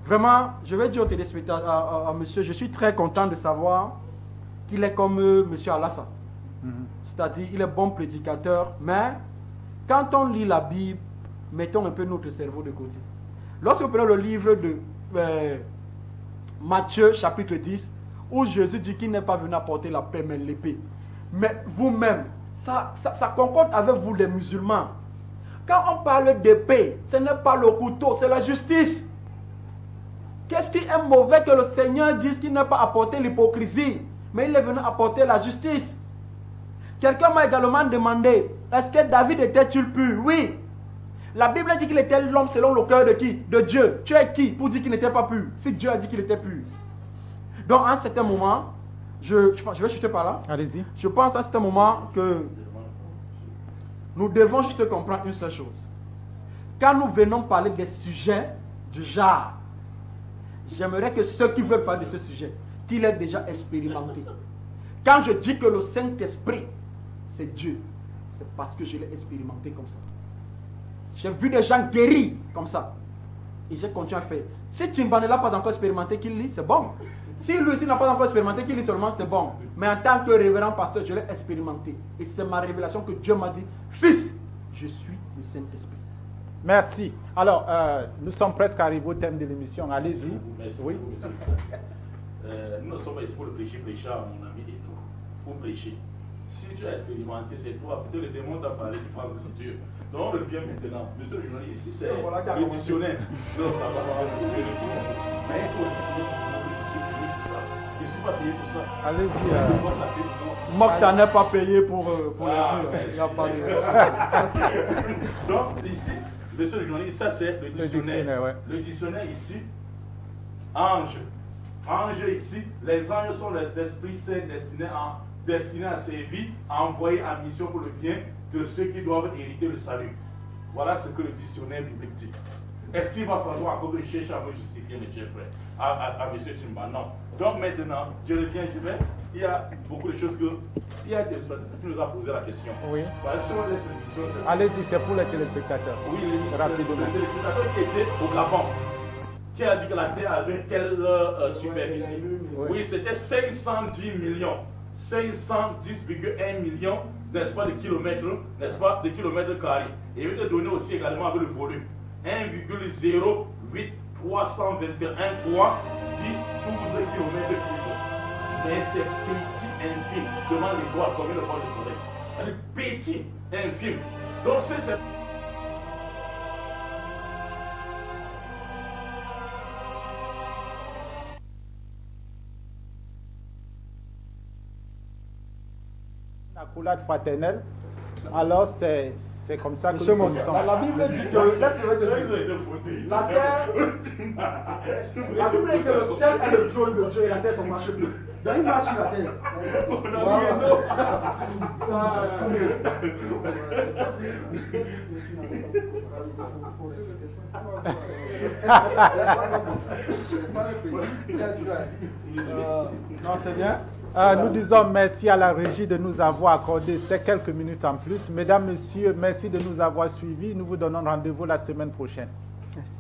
Vraiment, je vais dire au téléspectateur, à monsieur, je suis très content de savoir qu'il est comme monsieur Alassa. C'est-à-dire, il est bon prédicateur, mais quand on lit la Bible, mettons un peu notre cerveau de côté. Lorsque vous prenez le livre de Matthieu, chapitre 10, où Jésus dit qu'il n'est pas venu apporter la paix, mais l'épée. Mais vous-même, ça concorde avec vous les musulmans. Quand on parle d'épée, ce n'est pas le couteau, c'est la justice. Qu'est-ce qui est mauvais que le Seigneur dise qu'il n'a pas apporté l'hypocrisie, mais il est venu apporter la justice? Quelqu'un m'a également demandé, est-ce que David était-il pur? Oui. La Bible dit qu'il était l'homme selon le cœur de qui? De Dieu. Tu es qui pour dire qu'il n'était pas pur? Si Dieu a dit qu'il était pur. Donc à un certain moment, je vais chuter par là. Allez-y. Je pense à un certain moment que nous devons juste comprendre une seule chose. Quand nous venons parler des sujets du genre, j'aimerais que ceux qui veulent parler de ce sujet, qu'il ait déjà expérimenté. Quand je dis que le Saint-Esprit, c'est Dieu, c'est parce que je l'ai expérimenté comme ça. J'ai vu des gens guéris comme ça. Et j'ai continué à faire. Si Timba ne l'a pas encore expérimenté, qu'il lit, c'est bon. Si lui aussi n'a pas encore expérimenté, qu'il lit seulement, c'est bon. Mais en tant que révérend pasteur, je l'ai expérimenté. Et c'est ma révélation que Dieu m'a dit: fils, je suis le Saint-Esprit. Merci. Alors, nous sommes presque arrivés au thème de l'émission. Allez-y. Merci. Oui. Nous sommes ici pour le prêcher, mon ami, et nous. Pour prêcher. Si tu as expérimenté, c'est toi. Peut-être le démon t'a parlé, tu penses que c'est Dieu. Donc on revient maintenant. Monsieur le journaliste, ici c'est le dictionnaire. Non, ça va pas. Mais il faut le dictionnaire pour ça. Je ne suis pas payé pour ça. Allez-y. Mokhtar n'est pas payé pour les il n'y a pas de... Donc ici, monsieur le journaliste, ça c'est le dictionnaire. Ouais. Le dictionnaire ici, ange. Ange ici, les anges sont les esprits saints destinés à servir, à envoyer en mission pour le bien de ceux qui doivent hériter le salut. Voilà ce que le dictionnaire biblique dit. Est-ce qu'il va falloir encore chercher à me justifier, mes chers frères, à M. Timba? Non. Donc maintenant, je reviens, il y a beaucoup de choses que. Il y a des téléspectateurs qui nous a posé la question. Oui. Voilà, sur les émissions. Allez-y, c'est pour les téléspectateurs. Oui, le rapidement. téléspectateur qui était au Gabon, qui a dit que la Terre avait quelle superficie? Oui, c'était 510 millions. 510,1 millions, n'est-ce pas, de kilomètres, n'est-ce pas, de kilomètres carrés. Et il veut te donner aussi également avec le volume. 1,08321 fois 10, 12 km. Mais c'est petit, infime. Demande l'étoile, combien de fois le soleil? Elle est petit, infime. Donc c'est. Accolade fraternelle. Alors c'est comme ça que Monsieur nous Monta, sommes. la Bible dit que la terre, la Bible dit que le ciel est le trône de Dieu et la terre son marchepied. Donc il marche sur la terre. Non, c'est bien. Nous disons merci à la régie de nous avoir accordé ces quelques minutes en plus. Mesdames, Messieurs, merci de nous avoir suivis. Nous vous donnons rendez-vous la semaine prochaine. Merci.